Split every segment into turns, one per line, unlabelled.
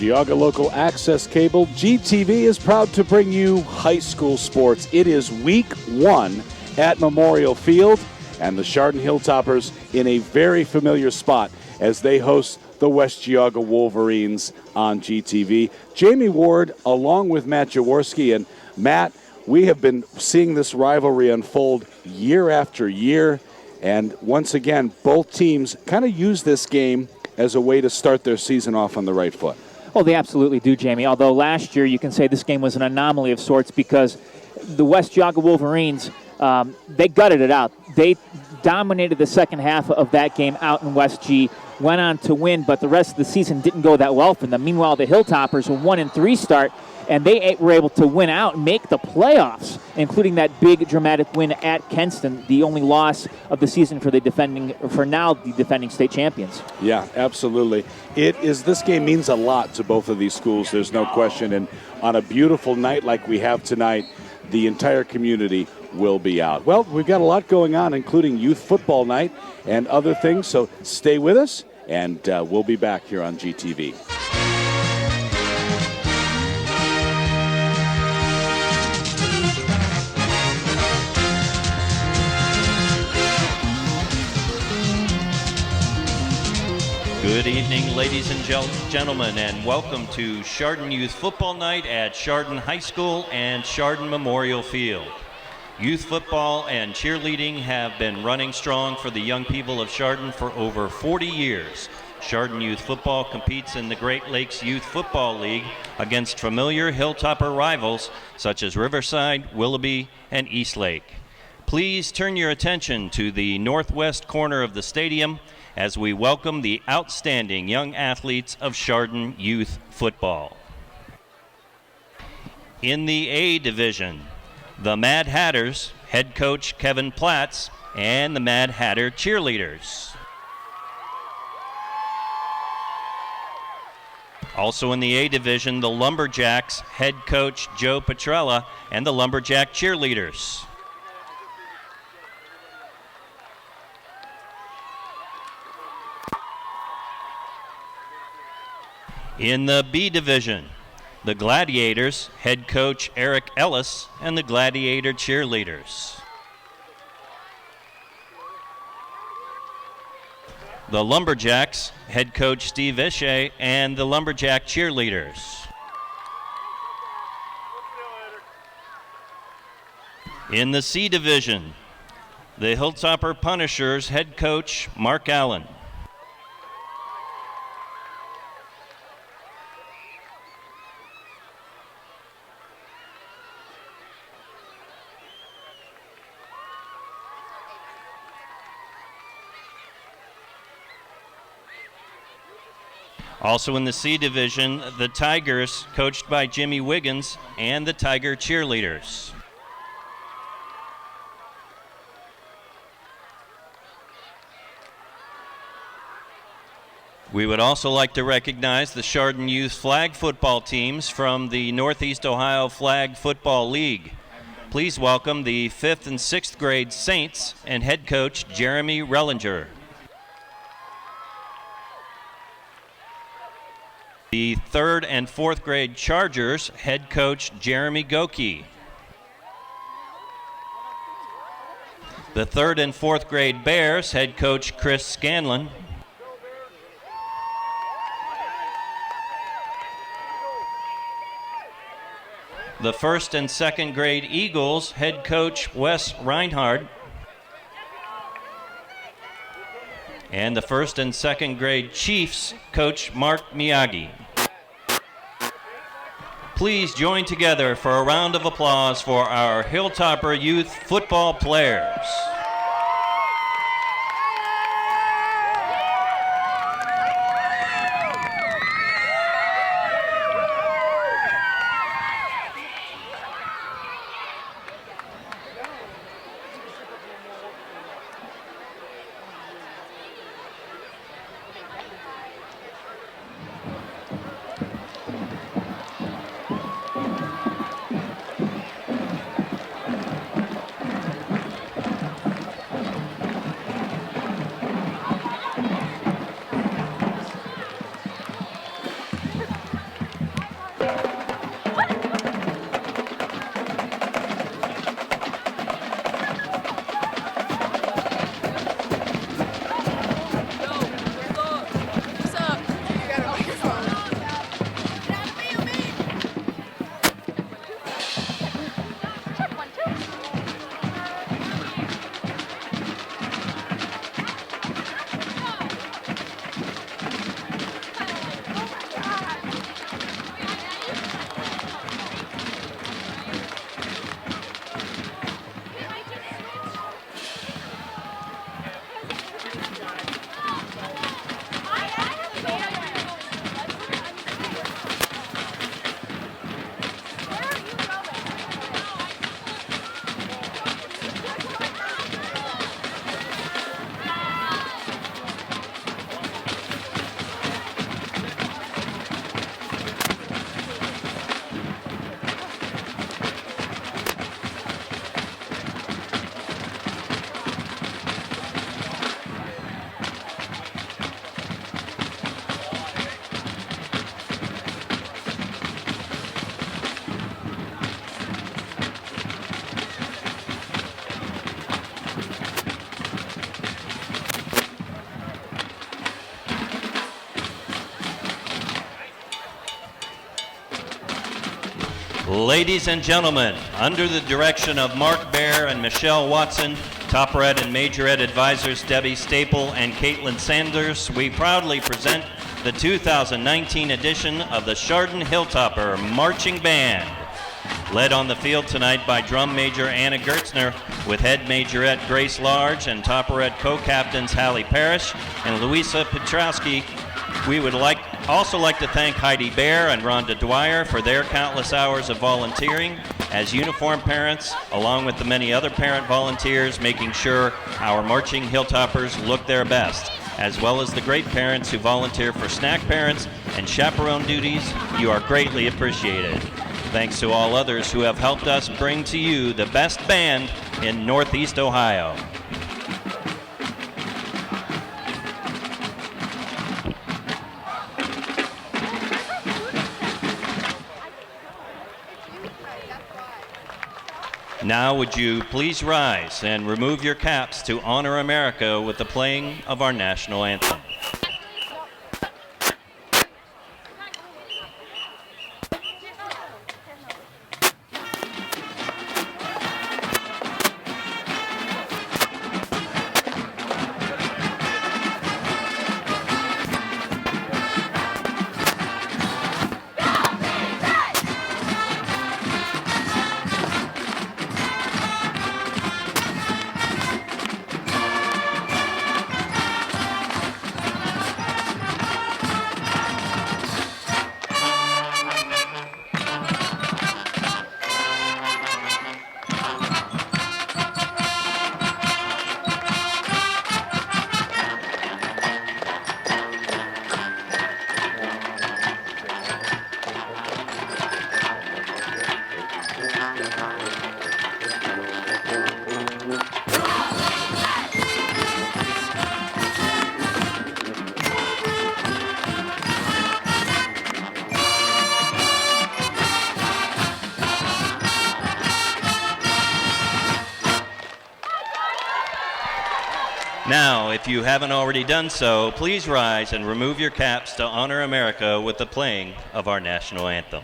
Geauga Local Access Cable, GTV is proud to bring you high school sports. It is week 1 at Memorial Field, and the Chardon Hilltoppers in a very familiar spot as they host the West Geauga Wolverines on GTV. Jamie Ward along with Matt Jaworski. And Matt, we have been seeing this rivalry unfold year after year, and once again, both teams kind of use this game as a way to start their season off on the right foot.
Oh, they absolutely do, Jamie. Although last year you can say this game was an anomaly of sorts because the West Geauga Wolverines, they gutted it out. They dominated the second half of that game out in West G, went on to win, but the rest of the season didn't go that well for them. Meanwhile, the Hilltoppers were 1-3 start, and they were able to win out and make the playoffs, including that big dramatic win at Kenston, the only loss of the season for the defending state champions.
Yeah, absolutely. This game means a lot to both of these schools, there's no question, and on a beautiful night like we have tonight, the entire community will be out. Well, we've got a lot going on, including youth football night and other things, so stay with us, and we'll be back here on GTV.
Good evening, ladies and gentlemen, and welcome to Chardon Youth Football Night at Chardon High School and Chardon Memorial Field. Youth football and cheerleading have been running strong for the young people of Chardon for over 40 years. Chardon Youth Football competes in the Great Lakes Youth Football League against familiar Hilltopper rivals such as Riverside, Willoughby, and Eastlake. Please turn your attention to the northwest corner of the stadium as we welcome the outstanding young athletes of Chardon Youth Football. In the A Division, the Mad Hatters, head coach Kevin Platts, and the Mad Hatter cheerleaders. Also in the A Division, the Lumberjacks, head coach Joe Petrella, and the Lumberjack cheerleaders. In the B Division, the Gladiators, head coach Eric Ellis, and the Gladiator cheerleaders. The Lumberjacks, head coach Steve Ishe, and the Lumberjack cheerleaders. In the C Division, the Hilltopper Punishers, head coach Mark Allen. Also in the C Division, the Tigers, coached by Jimmy Wiggins, and the Tiger cheerleaders. We would also like to recognize the Chardon Youth flag football teams from the Northeast Ohio Flag Football League. Please welcome the 5th and 6th grade Saints and head coach Jeremy Rellinger. The 3rd and 4th grade Chargers, head coach Jeremy Goki. The 3rd and 4th grade Bears, head coach Chris Scanlon. The 1st and 2nd grade Eagles, head coach Wes Reinhardt. And the 1st and 2nd grade Chiefs, coach Mark Miyagi. Please join together for a round of applause for our Hilltopper youth football players. Ladies and gentlemen, under the direction of Mark Baer and Michelle Watson, Topper Ed and Major Ed advisors Debbie Staple and Caitlin Sanders, we proudly present the 2019 edition of the Chardon Hilltopper Marching Band. Led on the field tonight by Drum Major Anna Gertzner, with Head Majorette Grace Large and Topper Ed co-captains Hallie Parrish and Louisa Petrowski. We would also like to thank Heidi Baer and Rhonda Dwyer for their countless hours of volunteering as uniform parents, along with the many other parent volunteers making sure our marching Hilltoppers look their best, as well as the great parents who volunteer for snack parents and chaperone duties. You are greatly appreciated. Thanks to all others who have helped us bring to you the best band in Northeast Ohio. Now would you please rise and remove your caps to honor America with the playing of our national anthem. Now, if you haven't already done so, please rise and remove your caps to honor America with the playing of our national anthem.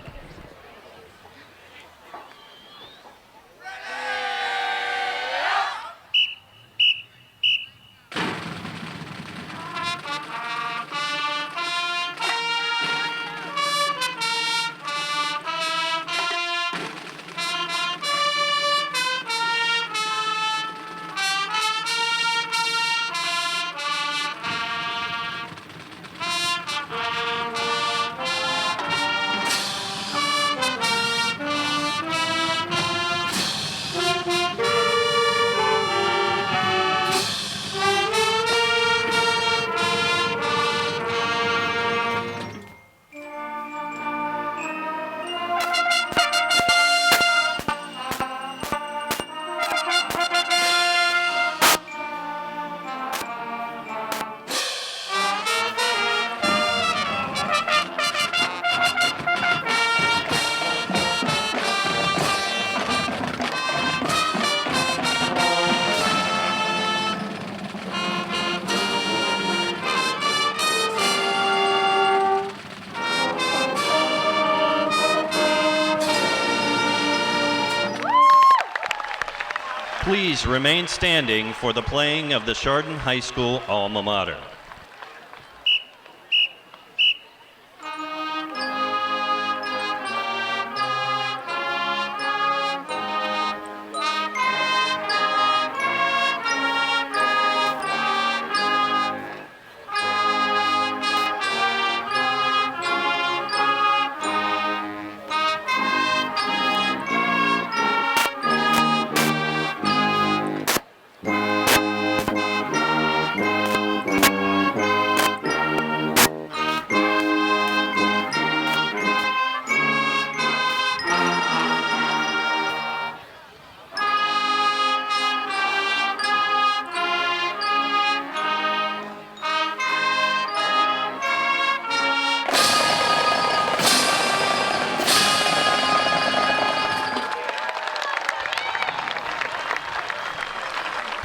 Please remain standing for the playing of the Chardon High School alma mater.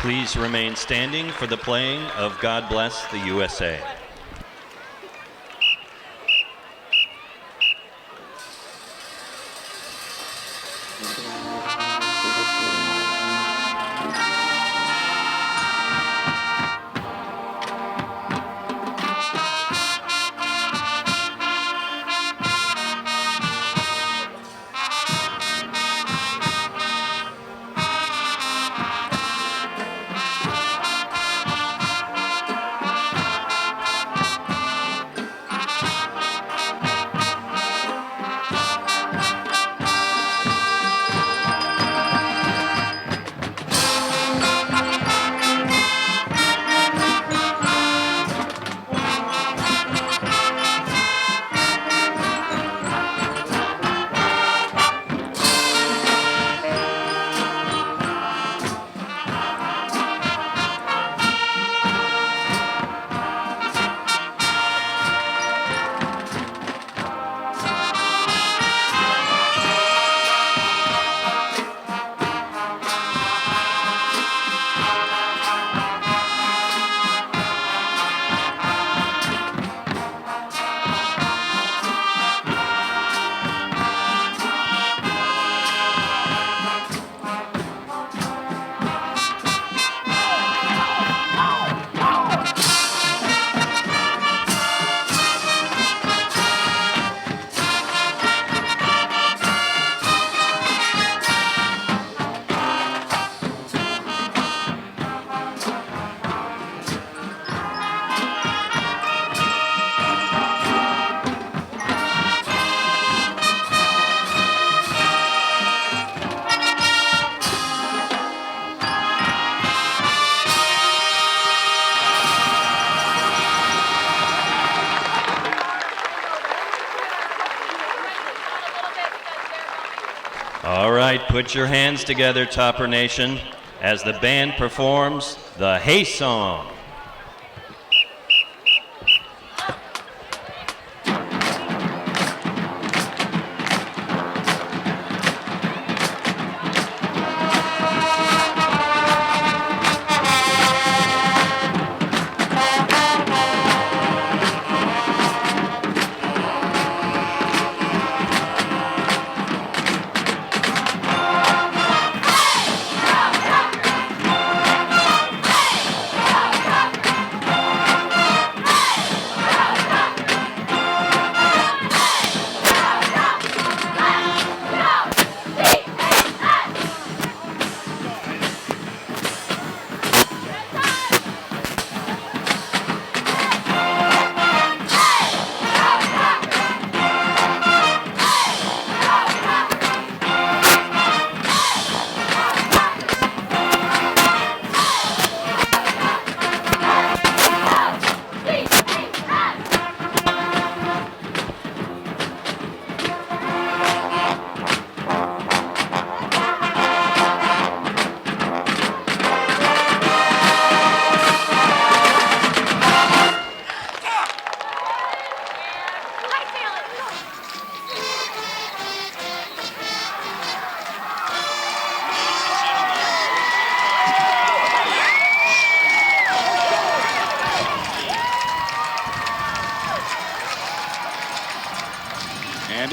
Please remain standing for the playing of God Bless the USA. All right, put your hands together, Topper Nation, as the band performs the Hey Song.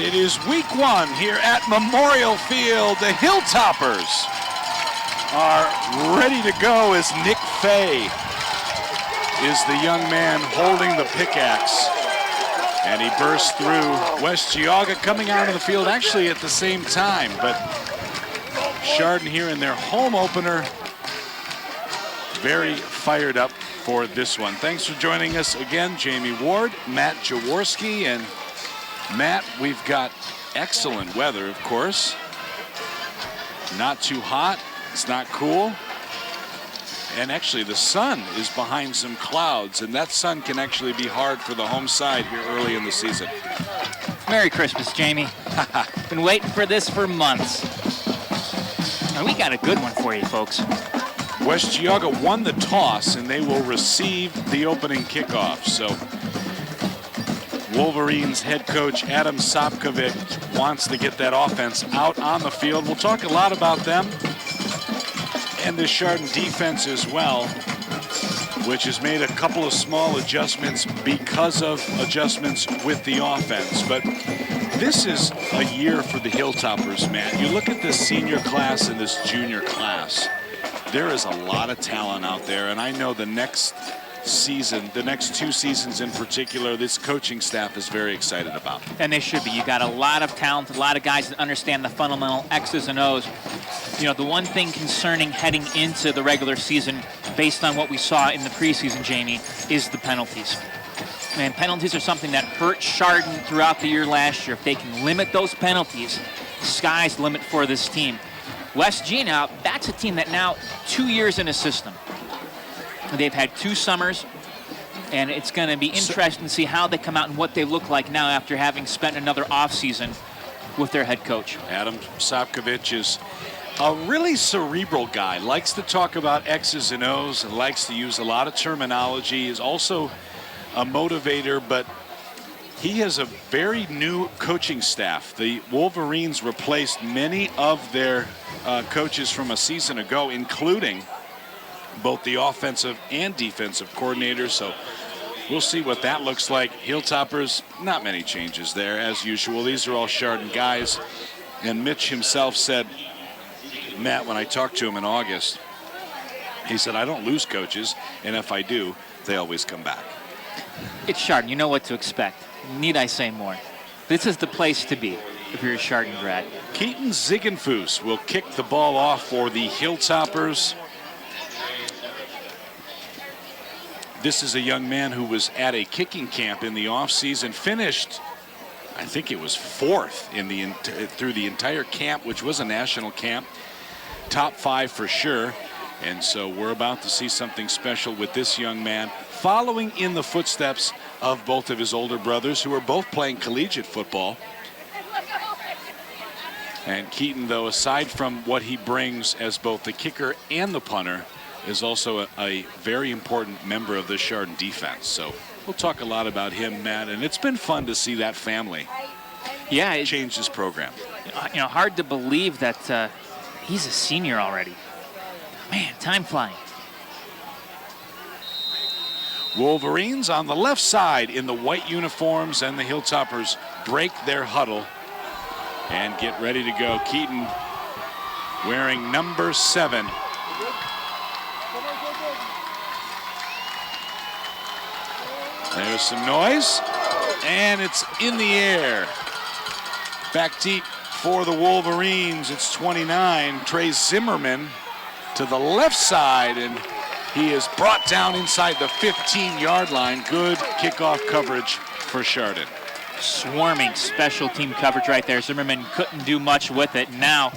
And it is week one here at Memorial Field. The Hilltoppers are ready to go as Nick Fay is the young man holding the pickaxe. And he bursts through. West Geauga coming out of the field actually at the same time, but Chardon here in their home opener, very fired up for this one. Thanks for joining us again, Jamie Ward, Matt Jaworski, and Matt, we've got excellent weather, of course. Not too hot, it's not cool. And actually the sun is behind some clouds, and that sun can actually be hard for the home side here early in the season.
Merry Christmas, Jamie. Been waiting for this for months. And we got a good one for you, folks.
West Geauga won the toss, and they will receive the opening kickoff. So Wolverines head coach Adam Sopkovic wants to get that offense out on the field. We'll talk a lot about them and the Chardon defense as well, which has made a couple of small adjustments because of adjustments with the offense. But This is a year for the Hilltoppers, Matt. You look at this senior class and this junior class. There is a lot of talent out there, and I know the next season, the next 2 seasons in particular, this coaching staff is very excited about.
And they should be. You got a lot of talent, a lot of guys that understand the fundamental X's and O's. You know, the one thing concerning heading into the regular season, based on what we saw in the preseason, Jamie, is the penalties. And penalties are something that hurt Chardon throughout the year last year. If they can limit those penalties, the sky's the limit for this team. West G now, that's a team that now 2 years in a system. They've had 2 summers, and it's going to be interesting to see how they come out and what they look like now after having spent another offseason with their head coach.
Adam Sapkovich is a really cerebral guy, likes to talk about X's and O's and likes to use a lot of terminology, is also a motivator, but he has a very new coaching staff. The Wolverines replaced many of their coaches from a season ago, including both the offensive and defensive coordinators. So we'll see what that looks like. Hilltoppers, not many changes there as usual. These are all Chardon guys. And Mitch himself said, Matt, when I talked to him in August, he said, I don't lose coaches, and if I do, they always come back.
It's Chardon. You know what to expect. Need I say more? This is the place to be if you're a Chardon grad.
Keaton Ziegenfuss will kick the ball off for the Hilltoppers. This is a young man who was at a kicking camp in the offseason, finished, I think it was 4th in the through the entire camp, which was a national camp. Top 5 for sure. And so we're about to see something special with this young man, following in the footsteps of both of his older brothers, who are both playing collegiate football. And Keaton, though, aside from what he brings as both the kicker and the punter, is also a very important member of the Chardon defense. So we'll talk a lot about him, Matt, and it's been fun to see that family change this program.
You know, hard to believe that he's a senior already. Man, time flying.
Wolverines on the left side in the white uniforms, and the Hilltoppers break their huddle and get ready to go. Keaton wearing number 7. There's some noise, and it's in the air. Back deep for the Wolverines, it's 29. Trey Zimmerman to the left side, and he is brought down inside the 15-yard line. Good kickoff coverage for Chardon.
Swarming special team coverage right there. Zimmerman couldn't do much with it. Now,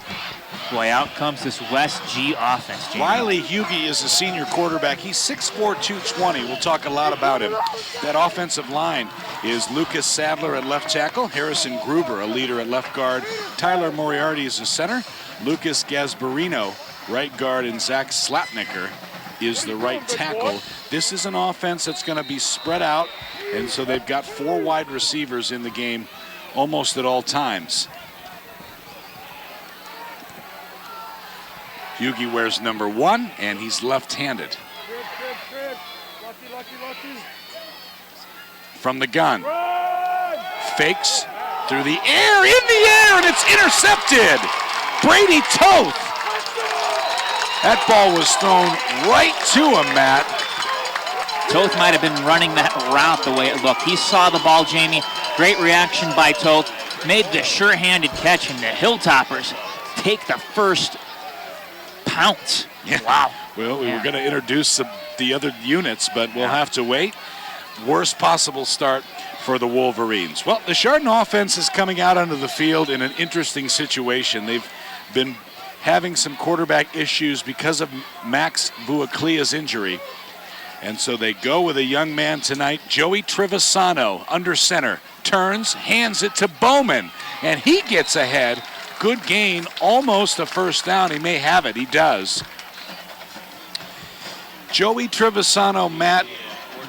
boy, out comes this West G offense, Jamie.
Riley Hughey is a senior quarterback. He's 6'4", 220. We'll talk a lot about him. That offensive line is Lucas Sadler at left tackle, Harrison Gruber, a leader at left guard, Tyler Moriarty is the center, Lucas Gasbarino, right guard, and Zach Slapnicker is the right tackle. This is an offense that's going to be spread out, and so they've got 4 wide receivers in the game almost at all times. Hughey wears number 1, and he's left-handed. From the gun. Fakes through the air, in the air, and it's intercepted. Brady Toth. That ball was thrown right to him, Matt.
Toth might have been running that route the way it looked. He saw the ball, Jamie. Great reaction by Toth. Made the sure-handed catch, and the Hilltoppers take the first pounce.
Yeah.
Wow.
Well, we were going to introduce the other units, but we'll have to wait. Worst possible start for the Wolverines. Well, the Chardon offense is coming out onto the field in an interesting situation. They've been having some quarterback issues because of Max Vuaclia's injury. And so they go with a young man tonight, Joey Trevisano, under center, turns, hands it to Bowman, and he gets ahead. Good gain, almost a first down. He may have it. He does. Joey Trevisano, Matt,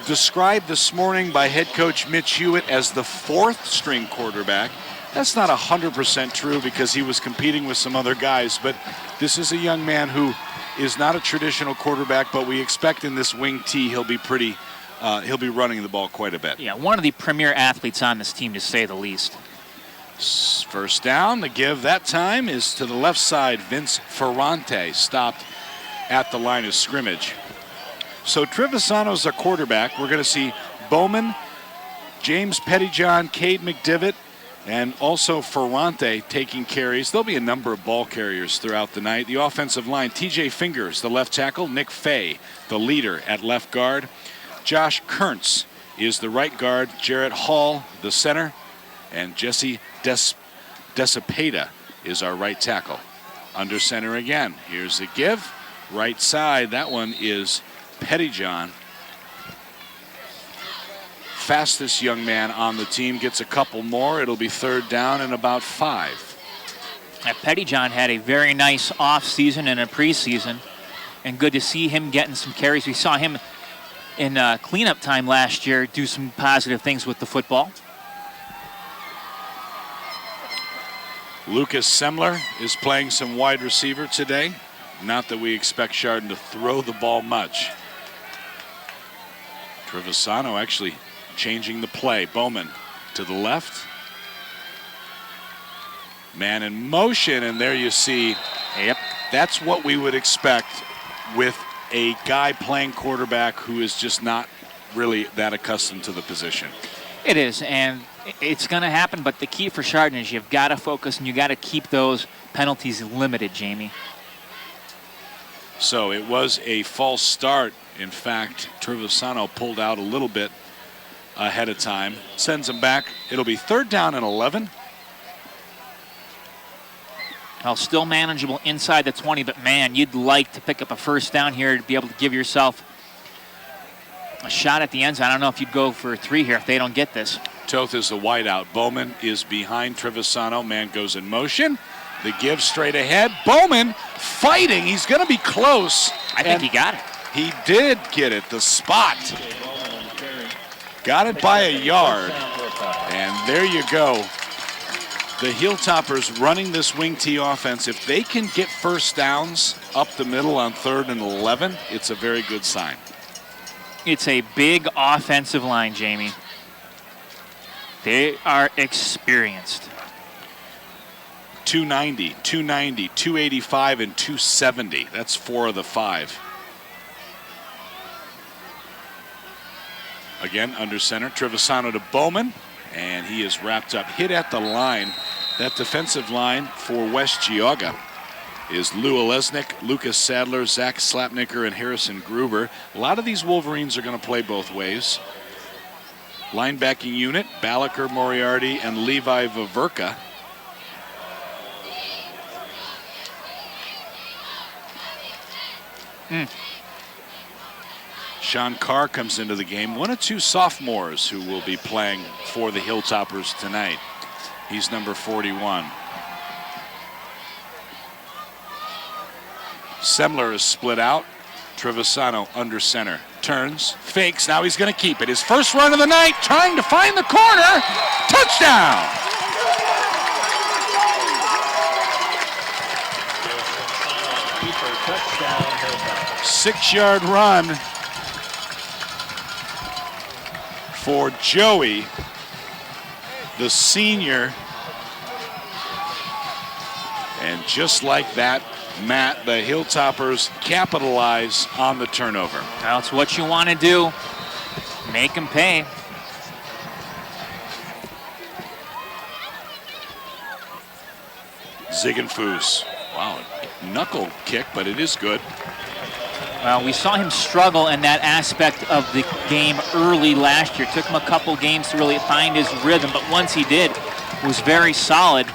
described this morning by head coach Mitch Hewitt as the 4th string quarterback. That's not 100% true because he was competing with some other guys, but this is a young man who is not a traditional quarterback, but we expect in this wing tee he'll be running the ball quite a bit.
Yeah, one of the premier athletes on this team, to say the least.
First down. The give that time is to the left side. Vince Ferrante stopped at the line of scrimmage. So Trevisano's a quarterback. We're going to see Bowman, James Pettyjohn, Cade McDivitt, and also Ferrante taking carries. There'll be a number of ball carriers throughout the night. The offensive line, TJ Fingers, the left tackle. Nick Fay, the leader at left guard. Josh Kurntz is the right guard. Jarrett Hall, the center. And Jesse Desipeda is our right tackle. Under center again. Here's the give. Right side, that one is Pettyjohn. Fastest young man on the team, gets a couple more. It'll be third down and about 5.
Pettyjohn had a very nice off-season and a preseason, and good to see him getting some carries. We saw him in cleanup time last year do some positive things with the football.
Lucas Semler is playing some wide receiver today. Not that we expect Chardon to throw the ball much. Trevisano actually changing the play. Bowman to the left. Man in motion, and there you see.
Yep.
That's what we would expect with a guy playing quarterback who is just not really that accustomed to the position.
It is, and it's going to happen, but the key for Chardon is you've got to focus and you've got to keep those penalties limited, Jamie.
So it was a false start. In fact, Trevisano pulled out a little bit ahead of time. Sends him back. It'll be third down and 11.
Well, still manageable inside the 20, but man, you'd like to pick up a first down here to be able to give yourself a shot at the end zone. I don't know if you'd go for 3 here if they don't get this.
Toth is the wideout. Bowman is behind Trevisano. Man goes in motion. The give straight ahead. Bowman fighting. He's going to be close.
I think he got it.
He did get it. The spot. Got it by a yard. And there you go. The Hilltoppers running this wing T offense. If they can get first downs up the middle on 3rd and 11, it's a very good sign.
It's a big offensive line, Jamie. They are experienced.
290, 290, 285, and 270. That's 4 of the 5. Again, under center, Trevisano to Bowman, and he is wrapped up, hit at the line. That defensive line for West Geauga is Lou Olesnik, Lucas Sadler, Zach Slapnicker, and Harrison Gruber. A lot of these Wolverines are going to play both ways. Linebacking unit, Balaker Moriarty and Levi Vaverka. Sean Carr comes into the game. 1 of 2 sophomores who will be playing for the Hilltoppers tonight. He's number 41. Semler is split out. Trevisano under center. Turns, fakes, now he's going to keep it. His first run of the night, trying to find the corner. Touchdown!
Touchdown.
6-yard run for Joey, the senior. And just like that, Matt, the Hilltoppers capitalize on the turnover.
That's what you want to do. Make them pay.
Ziegenfuss. Wow, knuckle kick, but it is good.
Well, we saw him struggle in that aspect of the game early last year. It took him a couple games to really find his rhythm, but once he did, it was very solid.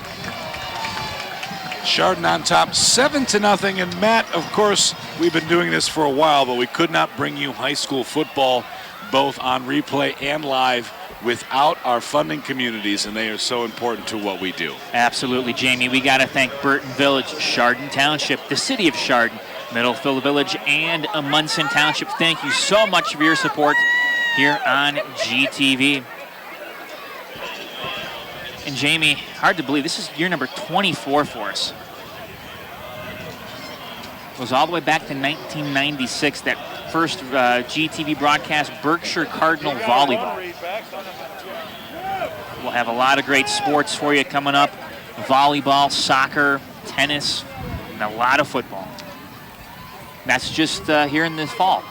Chardon on top, 7-0. And Matt, of course, we've been doing this for a while, but we could not bring you high school football both on replay and live without our funding communities, and they are so important to what we do.
Absolutely, Jamie. We got to thank Burton Village, Chardon Township, the city of Chardon, Middlefield Village, and Munson Township. Thank you so much for your support here on GTV. And Jamie, hard to believe, this is year number 24 for us. Goes all the way back to 1996, that first GTV broadcast, Berkshire Cardinal Volleyball.
We'll have a lot of great sports for you coming up. Volleyball, soccer, tennis, and a lot of football. That's just here in the fall.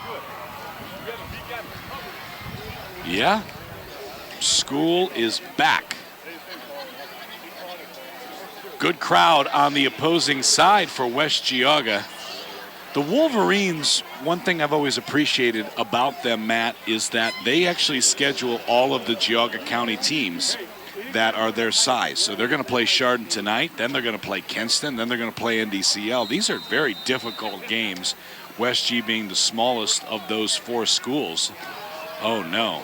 Yeah, school is back. Good crowd on the opposing side for West Geauga. The Wolverines, one thing I've always appreciated about them, Matt, is that they actually schedule all of the Geauga County teams that are their size. So they're going to play Chardon tonight, then they're going to play Kenston, then they're going to play NDCL. These are very difficult games, West G being the smallest of those 4 schools. Oh, no.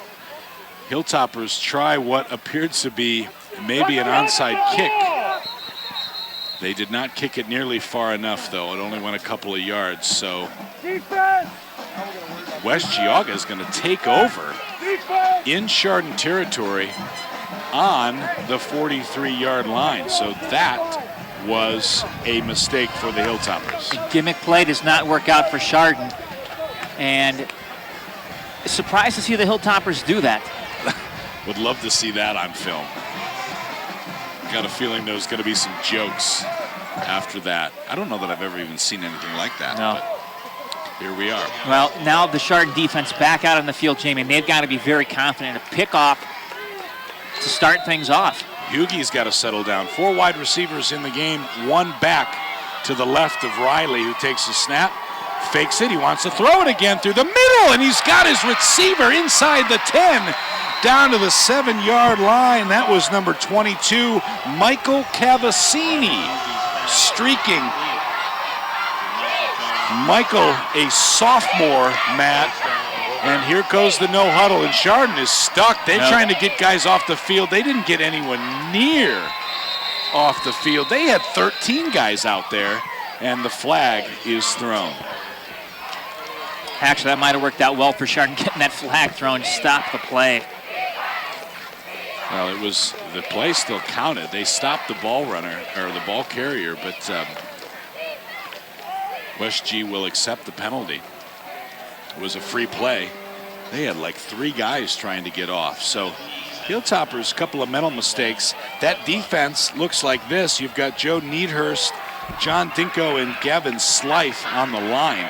Hilltoppers try what appeared to be maybe an onside kick. They did not kick it nearly far enough, though. It only went a couple of yards. So West Geauga is going to take over in Chardon territory on the 43-yard line. So that was a mistake for the Hilltoppers.
The gimmick play does not work out for Chardon. And surprised to see the Hilltoppers do that.
Would love to see that on film. Got a feeling there's going to be some jokes after that. I don't know that I've ever even seen anything like that.
No.
But here we are.
Well, now the Chardon defense back out on the field, Jamie, and they've got to be very confident to pick off to start things off.
Hughie's got to settle down. 4 wide receivers in the game, 1 back to the left of Riley, who takes the snap, fakes it. He wants to throw it again through the middle, and he's got his receiver inside the 10. Down to the 7-yard line. That was number 22, Michael Cavassini, streaking. Michael, a sophomore, Matt. And here goes the no huddle, and Chardon is stuck. They're trying to get guys off the field. They didn't get anyone near off the field. They had 13 guys out there, and the flag is thrown.
Actually, that might have worked out well for Chardon, getting that flag thrown to stop the play.
Well, the play still counted. They stopped the ball runner, or the ball carrier, but West G will accept the penalty. It was a free play. They had like 3 guys trying to get off. So Hilltoppers, a couple of mental mistakes. That defense looks like this. You've got Joe Needhurst, John Dinko, and Gavin Slife on the line.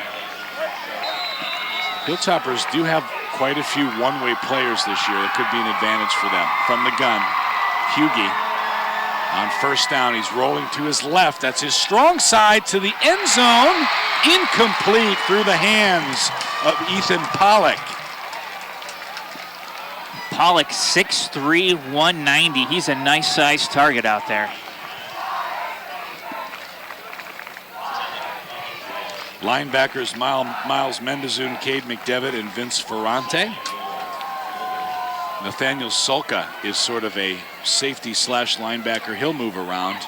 Hilltoppers do have quite a few one-way players this year. It could be an advantage for them. From the gun, Hughie on first down. He's rolling to his left. That's his strong side to the end zone. Incomplete through the hands of Ethan Pollock.
Pollock, 6'3", 190. He's a nice-sized target out there.
Linebackers Miles Mendezun, Cade McDevitt, and Vince Ferrante. Nathaniel Sulka is sort of a safety / linebacker. He'll move around.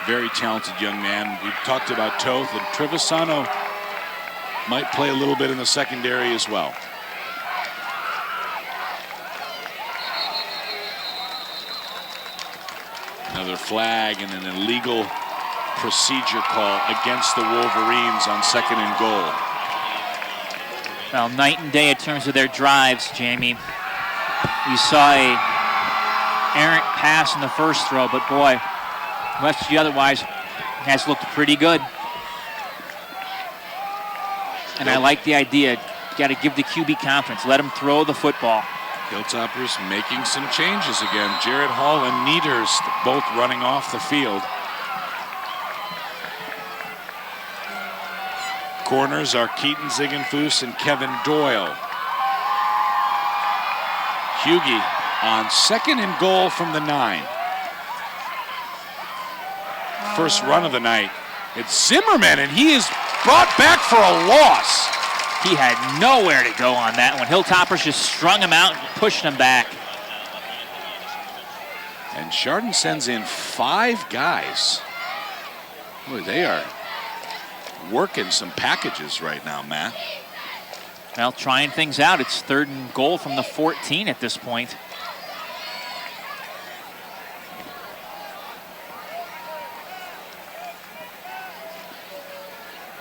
Very talented young man. We've talked about Toth, and Trevisano might play a little bit in the secondary as well. Another flag and an illegal procedure call against the Wolverines on 2nd and goal.
Well, night and day in terms of their drives, Jamie. You saw a errant pass in the first throw, but boy, West G otherwise has looked pretty good. And I like the idea. You got to give the QB confidence. Let him throw the football.
Hilltoppers making some changes again. Jared Hall and Needhurst both running off the field. Corners are Keaton Ziegenfuss and Kevin Doyle. Hughie on 2nd and goal from the 9. First run of the night. It's Zimmerman, and he is brought back for a loss.
He had nowhere to go on that one. Hilltoppers just strung him out and pushed him back.
And Chardon sends in 5 guys. Boy, they are working some packages right now, Matt.
Well, trying things out. It's 3rd and goal from the 14 at this point.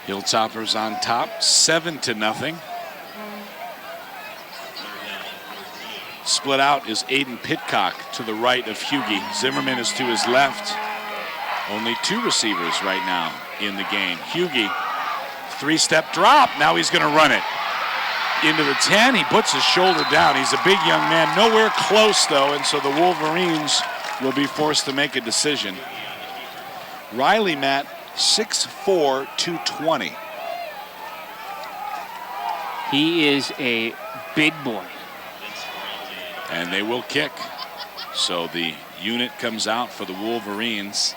Hilltoppers on top, 7-0. Split out is Aiden Pitcock to the right of Hughie. Zimmerman is to his left. Only 2 receivers right now in the game. Hughie, 3-step drop. Now he's going to run it into the 10. He puts his shoulder down. He's a big young man. Nowhere close, though, and so the Wolverines will be forced to make a decision. Riley, Matt, 6'4", 220.
He is a big boy.
And they will kick. So the unit comes out for the Wolverines.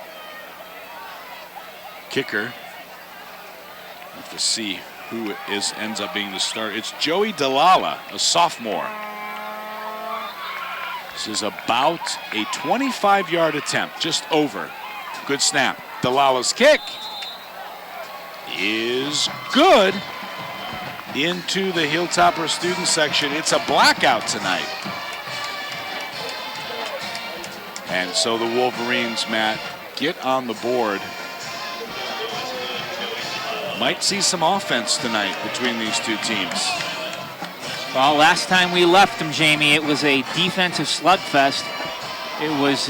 Kicker. Have to see who ends up being the starter. It's Joey Delala, a sophomore. This is about a 25-yard attempt, just over. Good snap. Delala's kick is good into the Hilltopper student section. It's a blackout tonight. And so the Wolverines, Matt, get on the board. Might see some offense tonight between these 2 teams.
Well, last time we left them, Jamie, it was a defensive slugfest. It was,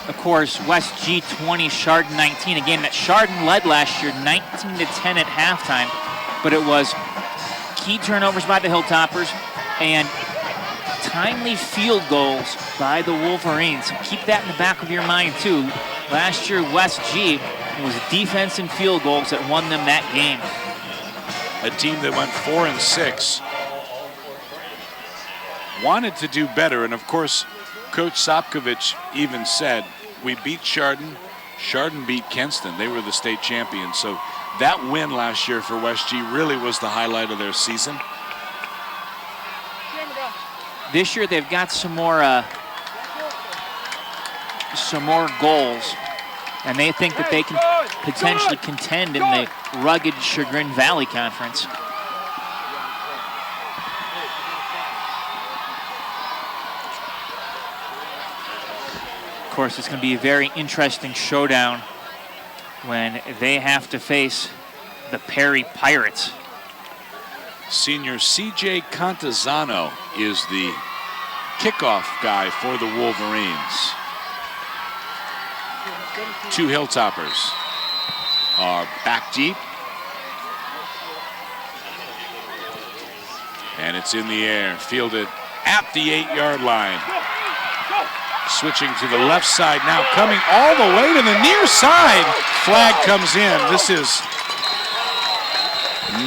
of course, West G 20, Chardon 19. A game that Chardon led last year, 19-10 at halftime. But it was key turnovers by the Hilltoppers and timely field goals by the Wolverines. So keep that in the back of your mind, too. Last year, West G, it was defense and field goals that won them that game.
A team that went 4-6. Wanted to do better, and of course, Coach Sopkovich even said, we beat Chardon, Chardon beat Kenston. They were the state champions. So that win last year for West G really was the highlight of their season.
This year they've got some more goals, and they think that they can potentially contend in the rugged Chagrin Valley Conference. Of course, it's going to be a very interesting showdown when they have to face the Perry Pirates.
Senior C.J. Contazano is the kickoff guy for the Wolverines. 2 Hilltoppers are back deep. And it's in the air, fielded at the 8-yard line. Switching to the left side now, coming all the way to the near side. Flag comes in. This is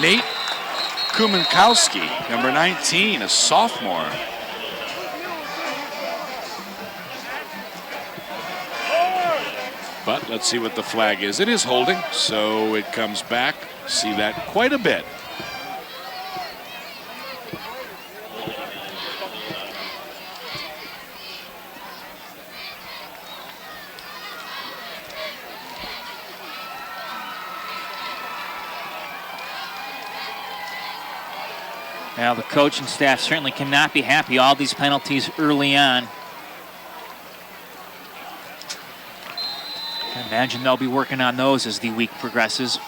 Nate Kumankowski, number 19, a sophomore. But let's see what the flag is. It is holding, so it comes back. See that quite a bit.
Well, the coach and staff certainly cannot be happy. All these penalties early on. I imagine they'll be working on those as the week progresses.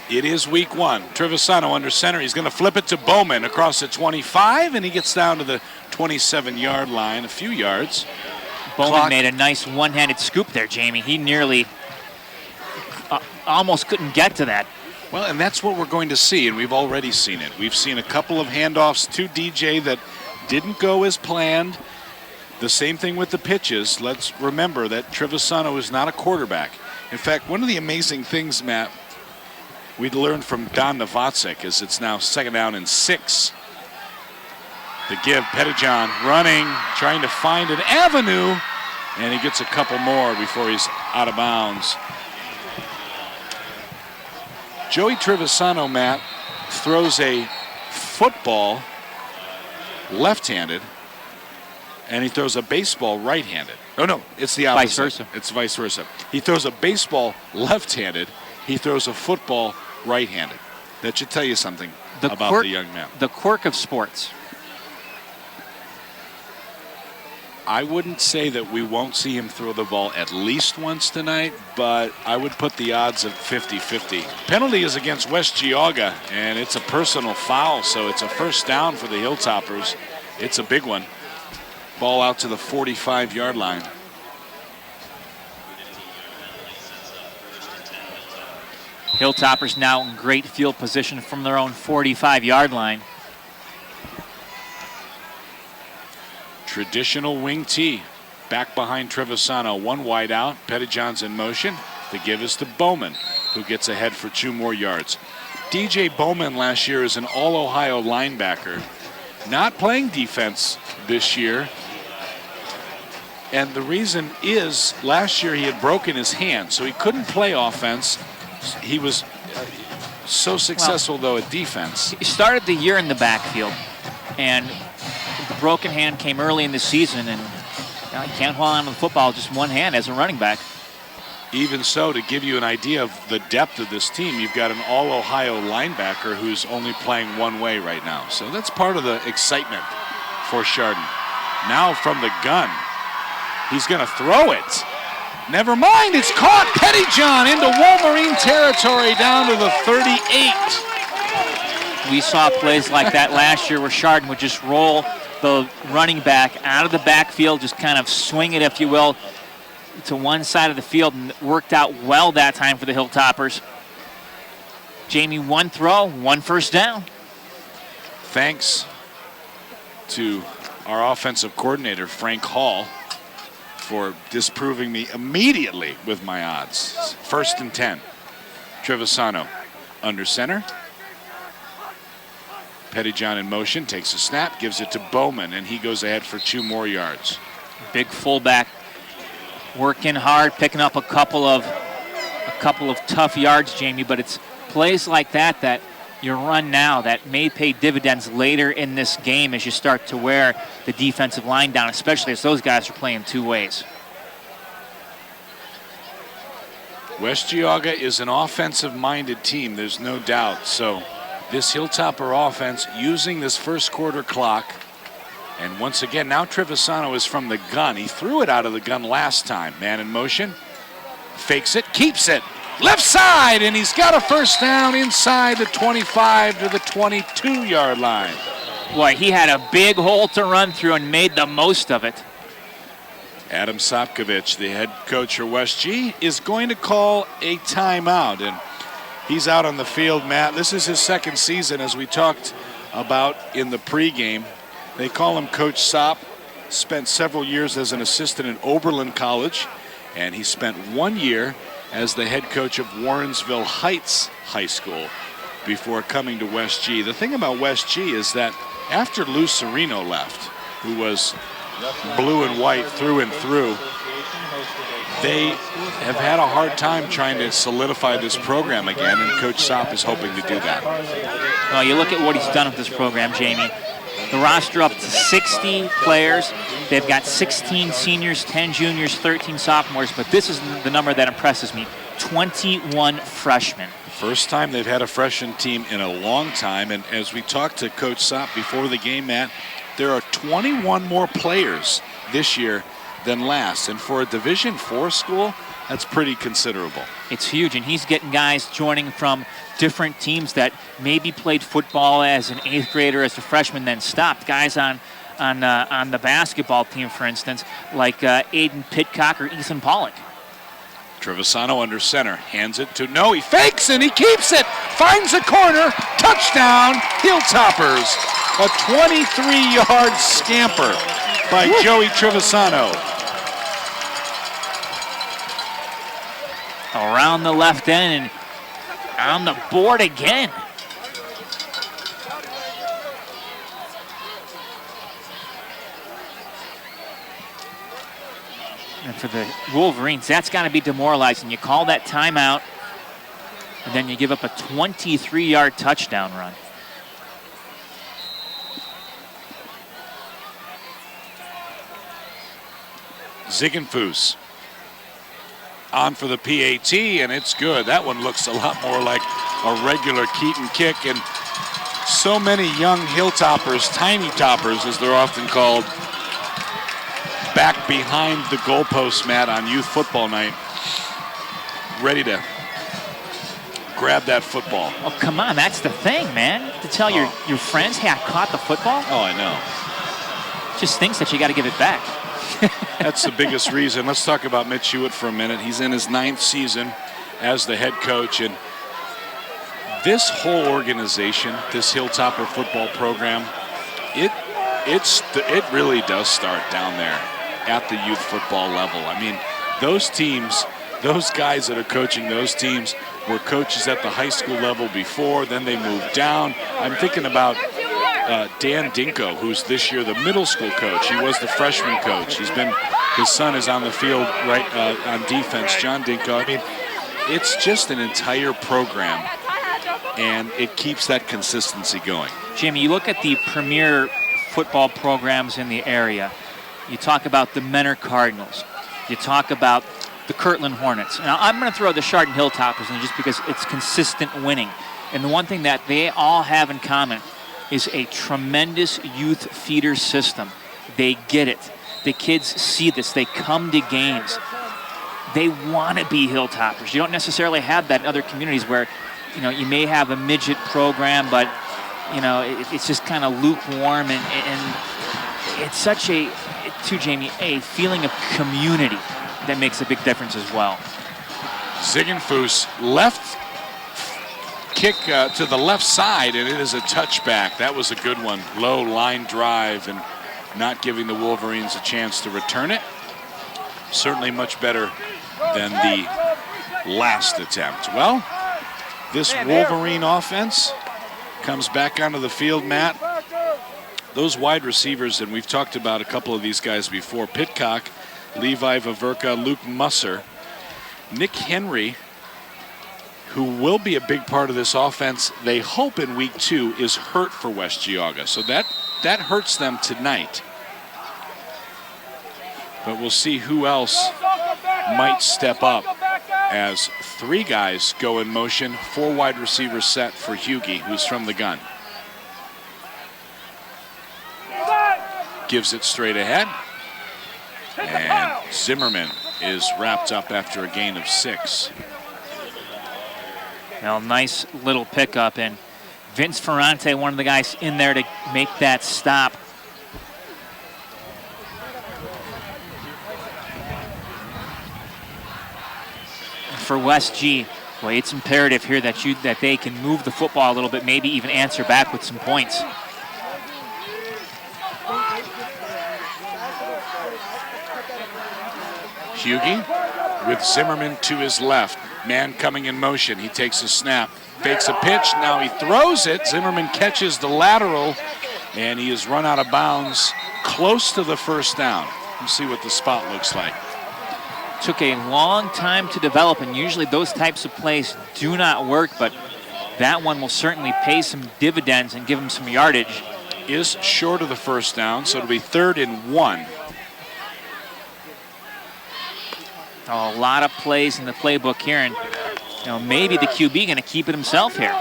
It is week 1. Trevisano under center. He's going to flip it to Bowman across the 25, and he gets down to the 27-yard line, a few yards.
Bowman made a nice one-handed scoop there, Jamie. He nearly almost couldn't get to that.
Well, and that's what we're going to see, and we've already seen it. We've seen a couple of handoffs to DJ that didn't go as planned. The same thing with the pitches. Let's remember that Trevisano is not a quarterback. In fact, one of the amazing things, Matt, we'd learned from Don Novacek is it's now 2nd down and 6. The give, Pettijohn running, trying to find an avenue, and he gets a couple more before he's out of bounds. Joey Trevisano, Matt, throws a football left-handed, and he throws a baseball right-handed. Oh, no, it's the opposite.
Vice versa.
It's vice versa. He throws a baseball left-handed. He throws a football right-handed. That should tell you something about the young man.
The quirk of sports.
I wouldn't say that we won't see him throw the ball at least once tonight, but I would put the odds at 50-50. Penalty is against West Geauga, and it's a personal foul, so it's a first down for the Hilltoppers. It's a big one. Ball out to the 45-yard line.
Hilltoppers now in great field position from their own 45-yard line.
Traditional wing T. Back behind Trevisano. One wide out. Pettyjohn's in motion. The give is to Bowman, who gets ahead for 2 more yards. DJ Bowman last year is an All-Ohio linebacker. Not playing defense this year. And the reason is last year he had broken his hand, so he couldn't play offense. He was so successful, though, at defense.
He started the year in the backfield, and the broken hand came early in the season, and he can't hold on to the football just one hand as a running back.
Even so, to give you an idea of the depth of this team, you've got an All-Ohio linebacker who's only playing one way right now. So that's part of the excitement for Chardon. Now from the gun, he's going to throw it. Never mind, it's caught. Pettyjohn into Wolverine territory down to the 38.
We saw plays like that last year where Chardon would just roll the running back out of the backfield, just kind of swing it, if you will, to one side of the field, and it worked out well that time for the Hilltoppers. Jamie, 1 throw, 1 first down.
Thanks to our offensive coordinator, Frank Hall, for disproving me immediately with my odds. 1st and 10. Trevisano under center. Pettyjohn in motion, takes a snap, gives it to Bowman, and he goes ahead for 2 more yards.
Big fullback working hard, picking up a couple of tough yards, Jamie, but it's plays like that that you run now that may pay dividends later in this game as you start to wear the defensive line down, especially as those guys are playing 2 ways.
West Geauga is an offensive-minded team, there's no doubt. So this Hilltopper offense using this first quarter clock. And once again, now Trevisano is from the gun. He threw it out of the gun last time. Man in motion, fakes it, keeps it. Left side, and he's got a first down inside the 25 to the 22-yard line.
Boy, he had a big hole to run through and made the most of it.
Adam Sopkovich, the head coach for West G, is going to call a timeout. And he's out on the field, Matt. This is his 2nd season, as we talked about in the pregame. They call him Coach Sop. Spent several years as an assistant at Oberlin College, and he spent 1 year as the head coach of Warrensville Heights High School before coming to West G. The thing about West G is that after Lou Serino left, who was blue and white through and through, they have had a hard time trying to solidify this program again, and Coach Sop is hoping to do that.
Well, you look at what he's done with this program, Jamie. The roster up to 60 players. They've got 16 seniors, 10 juniors, 13 sophomores, but this is the number that impresses me, 21 freshmen.
First time they've had a freshman team in a long time, and as we talked to Coach Sop before the game, Matt, there are 21 more players this year than last, and for a Division IV school, that's pretty considerable.
It's huge, and he's getting guys joining from different teams that maybe played football as an 8th grader, as a freshman, then stopped. Guys on the basketball team, for instance, like Aiden Pitcock or Ethan Pollock.
Trevisano under center, hands it to he fakes and he keeps it, finds a corner, touchdown, Hilltoppers. A 23-yard scamper by Joey Trevisano.
Around the left end and on the board again. And for the Wolverines, that's got to be demoralizing. You call that timeout, and then you give up a 23-yard touchdown run.
Ziegenfuss on for the PAT, and it's good. That one looks a lot more like a regular Keaton kick, and so many young Hilltoppers, tiny toppers as they're often called, back behind the goalpost, Matt, on youth football night, ready to grab that football.
Oh, come on, that's the thing, man. To tell your friends, hey, I caught the football.
Oh, I know.
just thinks that you got to give it back.
That's the biggest reason. Let's talk about Mitch Hewitt for a minute. He's in his 9th season as the head coach, and this whole organization, this Hilltopper football program, it really does start down there at the youth football level. I mean, those teams, those guys that are coaching those teams were coaches at the high school level before, then they moved down. I'm thinking about Dan Dinko, who's this year the middle school coach. He was the freshman coach. His son is on the field right on defense, John Dinko. I mean, it's just an entire program, and it keeps that consistency going.
Jimmy, you look at the premier football programs in the area. You talk about the Menor Cardinals. You talk about the Kirtland Hornets. Now, I'm going to throw the Chardon Hilltoppers in just because it's consistent winning. And the one thing that they all have in common is a tremendous youth feeder system. They get it. The kids see this. They come to games. They want to be Hilltoppers. You don't necessarily have that in other communities where, you may have a midget program, but, it's just kind of lukewarm. And it's such a feeling of community that makes a big difference as well.
Ziegenfuss left kick to the left side, and it is a touchback. That was a good one. Low line drive and not giving the Wolverines a chance to return it. Certainly much better than the last attempt. Well, this Wolverine offense comes back onto the field, Matt. Those wide receivers, and we've talked about a couple of these guys before, Pitcock, Levi Vaverka, Luke Musser, Nick Henry, who will be a big part of this offense, they hope in week 2, is hurt for West Geauga. So that hurts them tonight. But we'll see who else might step up as 3 guys go in motion, 4 wide receivers set for Hughie, who's from the gun. Gives it straight ahead. And Zimmerman is wrapped up after a gain of 6.
Well, nice little pickup, and Vince Ferrante, one of the guys in there to make that stop. For West G, boy, it's imperative here that they can move the football a little bit, maybe even answer back with some points.
Hughie with Zimmerman to his left. Man coming in motion. He takes a snap, fakes a pitch. Now he throws it. Zimmerman catches the lateral, and he is run out of bounds close to the first down. Let's see what the spot looks like.
Took a long time to develop, and usually those types of plays do not work, but that one will certainly pay some dividends and give him some yardage.
Is short of the first down, so it'll be 3rd and 1.
A lot of plays in the playbook here, and maybe the QB going to keep it himself here.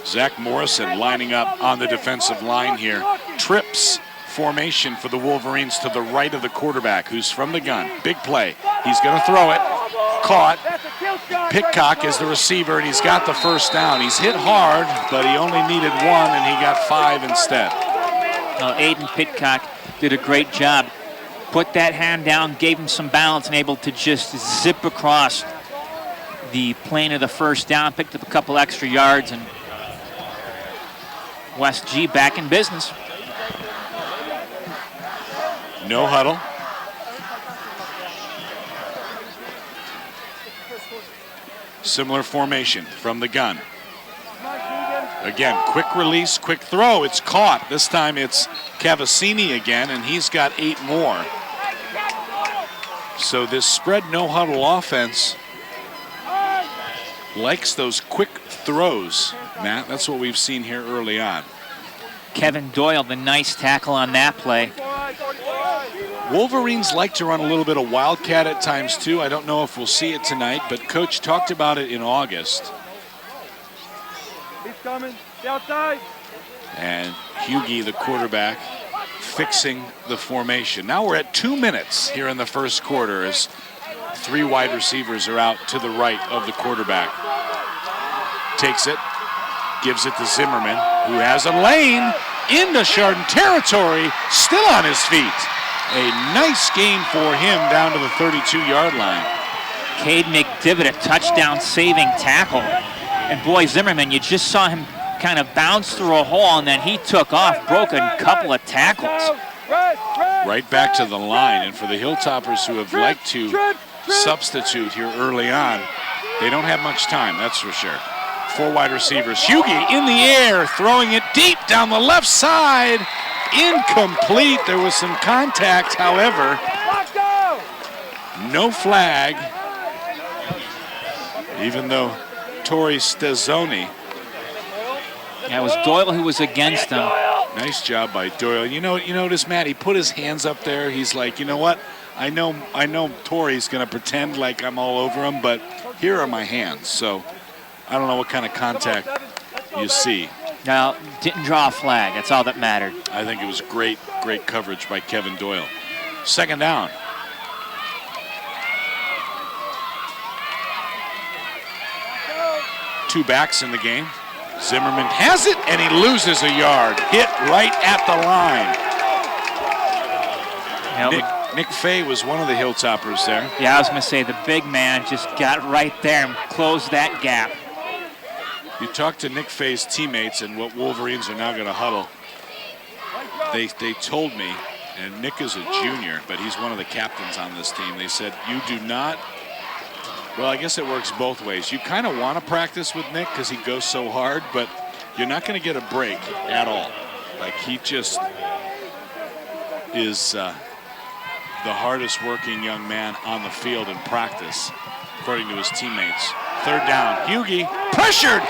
Zach Morrison lining up on the defensive line here. Trips formation for the Wolverines to the right of the quarterback, who's from the gun. Big play. He's going to throw it. Caught. Pitcock is the receiver, and he's got the first down. He's hit hard, but he only needed 1, and he got 5 instead.
Aiden Pitcock did a great job. Put that hand down, gave him some balance, and able to just zip across the plane of the first down, picked up a couple extra yards, and West G back in business.
No huddle. Similar formation from the gun. Again, quick release, quick throw. It's caught. This time it's Cavassini again, and he's got 8 more. So this spread no huddle offense likes those quick throws, Matt. That's what we've seen here early on.
Kevin Doyle, the nice tackle on that play.
Wolverines like to run a little bit of wildcat at times too. I don't know if we'll see it tonight, but Coach talked about it in August.
He's coming. Stay outside.
And Hughie, the quarterback, fixing the formation. Now we're at 2 minutes here in the first quarter as 3 wide receivers are out to the right of the quarterback. Takes it, Gives it to Zimmerman, who has a lane into Chardon territory, still on his feet. A nice gain for him down to the 32-yard line.
Cade McDivitt, a touchdown saving tackle. And boy, Zimmerman, you just saw him kind of bounce through a hole, and then he took off, broke a couple of tackles.
Right back to the line, and for the Hilltoppers who have liked to substitute here early on, they don't have much time, that's for sure. 4 wide receivers. Hughie in the air, throwing it deep down the left side. Incomplete. There was some contact, however. No flag. Even though Torrey Stezzoni.
Yeah, it was Doyle who was against him.
Nice job by Doyle. You notice, Matt, he put his hands up there. He's like, you know what? I know Torrey's going to pretend like I'm all over him, but here are my hands. So I don't know what kind of contact you see.
Now, didn't draw a flag. That's all that mattered.
I think it was great coverage by Kevin Doyle. Second down. Two backs in the game. Zimmerman has it, and he loses a yard. Hit right at the line. Nick Fay was one of the Hilltoppers there.
Yeah, I was going to say the big man just got right there and closed that gap.
You talk to Nick Fay's teammates and what Wolverines are now going to huddle. They told me, and Nick is a junior, but he's one of the captains on this team. They said, you do not, well, I guess it works both ways. You kind of want to practice with Nick because he goes so hard, but you're not going to get a break at all. Like, he just is the hardest working young man on the field in practice, according to his teammates. Third down, Hughie pressured.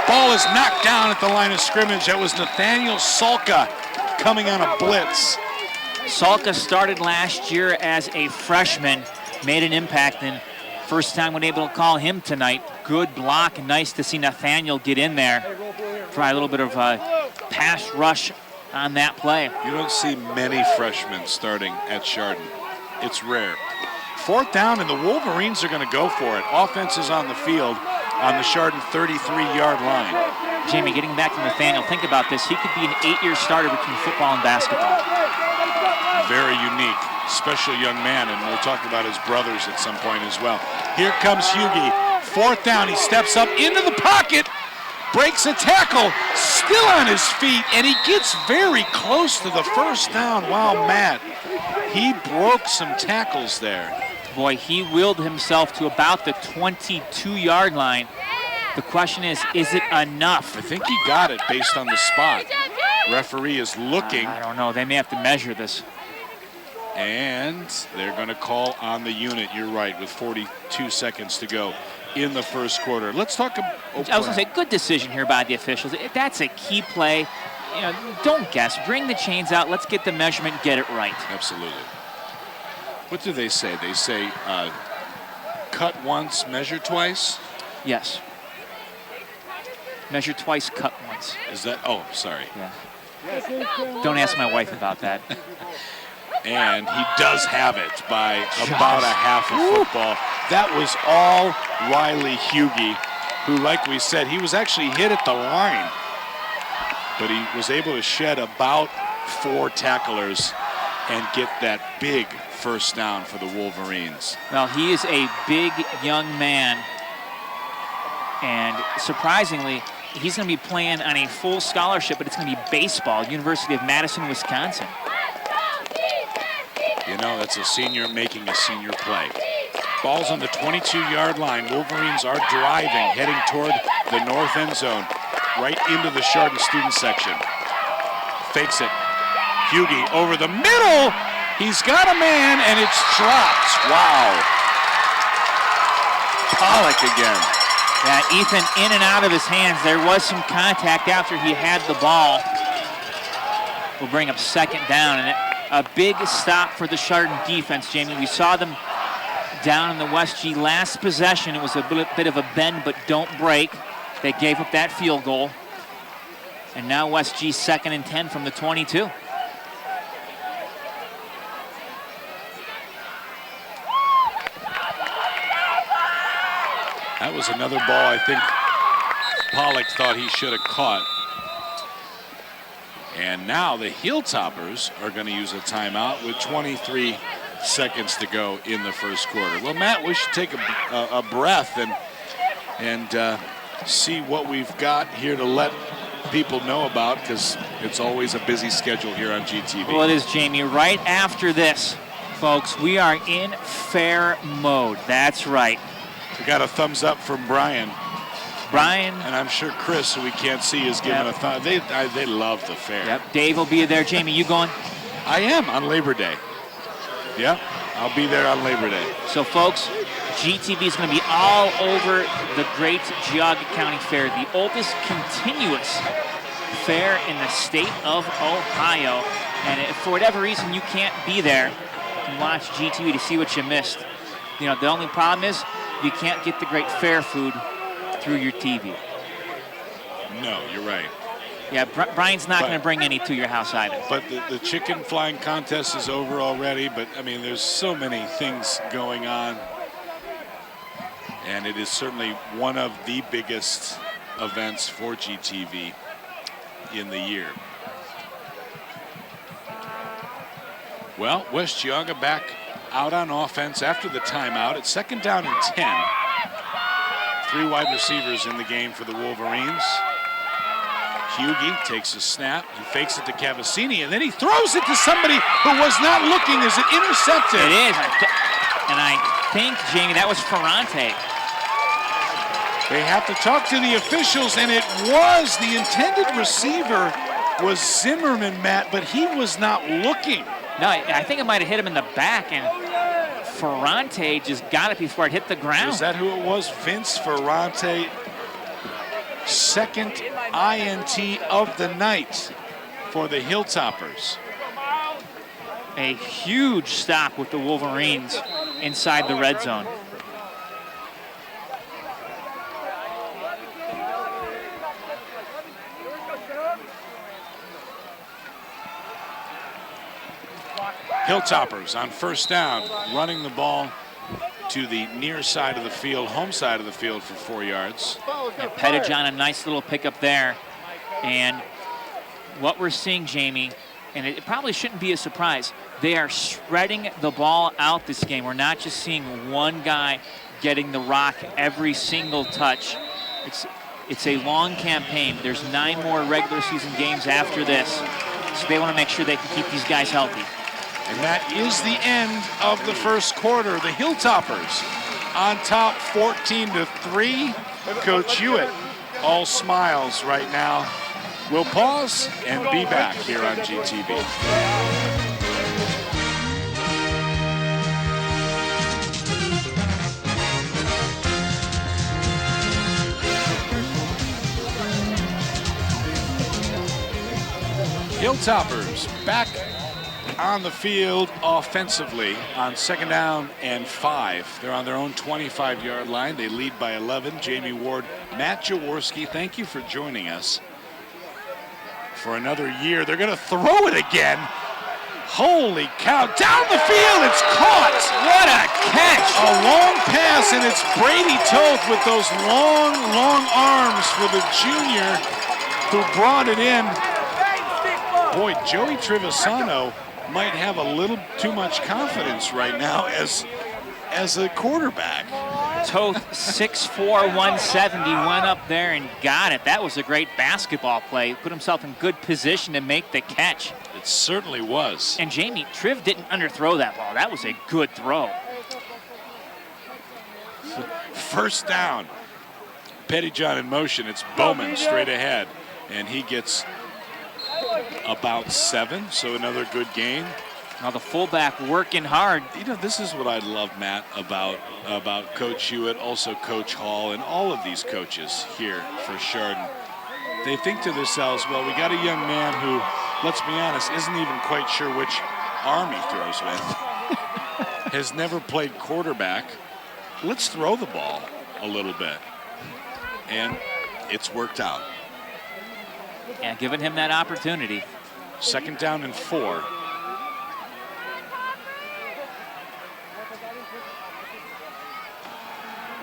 Ball is knocked down at the line of scrimmage. That was Nathaniel Salka coming on a blitz.
Salka started last year as a freshman, made an impact, and first time we're able to call him tonight. Good block, and nice to see Nathaniel get in there. Try a little bit of a pass rush on that play.
You don't see many freshmen starting at Chardon. It's rare. Fourth down, and the Wolverines are going to go for it. Offense is on the field on the Chardon 33-yard line.
Jamie, getting back to Nathaniel, think about this. He could be an 8-year starter between football and basketball.
Very unique, special young man, and we'll talk about his brothers at some point as well. Here comes Hughie. Fourth down, he steps up into the pocket, breaks a tackle, still on his feet, and he gets very close to the first down. Wow, Matt, he broke some tackles there.
Boy, he willed himself to about the 22-yard line. The question is it enough?
I think he got it based on the spot. Referee is looking.
I don't know. They may have to measure this.
And they're going to call on the unit. You're right, with 42 seconds to go in the first quarter. Let's talk about...
I was going to say, good decision here by the officials. That's a key play. You know, don't guess. Bring the chains out. Let's get the measurement, get it right.
Absolutely. What do they say? They say cut once, measure twice?
Yes. Measure twice, cut once.
Is that? Oh, sorry.
Yeah. Don't ask my wife about that.
And he does have it by about a half of football. That was all Riley Hughie, who, like we said, he was actually hit at the line, but he was able to shed about 4 tacklers and get that big first down for the Wolverines.
Well, he is a big young man, and surprisingly, he's going to be playing on a full scholarship, but it's going to be baseball, University of Madison, Wisconsin.
You know, that's a senior making a senior play. Ball's on the 22-yard line. Wolverines are driving, heading toward the north end zone, right into the Chardon student section. Fakes it. Hughie over the middle. He's got a man, and it's dropped. Wow. Pollock again.
Yeah, Ethan in and out of his hands. There was some contact after he had the ball. We'll bring up second down, and a big stop for the Chardon defense, Jamie. We saw them down in the West G last possession. It was a bit of a bend, but don't break. They gave up that field goal. And now West G 2nd and 10 from the 22.
That was another ball, I think, Pollock thought he should have caught. And now the Hilltoppers are going to use a timeout with 23 seconds to go in the first quarter. Well, Matt, we should take a breath and see what we've got here to let people know about, because it's always a busy schedule here on GTV.
Well, it is, Jamie. Right after this, folks, we are in fair mode. That's right.
We got a thumbs up from Brian.
Brian.
And I'm sure Chris, who we can't see, is giving a thumb. They love the fair.
Yep. Dave will be there. Jamie, you going?
I am on Labor Day. Yep, I'll be there on Labor Day.
So, folks, GTV is going to be all over the great Geauga County Fair, the oldest continuous fair in the state of Ohio. And if for whatever reason you can't be there and watch GTV to see what you missed, you know, the only problem is you can't get the great fair food through your TV.
No, you're right.
Yeah, Brian's not going to bring any to your house either.
But the chicken flying contest is over already. But, I mean, there's so many things going on. And it is certainly one of the biggest events for GTV in the year. Well, West Geauga back out on offense after the timeout. It's 2nd down and 10. 3 wide receivers in the game for the Wolverines. Hughie takes a snap. He fakes it to Cavassini, and then he throws it to somebody who was not looking. Is it intercepted?
It is. And I think, Jamie, that was Ferrante.
They have to talk to the officials, and it was. The intended receiver was Zimmerman, Matt, but he was not looking.
No, I think it might have hit him in the back, and Ferrante just got it before it hit the ground.
Is that who it was? Vince Ferrante, 2nd INT of the night for the Hilltoppers.
A huge stop with the Wolverines inside the red zone.
Hilltoppers on 1st down, running the ball to the near side of the field, home side of the field for 4 yards.
Yeah, Pettijohn, a nice little pickup there. And what we're seeing, Jamie, and it probably shouldn't be a surprise, they are spreading the ball out this game. We're not just seeing one guy getting the rock every single touch. It's a long campaign. There's 9 more regular season games after this, so they want to make sure they can keep these guys healthy.
And that is the end of the first quarter. The Hilltoppers on top 14-3. Coach Hewitt, all smiles right now. We'll pause and be back here on GTV. Hilltoppers back on the field offensively on 2nd down and 5. They're on their own 25-yard line. They lead by 11. Jamie Ward, Matt Jaworski, thank you for joining us for another year. They're going to throw it again. Holy cow. Down the field, it's caught.
What a catch.
A long pass, and it's Brady Toth with those long, long arms for the junior who brought it in. Boy, Joey Trevisano might have a little too much confidence right now as a quarterback.
Toth, 6'4", 170, went up there and got it. That was a great basketball play. Put himself in good position to make the catch.
It certainly was.
And Jamie, Triv didn't underthrow that ball. That was a good throw.
1st down. Pettijohn in motion. It's Bowman straight ahead. And he gets about 7, so another good gain.
Now the fullback working hard.
You know, this is what I love, Matt, about Coach Hewitt, also Coach Hall, and all of these coaches here for Chardon. They think to themselves, well, we got a young man who, let's be honest, isn't even quite sure which arm he throws with. Has never played quarterback. Let's throw the ball a little bit. And it's worked out.
Yeah, giving him that opportunity.
2nd down and 4.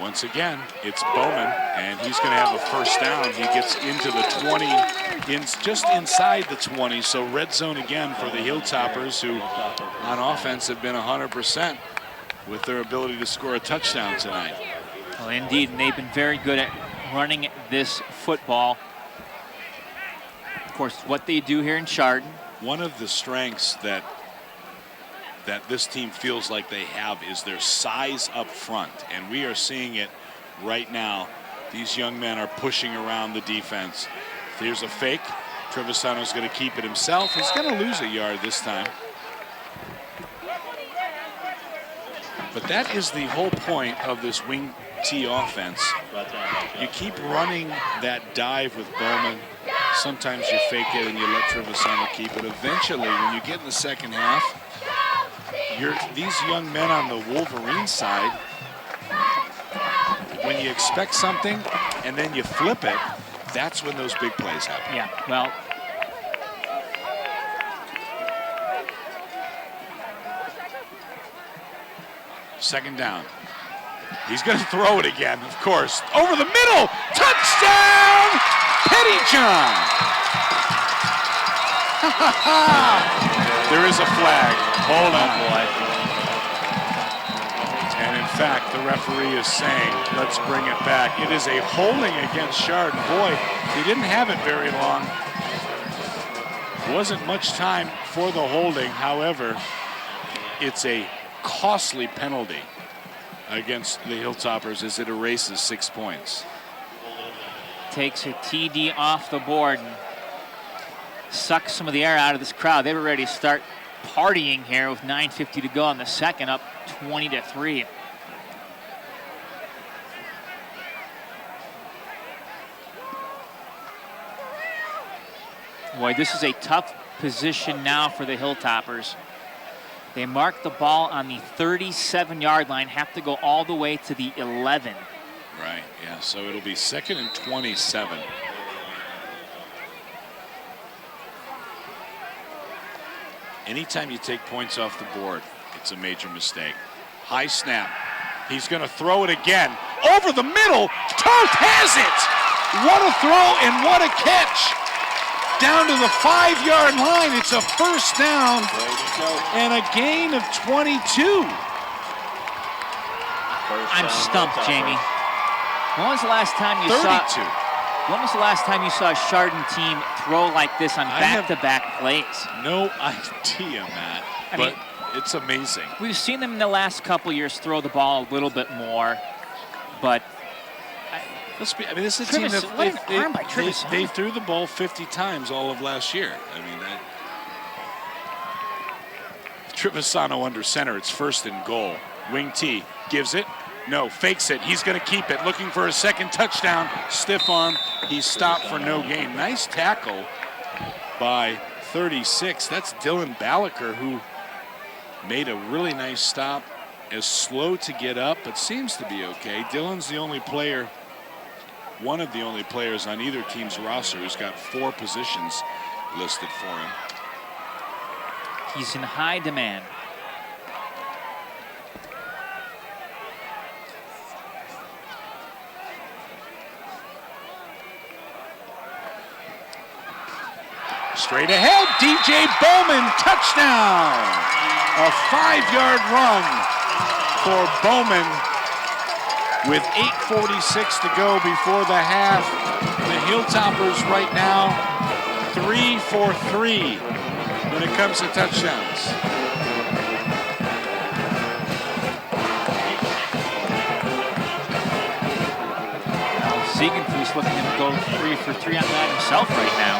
Once again, it's Bowman, and he's going to have a first down. He gets into the 20, just inside the 20. So red zone again for the Hilltoppers, who on offense have been 100% with their ability to score a touchdown tonight.
Well, indeed, and they've been very good at running this football. Of course, what they do here in Chardon.
One of the strengths that this team feels like they have is their size up front, and we are seeing it right now. These young men are pushing around the defense. Here's a fake. Trevisano's going to keep it himself. He's going to lose a yard this time. But that is the whole point of this wing T offense. You keep running that dive with Bowman. Sometimes you fake it and you let Trevisano keep it. Eventually, when you get in the second half, these young men on the Wolverine side, when you expect something and then you flip it, that's when those big plays happen.
Yeah, well,
second down. He's going to throw it again, of course. Over the middle, touchdown, Pettyjohn. There is a flag. Hold on. And in fact, the referee is saying, let's bring it back. It is a holding against Chardon. Boy, they didn't have it very long. Wasn't much time for the holding. However, it's a costly penalty against the Hilltoppers as it erases 6 points.
takes a TD off the board and sucks some of the air out of this crowd. They were ready to start partying here with 9:50 to go in the second, up 20-3. Boy, this is a tough position now for the Hilltoppers. They mark the ball on the 37-yard line, have to go all the way to the 11.
Right, yeah, so it'll be 2nd and 27. Anytime you take points off the board, it's a major mistake. High snap. He's going to throw it again. Over the middle. Toth has it. What a throw and what a catch. Down to the 5-yard line. It's a first down and a gain of 22.
I'm stumped, Jamie. When was the last time you
32.
When was the last time you saw a Chardon team throw like this on back-to-back plays?
No idea, Matt. I mean, it's amazing.
We've seen them in the last couple years throw the ball a little bit more, but
this is a team that they threw the ball 50 times all of last year. I mean, Trevisano under center. It's 1st and goal. Wing T gives it. No, fakes it. He's going to keep it. Looking for a second touchdown. Stiff arm. He's stopped for no gain. Nice tackle by 36. That's Dylan Ballaker, who made a really nice stop. Is slow to get up, but seems to be okay. Dylan's the only player, one of the only players on either team's roster who's got 4 positions listed for him.
He's in high demand.
Straight ahead, DJ Bowman, touchdown! A 5-yard run for Bowman with 8:46 to go before the half. The Hilltoppers right now 3 for 3 when it comes to touchdowns.
Ziegenfuss looking to go 3 for 3 on that himself right now.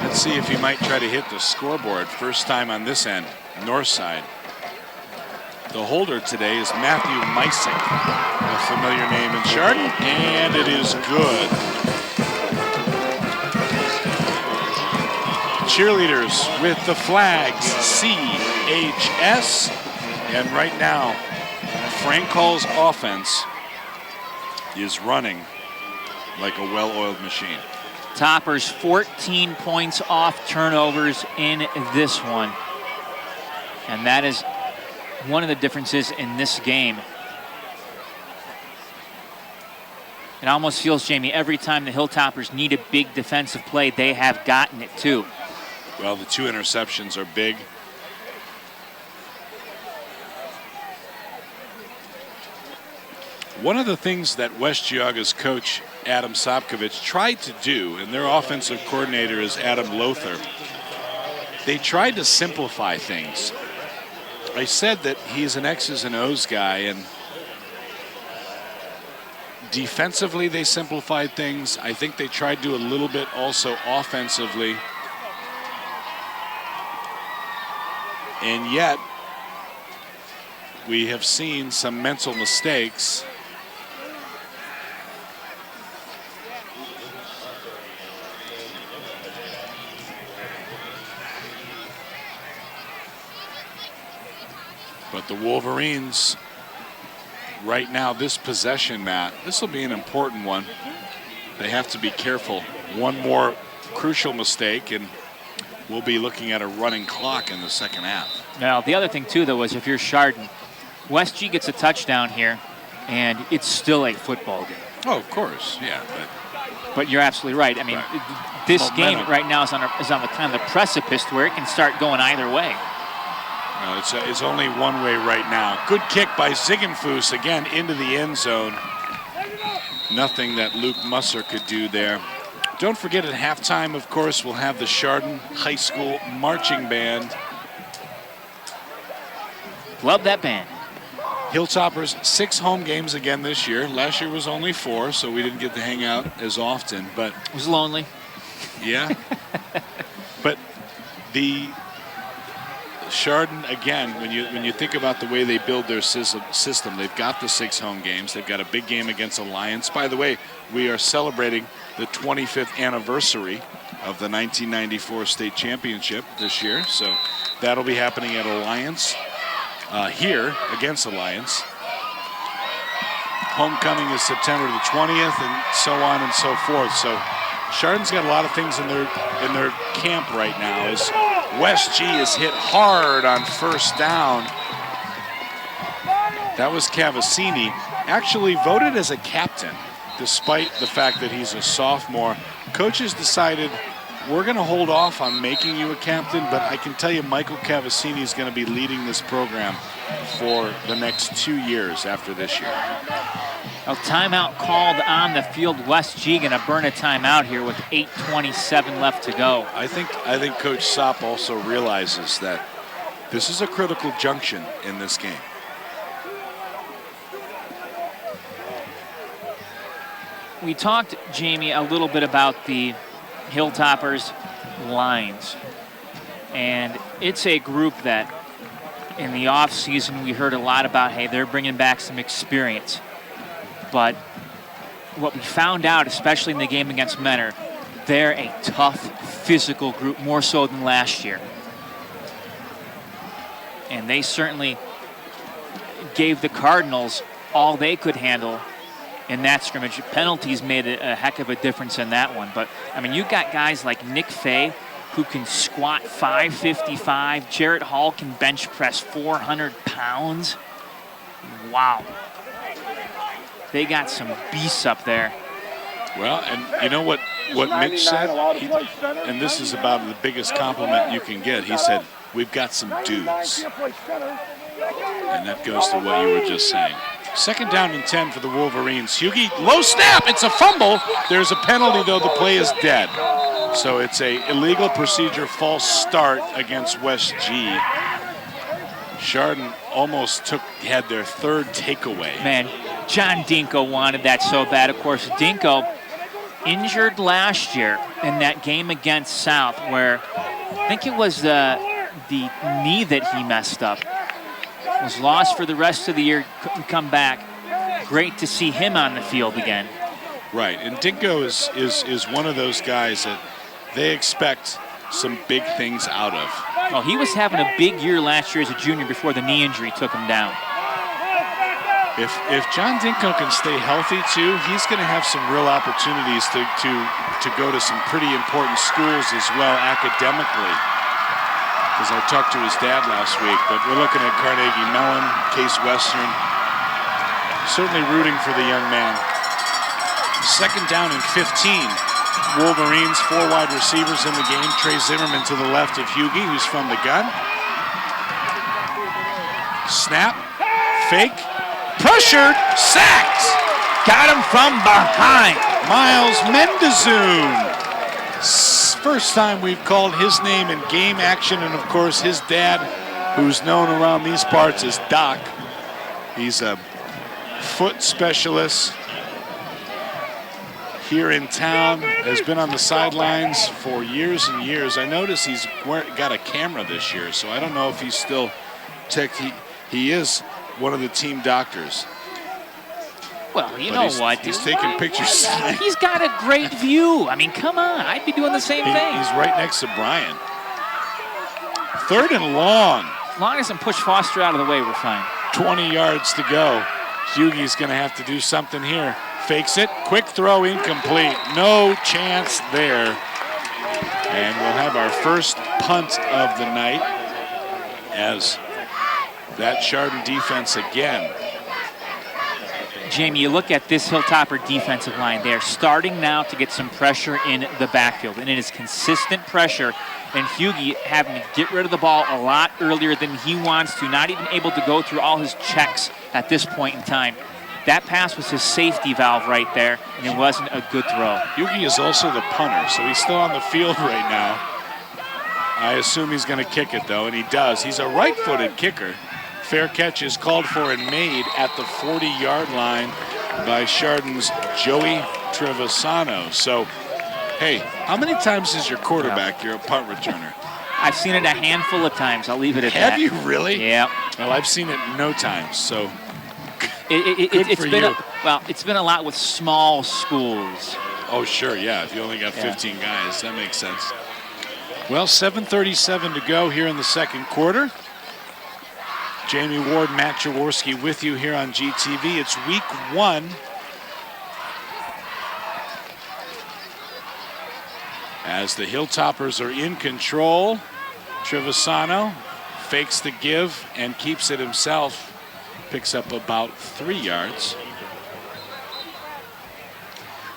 Let's see if he might try to hit the scoreboard. First time on this end, north side. The holder today is Matthew Meisick, a familiar name in Chardon, and it is good. Cheerleaders with the flags, CHS, and right now, Frank Hall's offense is running like a well-oiled machine.
Toppers 14 points off turnovers in this one. And that is one of the differences in this game. It almost feels, Jamie, every time the Hilltoppers need a big defensive play, they have gotten it too.
Well, the 2 interceptions are big. One of the things that West Geauga's coach, Adam Sopkovich, tried to do, and their offensive coordinator is Adam Lothar, they tried to simplify things. I said that he's an X's and O's guy, and defensively they simplified things. I think they tried to do a little bit also offensively. And yet, we have seen some mental mistakes. But the Wolverines, right now, this possession, Matt, this will be an important one. They have to be careful. One more crucial mistake, and we'll be looking at a running clock in the second half.
Now, the other thing, too, though, is if you're Chardon, West G gets a touchdown here, and it's still a football game.
Oh, of course, yeah.
But you're absolutely right. I mean, this momentum game right now is on the kind of the precipice where it can start going either way.
It's only one way right now. Good kick by Ziegenfuss, again, into the end zone. Nothing that Luke Musser could do there. Don't forget, at halftime, of course, we'll have the Chardon High School Marching Band.
Love that band.
Hilltoppers, 6 home games again this year. Last year was only 4, so we didn't get to hang out as often. But
it was lonely.
Yeah. But the Chardon, again, when you think about the way they build their system, they've got the 6 home games. They've got a big game against Alliance. By the way, we are celebrating the 25th anniversary of the 1994 state championship this year. So that'll be happening at Alliance, here against Alliance. Homecoming is September the 20th, and so on and so forth. So Chardon's got a lot of things in their camp right now. As West G is hit hard on first down. That was Cavassini, actually voted as a captain, despite the fact that he's a sophomore. Coaches decided, we're going to hold off on making you a captain, but I can tell you Michael Cavassini is going to be leading this program for the next 2 years after this year.
A timeout called on the field. West G going to burn a timeout here with 8:27 left to go.
I think Coach Sop also realizes that this is a critical junction in this game.
We talked, Jamie, a little bit about the Hilltoppers lines. And it's a group that in the offseason we heard a lot about, hey, they're bringing back some experience. But what we found out, especially in the game against Menor, they're a tough, physical group, more so than last year. And they certainly gave the Cardinals all they could handle in that scrimmage. Penalties made a heck of a difference in that one. But, I mean, you got guys like Nick Fay, who can squat 555. Jarrett Hall can bench press 400 pounds. Wow. They got some beasts up there.
Well, and you know what Mitch said? And this is about the biggest compliment you can get. He said, we've got some dudes. And that goes to what you were just saying. Second down and 10 for the Wolverines. Hughie, low snap. It's a fumble. There's a penalty, though. The play is dead. So it's a illegal procedure false start against West G. Chardon almost had their third takeaway.
Man, John Dinko wanted that so bad. Of course, Dinko injured last year in that game against South, where I think it was the knee that he messed up. Was lost for the rest of the year, couldn't come back. Great to see him on the field again.
Right, and Dinko is one of those guys that they expect some big things out of.
Oh, he was having a big year last year as a junior before the knee injury took him down.
If John Dinko can stay healthy too, he's going to have some real opportunities to go to some pretty important schools as well academically. because I talked to his dad last week, but we're looking at Carnegie Mellon, Case Western. Certainly rooting for the young man. Second down and 15. Wolverines, 4 wide receivers in the game. Trey Zimmerman to the left of Hughie, who's from the gun. Snap, fake, pressured, sacked.
Got him from behind.
Miles Mendezoon. First time we've called his name in game action, and of course his dad, who's known around these parts as Doc. He's a foot specialist here in town, has been on the sidelines for years and years. I notice he's got a camera this year, so I don't know if he's still he is one of the team doctors.
Well, you know what?
He's taking pictures.
He's got a great view. I mean, come on. I'd be doing the same thing.
He's right next to Brian. 3rd and long.
As long as I push Foster out of the way, we're fine.
20 yards to go. Hughie's going to have to do something here. Fakes it. Quick throw, incomplete. No chance there. And we'll have our first punt of the night as that Chardon defense again.
Jamie, you look at this Hilltopper defensive line. They're starting now to get some pressure in the backfield, and it is consistent pressure. And Hughie having to get rid of the ball a lot earlier than he wants to, not even able to go through all his checks at this point in time. That pass was his safety valve right there, and it wasn't a good throw.
Hughie is also the punter, so he's still on the field right now. I assume he's going to kick it, though, and he does. He's a right-footed kicker. Fair catch is called for and made at the 40-yard line by Chardon's Joey Trevisano. So, hey, how many times is your quarterback you're a punt returner?
I've seen it a handful of times. I'll leave it at that.
Have you really?
Yeah.
Well, I've seen it no times, so
it's been a lot with small schools.
Oh, sure, yeah. If you only got 15 guys, that makes sense. Well, 7:37 to go here in the second quarter. Jamie Ward, Matt Jaworski with you here on GTV. It's week 1. As the Hilltoppers are in control, Trevisano fakes the give and keeps it himself. Picks up about 3 yards.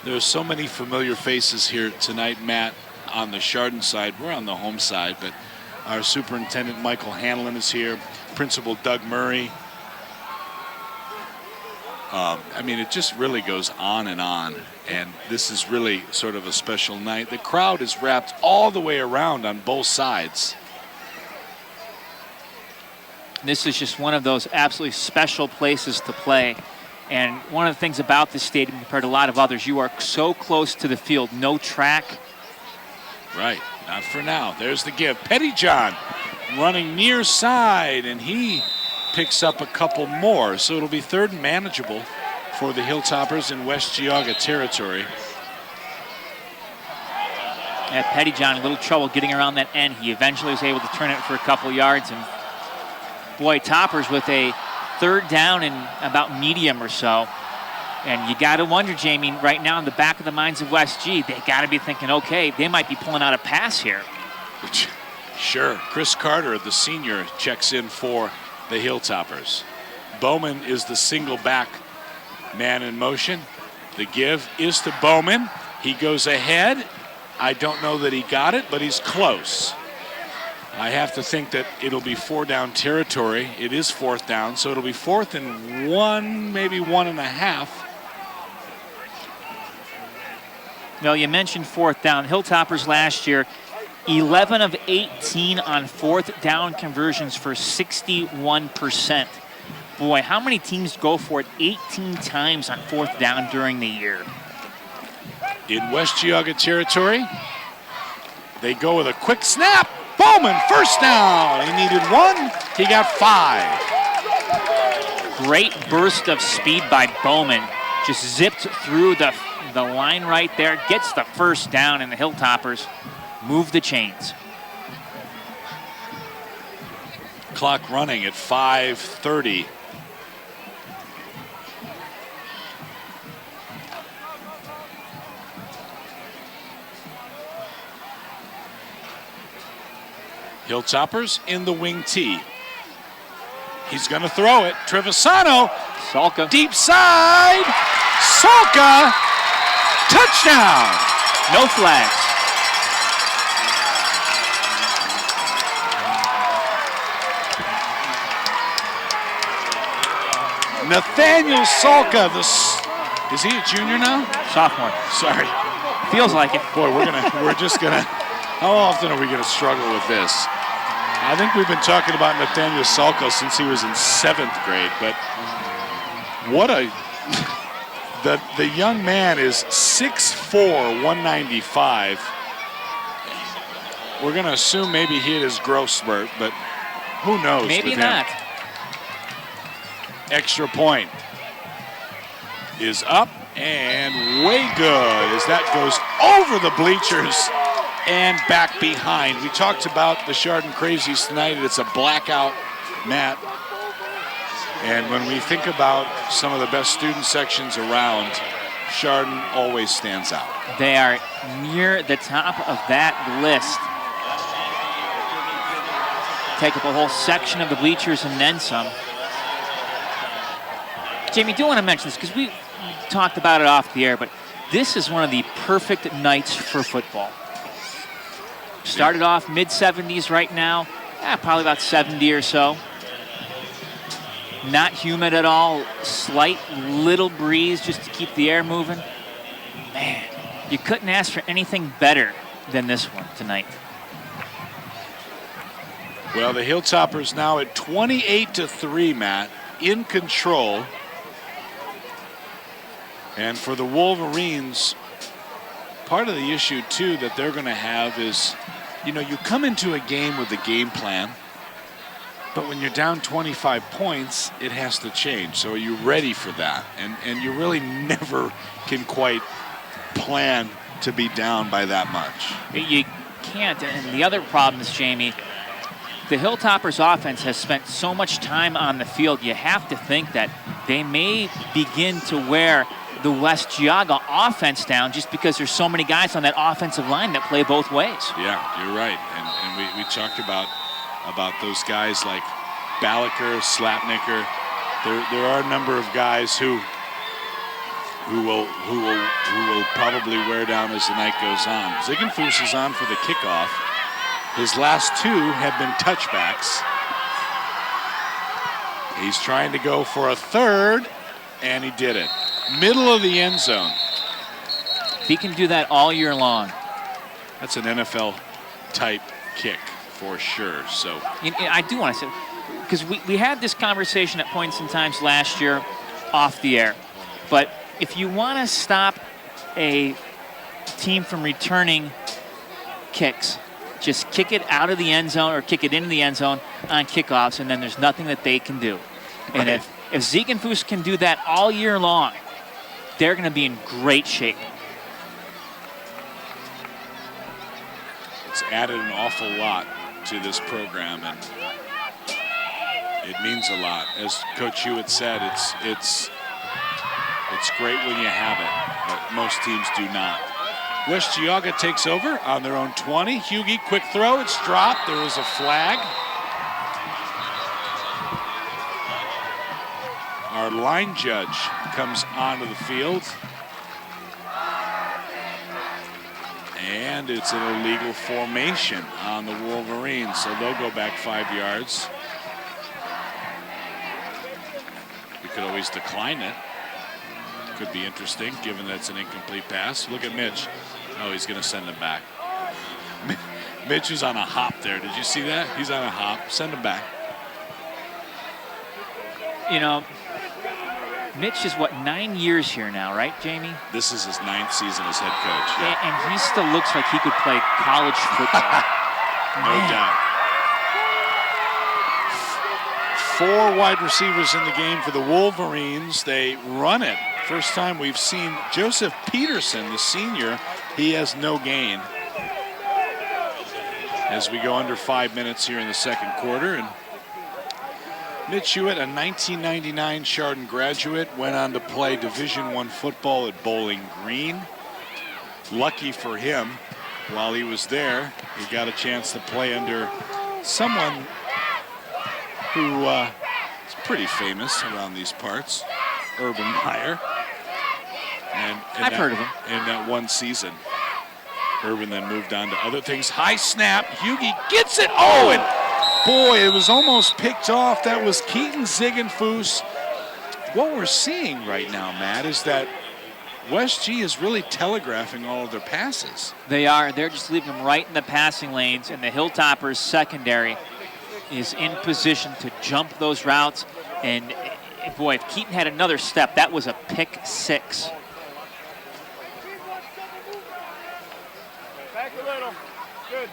There's so many familiar faces here tonight, Matt, on the Chardon side. We're on the home side, but our superintendent, Michael Hanlon, is here. Principal Doug Murray. I mean, it just really goes on, and this is really sort of a special night. The crowd is wrapped all the way around on both sides.
This is just one of those absolutely special places to play. And one of the things about this stadium compared to a lot of others, you are so close to the field, no track.
Right, not for now. There's the give. Pettyjohn running near side, and he picks up a couple more. So it'll be 3rd and manageable for the Hilltoppers in West Geauga territory.
Yeah, Pettyjohn, a little trouble getting around that end. He eventually was able to turn it for a couple yards. And boy, Toppers with a 3rd down and about medium or so. And you got to wonder, Jamie, right now in the back of the minds of West G, they got to be thinking, okay, they might be pulling out a pass here.
Sure. Chris Carter, the senior, checks in for the Hilltoppers. Bowman is the single back man in motion. The give is to Bowman. He goes ahead. I don't know that he got it, but he's close. I have to think that it'll be 4-down territory. It is 4th down, so it'll be 4th and 1, maybe 1.5.
Well, you mentioned 4th down. Hilltoppers last year, 11 of 18 on 4th down conversions for 61%. Boy, how many teams go for it 18 times on 4th down during the year?
In West Geauga territory, they go with a quick snap. Bowman, 1st down. He needed 1. He got 5.
Great burst of speed by Bowman. Just zipped through the line right there. Gets the 1st down, and the Hilltoppers move the chains.
Clock running at 5:30. Hilltoppers in the wing tee. He's going to throw it. Trevisano.
Salka.
Deep side. Salka. Touchdown.
No flags.
Nathaniel Salka, is he a junior now?
Sophomore.
Sorry.
Feels like it.
Boy, we're just gonna, how often are we gonna struggle with this? I think we've been talking about Nathaniel Salka since he was in 7th grade, but what the young man is 6'4", 195. We're gonna assume maybe he hit his growth spurt, but who knows?
Maybe
with
not.
him. Extra point is up and way good as that goes over the bleachers and back behind. We talked about the Chardon Crazies tonight. It's a blackout mat. And when we think about some of the best student sections around, Chardon always stands out.
They are near the top of that list. Take up a whole section of the bleachers and then some. Jamie, do want to mention this because we talked about it off the air, but this is one of the perfect nights for football. Started off mid-70s right now, probably about 70 or so. Not humid at all, slight little breeze just to keep the air moving. Man, you couldn't ask for anything better than this one tonight.
Well, the Hilltoppers now at 28-3, Matt, in control. And for the Wolverines, part of the issue, too, that they're going to have is, you know, you come into a game with a game plan, but when you're down 25 points, it has to change. So are you ready for that? And you really never can quite plan to be down by that much.
You can't. And the other problem is, Jamie, the Hilltoppers offense has spent so much time on the field, you have to think that they may begin to wear the West Geauga offense down just because there's so many guys on that offensive line that play both ways.
Yeah, you're right. And we talked about those guys like Ballaker, Slapnicker. There are a number of guys who will probably wear down as the night goes on. Ziegenfuss is on for the kickoff. His last 2 have been touchbacks. He's trying to go for a 3rd, and he did it. Middle of the end zone.
If he can do that all year long.
That's an NFL type kick for sure. So
I do want to say, because we had this conversation at points and times last year off the air, but if you want to stop a team from returning kicks, just kick it out of the end zone or kick it into the end zone on kickoffs, and then there's nothing that they can do. And
right.
if Ziegenfuss can do that all year long, they're going to be in great shape.
It's added an awful lot to this program, and it means a lot. As Coach Hewitt said, it's great when you have it, but most teams do not. West Geauga takes over on their own 20. Hughie, quick throw, it's dropped. There was a flag. Our line judge comes onto the field. And it's an illegal formation on the Wolverines, so they'll go back 5 yards. We could always decline it. Could be interesting, given that it's an incomplete pass. Look at Mitch. Oh, he's going to send it back. Mitch is on a hop there. Did you see that? He's on a hop. Send him back.
You know, Mitch is, what, 9 years here now, right, Jamie?
This is his 9th season as head coach. Yeah.
And he still looks like he could play college football.
No doubt. 4 wide receivers in the game for the Wolverines. They run it. First time we've seen Joseph Peterson, the senior. He has no gain. As we go under 5 minutes here in the second quarter. And Mitch Hewitt, a 1999 Chardon graduate, went on to play Division I football at Bowling Green. Lucky for him, while he was there, he got a chance to play under someone who is pretty famous around these parts, Urban Meyer. And
I've heard of him.
In that one season, Urban then moved on to other things. High snap, Hughie gets it. Oh, and boy, it was almost picked off. That was Keaton Ziegenfuss. What we're seeing right now, Matt, is that West G is really telegraphing all of their passes.
They are. They're just leaving them right in the passing lanes, and the Hilltoppers secondary is in position to jump those routes. And boy, if Keaton had another step, that was a pick 6.
Back a little. Good.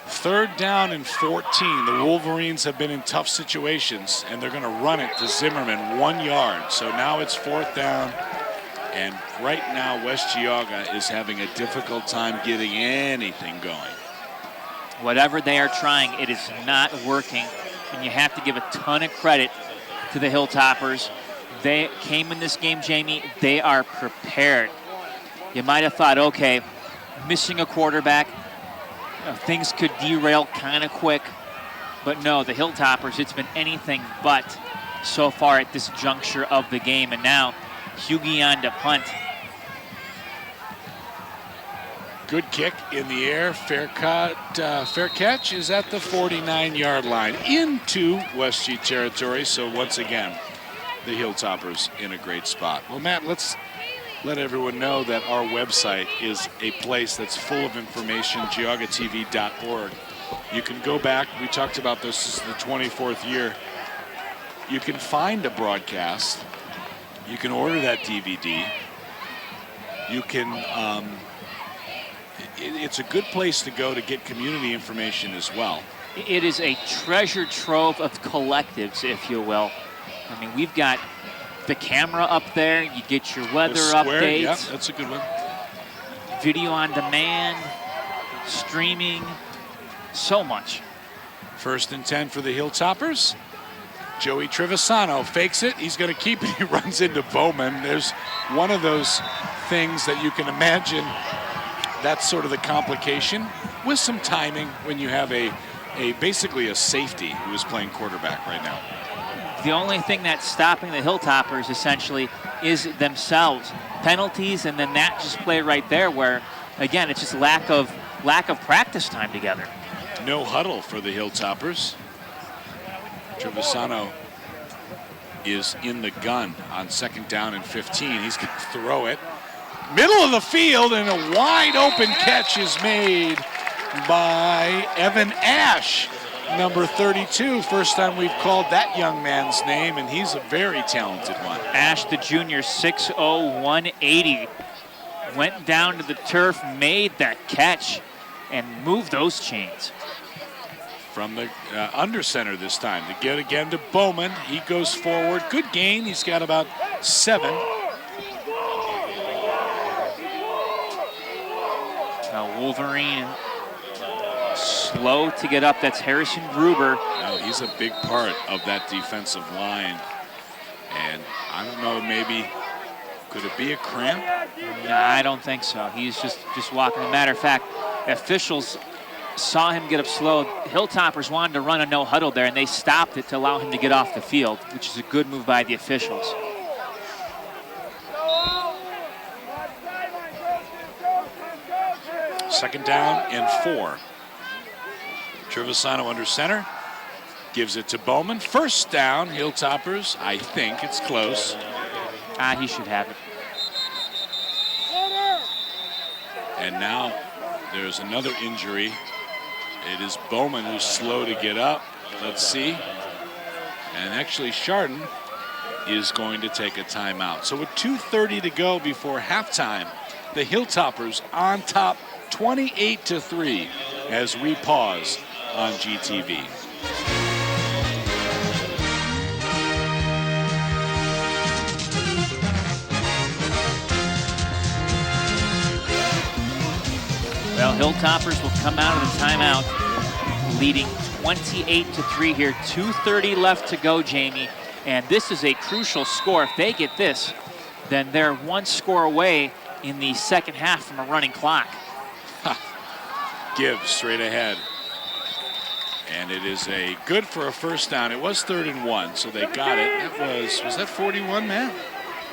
3rd down and 14. The Wolverines have been in tough situations, and they're going to run it to Zimmerman 1 yard. So now it's 4th down, and right now West Geauga is having a difficult time getting anything going.
Whatever they are trying, it is not working, and you have to give a ton of credit to the Hilltoppers. They came in this game, Jamie, they are prepared. You might have thought, okay, missing a quarterback, things could derail kind of quick, but no, the Hilltoppers, it's been anything but so far at this juncture of the game. And now Hughie on to punt.
Good kick in the air, fair catch is at the 49-yard line into West G territory. So once again, the Hilltoppers in a great spot. Well, Matt, let's let everyone know that our website is a place that's full of information, geaugatv.org. You can go back. We talked about this. This is the 24th year. You can find a broadcast. You can order that DVD. You can, it's a good place to go to get community information as well.
It is a treasure trove of collectives, if you will. I mean, we've got the camera up there. You get your weather updates.
Yeah, that's a good one.
Video on demand, streaming, so much.
1st and 10 for the Hilltoppers. Joey Trevisano fakes it. He's going to keep it. He runs into Bowman. There's one of those things that you can imagine. That's sort of the complication with some timing when you have basically a safety who is playing quarterback right now.
The only thing that's stopping the Hilltoppers essentially is themselves. Penalties, and then that just play right there where, again, it's just lack of practice time together.
No huddle for the Hilltoppers. Trevisano is in the gun on 2nd down and 15. He's going to throw it. Middle of the field, and a wide open catch is made by Evan Ash. Number 32, first time we've called that young man's name, and he's a very talented one.
Ash, the junior, 6'0", 180. Went down to the turf, made that catch, and moved those chains.
From the under center this time. To get again to Bowman. He goes forward. Good gain. He's got about 7.
Now Wolverine slow to get up. That's Harrison Gruber.
Now he's a big part of that defensive line. And I don't know, maybe, could it be a cramp?
No, I don't think so. He's just walking. As a matter of fact, officials saw him get up slow. Hilltoppers wanted to run a no huddle there, and they stopped it to allow him to get off the field, which is a good move by the officials.
Second down and 4. Trevisano under center. Gives it to Bowman. First down, Hilltoppers. I think it's close.
He should have it.
And now there's another injury. It is Bowman who's slow to get up. Let's see. And actually Chardon is going to take a timeout. So with 2:30 to go before halftime, the Hilltoppers on top 28-3 as we pause on GTV.
Well, Hilltoppers will come out of the timeout leading 28-3 here. 2:30 left to go, Jamie. And this is a crucial score. If they get this, then they're one score away in the second half from a running clock.
Give straight ahead. And it is a good for a first down. It was 3rd and 1, so they got it. That was that 41, Matt?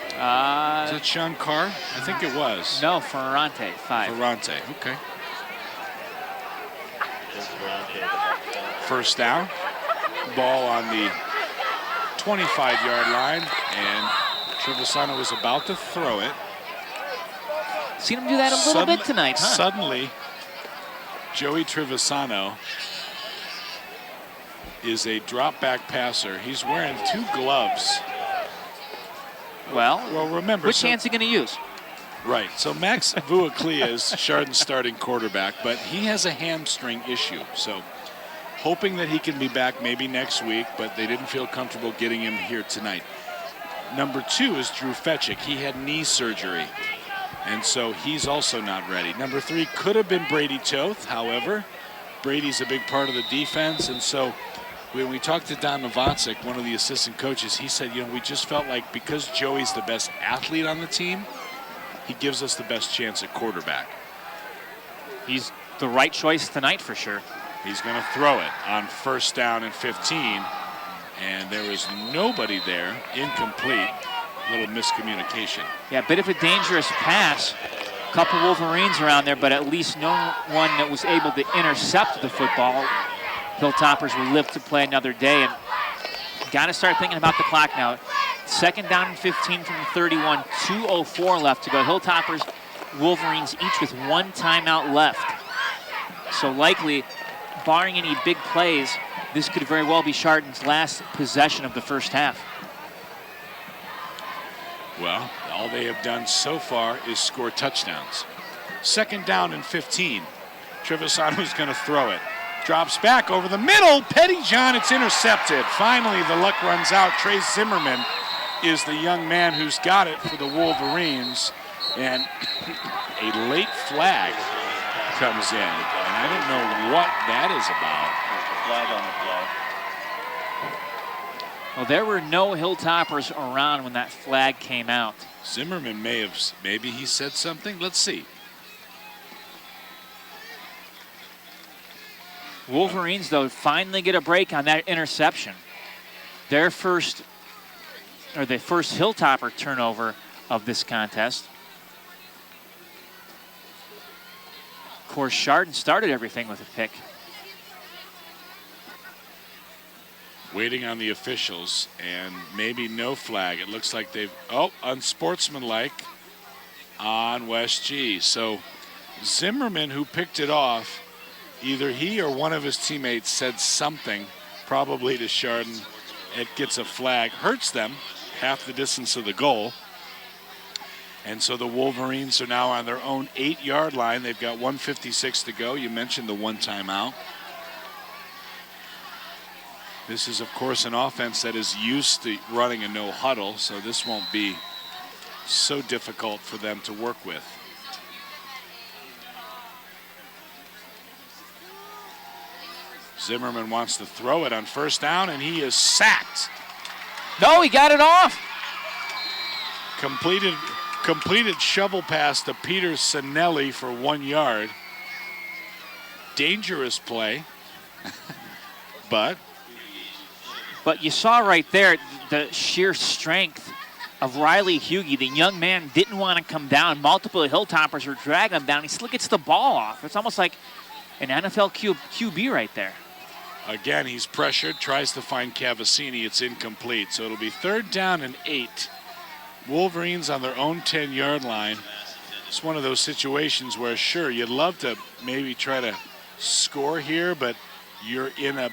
Is that Sean Carr? I think it was.
No, Ferrante, 5.
Ferrante, okay. First down. Ball on the 25-yard line, and Trevisano was about to throw it.
Seen him do that a little bit tonight, huh?
Suddenly, Joey Trevisano is a drop-back passer. He's wearing 2 gloves.
Well,
remember,
which hand's he going to use?
Right. So Max Vuaklia is Chardon's starting quarterback, but he has a hamstring issue. So hoping that he can be back maybe next week, but they didn't feel comfortable getting him here tonight. Number 2 is Drew Fetchick. He had knee surgery, and so he's also not ready. Number 3 could have been Brady Toth. However, Brady's a big part of the defense, and so when we talked to Don Novacek, one of the assistant coaches, he said, you know, we just felt like because Joey's the best athlete on the team, he gives us the best chance at quarterback.
He's the right choice tonight for sure.
He's going to throw it on 1st down and 15, and there is nobody there. Incomplete. Little miscommunication.
Yeah, a bit of a dangerous pass. A couple Wolverines around there, but at least no one that was able to intercept the football. Hilltoppers will live to play another day, and got to start thinking about the clock now. 2nd down and 15 from the 31, 2:04 left to go. Hilltoppers, Wolverines each with 1 timeout left. So likely, barring any big plays, this could very well be Chardon's last possession of the first half.
Well, all they have done so far is score touchdowns. 2nd down and 15. Trevisano's going to throw it. Drops back over the middle. Pettyjohn, it's intercepted. Finally, the luck runs out. Trey Zimmerman is the young man who's got it for the Wolverines. And a late flag comes in. And I don't know what that is about.
Well, there were no Hilltoppers around when that flag came out.
Zimmerman maybe he said something. Let's see.
Wolverines, though, finally get a break on that interception. The first Hilltopper turnover of this contest. Of course, Chardon started everything with a pick.
Waiting on the officials, and maybe no flag. It looks like they've, unsportsmanlike on West G. So Zimmerman, who picked it off, either he or one of his teammates said something, probably to Chardon. It gets a flag, hurts them half the distance of the goal. And so the Wolverines are now on their own 8-yard line. They've got 1:56 to go. You mentioned the 1 timeout. This is, of course, an offense that is used to running a no huddle, so this won't be so difficult for them to work with. Zimmerman wants to throw it on 1st down, and he is sacked.
No, he got it off.
Completed shovel pass to Peter Sinelli for 1 yard. Dangerous play, but
you saw right there the sheer strength of Riley Hughey. The young man didn't want to come down. Multiple Hilltoppers were dragging him down. He still gets the ball off. It's almost like an NFL QB right there.
Again, he's pressured, tries to find Cavassini. It's incomplete. So it'll be 3rd down and 8. Wolverines on their own 10-yard line. It's one of those situations where, sure, you'd love to maybe try to score here, but you're in a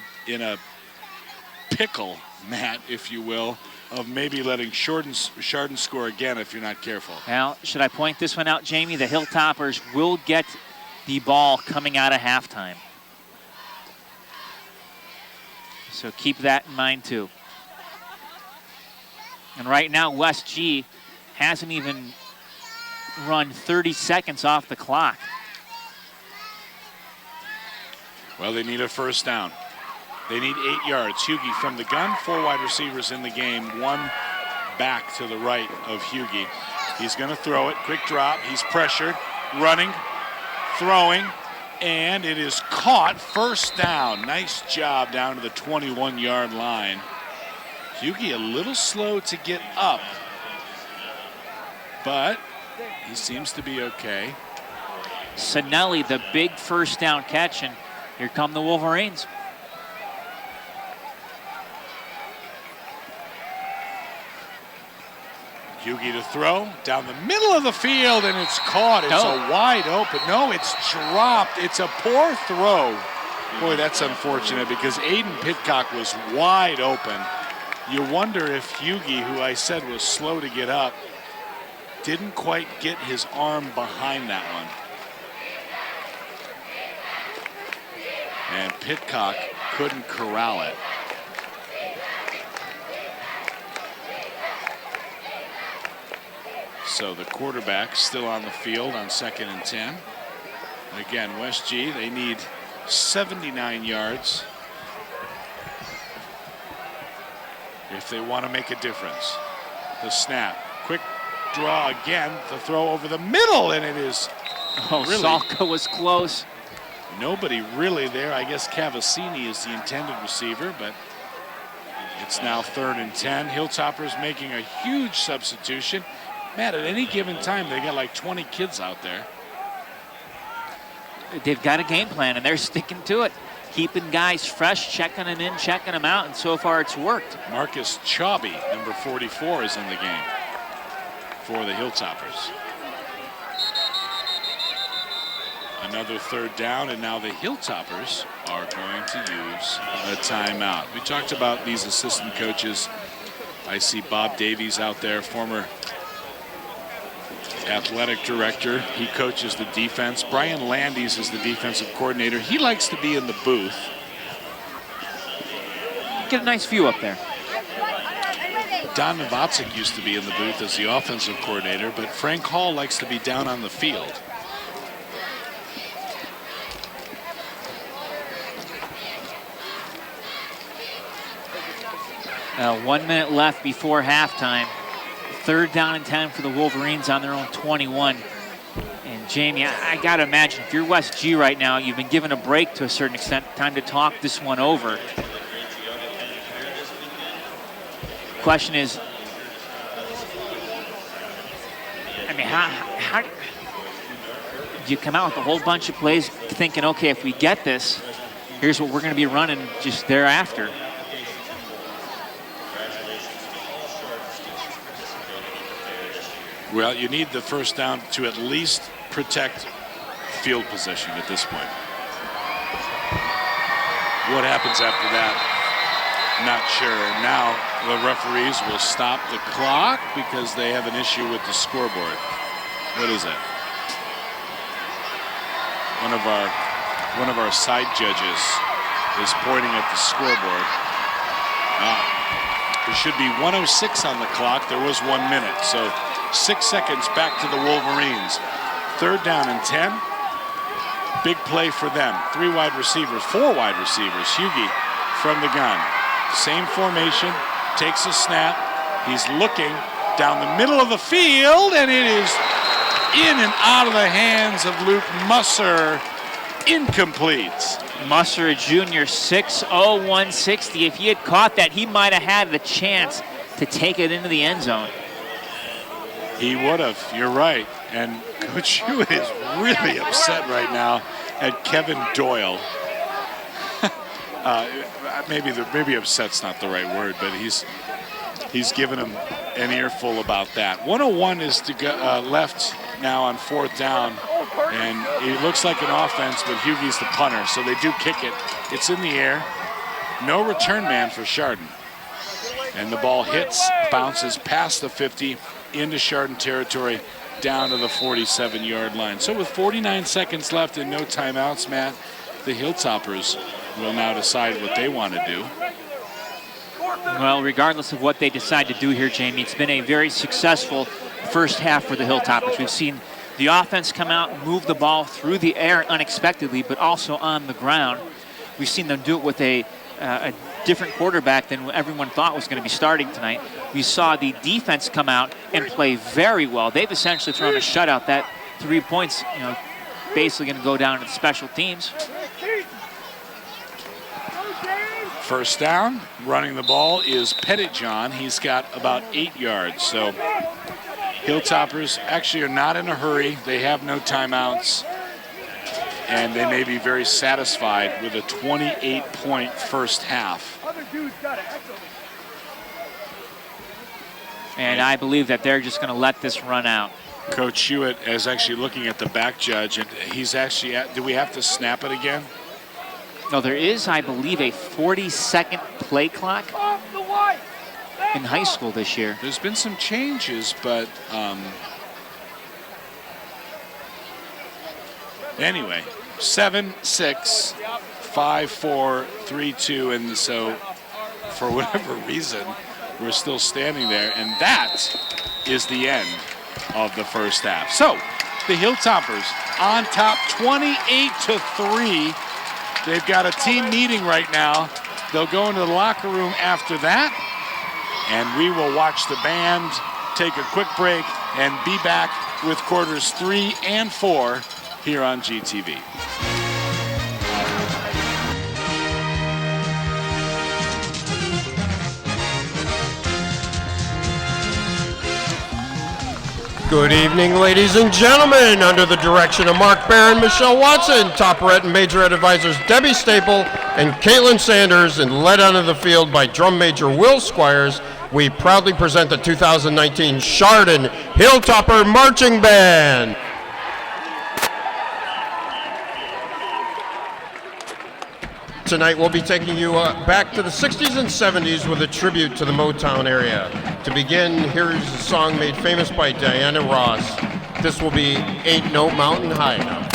pickle, Matt, if you will, of maybe letting Chardon score again if you're not careful.
Now, should I point this one out, Jamie? The Hilltoppers will get the ball coming out of halftime. So keep that in mind, too. And right now, West G hasn't even run 30 seconds off the clock.
Well, they need a 1st down. They need 8 yards. Hughey from the gun, 4 wide receivers in the game, 1 back to the right of Hughey. He's going to throw it, quick drop. He's pressured, running, throwing, And it is caught, first down. Nice job down to the 21-yard line. Geauga a little slow to get up, but he seems to be okay.
Sinelli, the big first down catch, and here come the Wolverines.
Geauga to throw down the middle of the field, and it's caught. It's a wide open. No, it's dropped. It's a poor throw. Boy, that's unfortunate because Aiden Pitcock was wide open. You wonder if Geauga, who I said was slow to get up, didn't quite get his arm behind that one. And Pitcock couldn't corral it. So the quarterback still on the field on 2nd and 10. And again, West G, they need 79 yards if they want to make a difference. The snap, quick draw again, the throw over the middle, and it is really,
Salka was close.
Nobody really there. I guess Cavassini is the intended receiver, but it's now 3rd and 10. Hilltoppers making a huge substitution. Matt, at any given time, they got like 20 kids out there.
They've got a game plan, and they're sticking to it. Keeping guys fresh, checking them in, checking them out, and so far it's worked.
Marcus Chauby, number 44, is in the game for the Hilltoppers. Another 3rd down, and now the Hilltoppers are going to use a timeout. We talked about these assistant coaches. I see Bob Davies out there, former athletic director. He coaches the defense. Brian Landis is the defensive coordinator. He likes to be in the booth.
Get a nice view up there.
Don Novacek used to be in the booth as the offensive coordinator, but Frank Hall likes to be down on the field.
Now 1 minute left before halftime. 3rd down and 10 for the Wolverines on their own 21. And Jamie, I gotta imagine if you're West G right now, you've been given a break to a certain extent. Time to talk this one over. Question is, I mean, how do you come out with a whole bunch of plays thinking, okay, if we get this, here's what we're going to be running just thereafter?
Well, you need the first down to at least protect field position at this point. What happens after that? Not sure. And now the referees will stop the clock because they have an issue with the scoreboard. What is it? One of our side judges is pointing at the scoreboard. There should be 1:06 on the clock. There was 1 minute, so 6 seconds back to the Wolverines. 3rd down and 10. Big play for them. 4 wide receivers. Geauga from the gun. Same formation. Takes a snap. He's looking down the middle of the field, and it is in and out of the hands of Luke Musser. Incomplete.
Musser, a junior, 6'0", 160. If he had caught that, he might have had the chance to take it into the end zone.
He would have. You're right. And Coach Hewitt is really upset right now at Kevin Doyle. Maybe upset's not the right word, but he's given him an earful about that. 1:01 is to go, left now on 4th down, and it looks like an offense, but Hughie's the punter, so they do kick it. It's in the air. No return man for Chardon. And the ball hits, bounces past the 50 into Chardon territory, down to the 47-yard line. So with 49 seconds left and no timeouts, Matt, the Hilltoppers will now decide what they want to do.
Well, regardless of what they decide to do here, Jamie, it's been a very successful first half for the Hilltoppers. We've seen the offense come out, move the ball through the air unexpectedly, but also on the ground. We've seen them do it with a different quarterback than everyone thought was going to be starting tonight. We saw the defense come out and play very well. They've essentially thrown a shutout. That 3 points, basically going to go down to the special teams.
First down, running the ball is Pettyjohn. He's got about 8 yards. So Hilltoppers actually are not in a hurry. They have no timeouts. And they may be very satisfied with a 28-point first half.
And I believe that they're just going to let this run out.
Coach Hewitt is actually looking at the back judge, and he's actually at, do we have to snap it again?
No, there is, I believe, a 40-second play clock in high school this year.
There's been some changes, but anyway, 7-6, 5-4, 3-2, and so for whatever reason, we're still standing there, and that is the end of the first half. So the Hilltoppers on top 28-3. They've got a team meeting right now. They'll go into the locker room after that, and we will watch the band, take a quick break, and be back with quarters 3 and 4 here on GTV.
Good evening, ladies and gentlemen. Under the direction of Mark Barron, Michelle Watson, Topperette and Majorette advisors Debbie Staple and Caitlin Sanders, and led onto the field by drum major Will Squires, we proudly present the 2019 Chardon Hilltopper Marching Band. Tonight we'll be taking you back to the 60s and 70s with a tribute to the Motown area. To begin, here's a song made famous by Diana Ross. This will be Ain't No Mountain High Enough.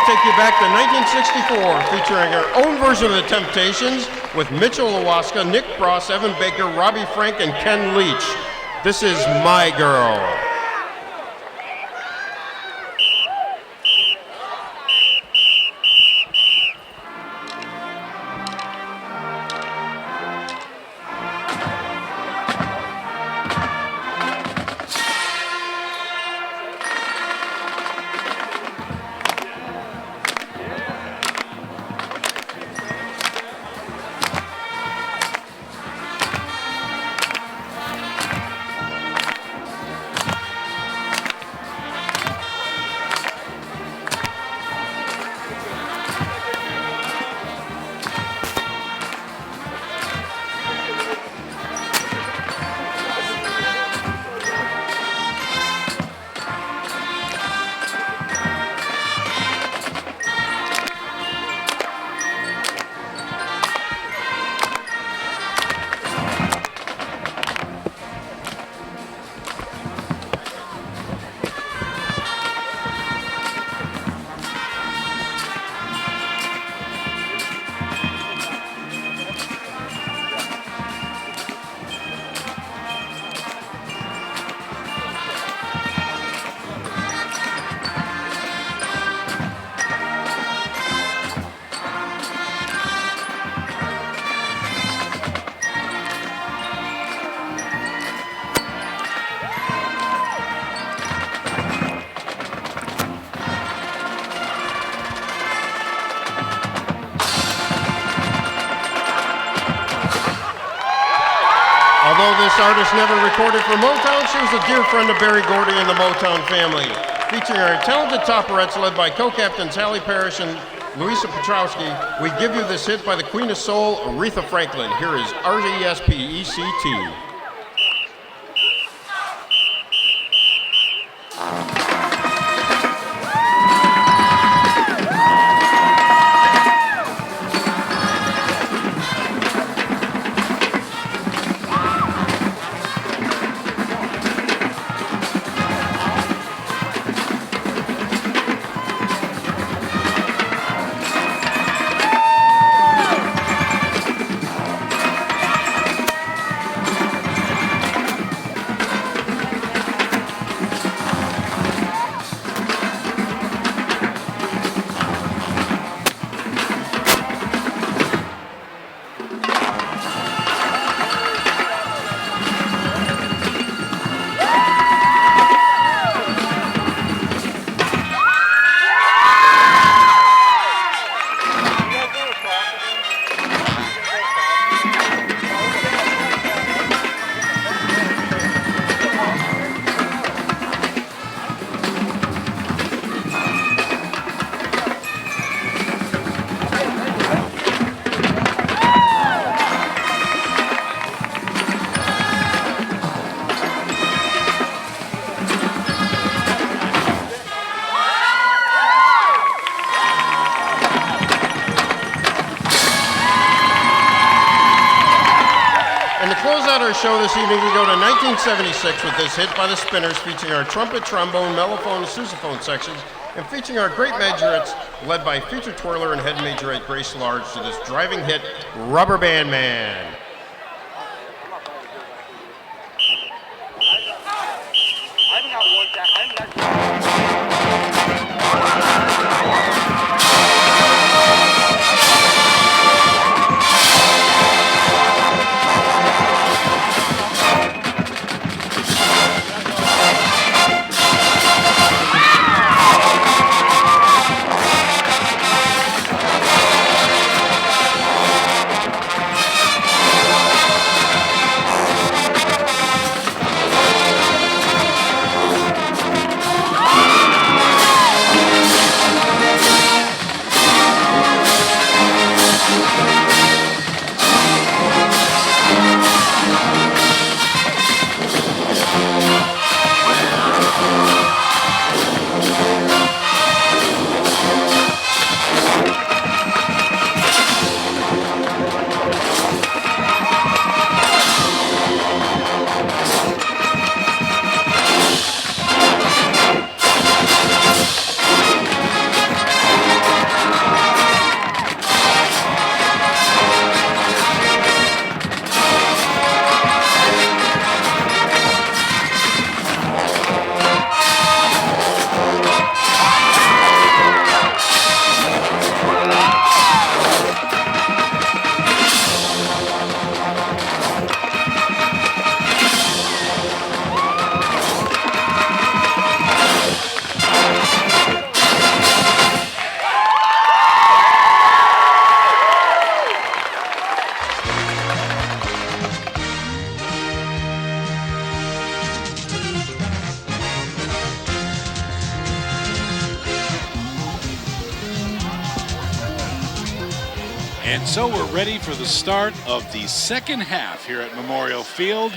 Take you back to 1964, featuring our own version of the Temptations with Mitchell Lawaska, Nick Bross, Evan Baker, Robbie Frank, and Ken Leach. This is My Girl. Although this artist never recorded for Motown, she was a dear friend of Berry Gordy and the Motown family. Featuring our talented Topperettes led by co-captains Hallie Parrish and Louisa Petrowski, we give you this hit by the Queen of Soul, Aretha Franklin. Here is R-E-S-P-E-C-T. Show this evening, we go to 1976 with this hit by the Spinners, featuring our trumpet, trombone, mellophone, and sousaphone sections, and featuring our great majorettes, led by feature twirler and head majorette Grace Large, to this driving hit, Rubber Band Man.
And so we're ready for the start of the second half here at Memorial Field.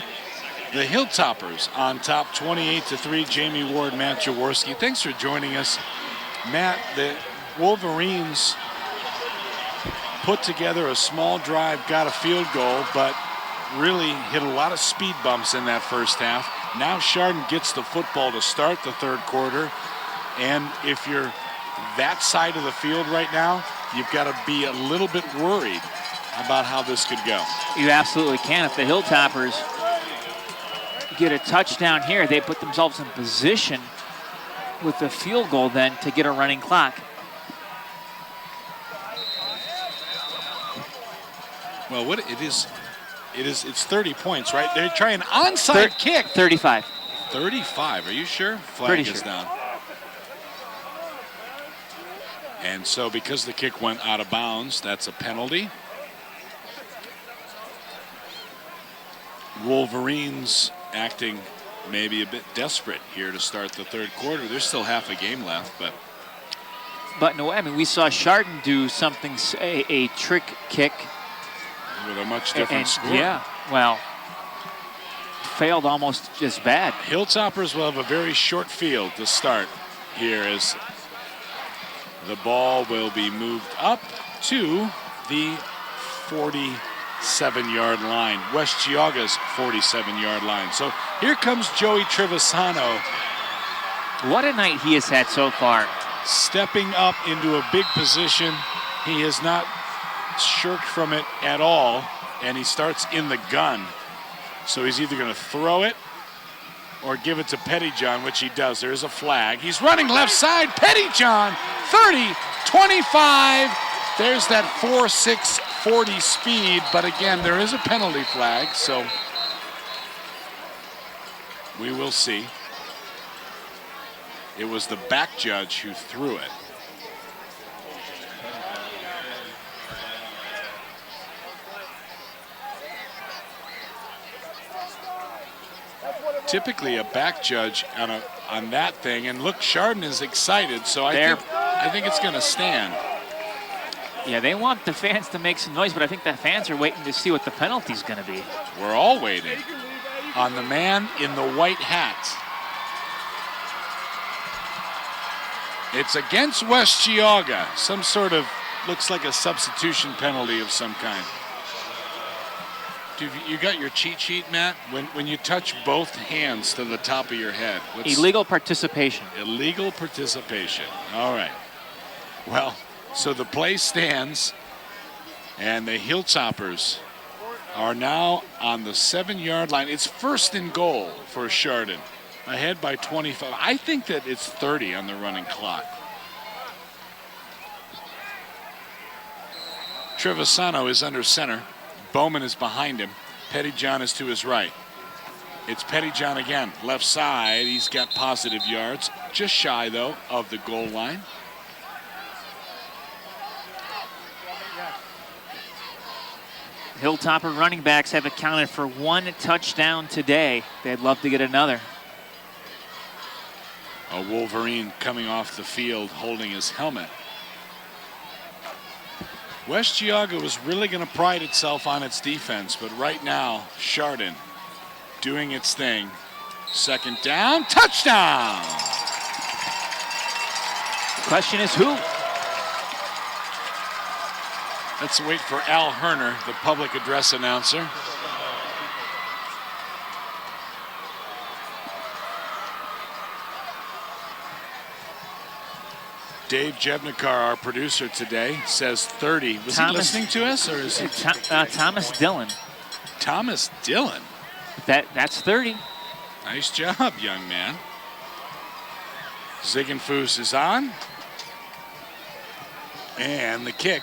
The Hilltoppers on top 28-3. Jamie Ward, Matt Jaworski. Thanks for joining us. Matt, the Wolverines put together a small drive, got a field goal, but really hit a lot of speed bumps in that first half. Now Chardon gets the football to start the third quarter. And if you're that side of the field right now, you've got to be a little bit worried about how this could go.
You absolutely can. If the Hilltoppers get a touchdown here, they put themselves in position with the field goal then to get a running clock.
Well, what it's 30 points, right? They're trying an onside kick.
35.
35, are you sure? Flag
Pretty
is
sure.
down. And so because the kick went out of bounds, that's a penalty. Wolverines acting maybe a bit desperate here to start the third quarter. There's still half a game left,
But no, I mean, we saw Chardon do something, a trick kick.
with a much different score.
Yeah, well, failed almost as bad.
Hilltoppers will have a very short field to start here as the ball will be moved up to the 47-yard line, West Geauga's 47-yard line. So here comes Joey Trevisano.
What a night he has had so far.
Stepping up into a big position. He has not shirked from it at all, and he starts in the gun. So he's either going to throw it or give it to Pettyjohn, which he does. There is a flag. He's running left side. Pettyjohn, 30, 25. There's that 4.6 40 speed, but again, there is a penalty flag, so we will see. It was the back judge who threw it. Typically a back judge on that thing, and look, Chardon is excited, so I think it's going to stand.
Yeah, they want the fans to make some noise, but I think the fans are waiting to see what the penalty's going to be.
We're all waiting on the man in the white hat. It's against West Geauga. Some sort of, looks like a substitution penalty of some kind. Dude, you got your cheat sheet, Matt? When you touch both hands to the top of your head.
Illegal participation.
Illegal participation. All right. Well, so the play stands, and the Hilltoppers are now on the 7-yard line. It's first and goal for Chardon, ahead by 25. I think that it's 30 on the running clock. Trevisano is under center. Bowman is behind him. Pettyjohn is to his right. It's Pettyjohn again, left side. He's got positive yards, just shy, though, of the goal line.
Hilltopper running backs have accounted for 1 touchdown today. They'd love to get another.
A Wolverine coming off the field holding his helmet. West Geauga was really going to pride itself on its defense, but right now, Chardon doing its thing. Second down, touchdown!
Question is who?
Let's wait for Al Herner, the public address announcer. Dave Jebnikar, our producer today, says 30. Was he listening to us, or is he?
Thomas Dillon.
Thomas Dillon.
That's 30.
Nice job, young man. Ziegenfuss is on. And the kick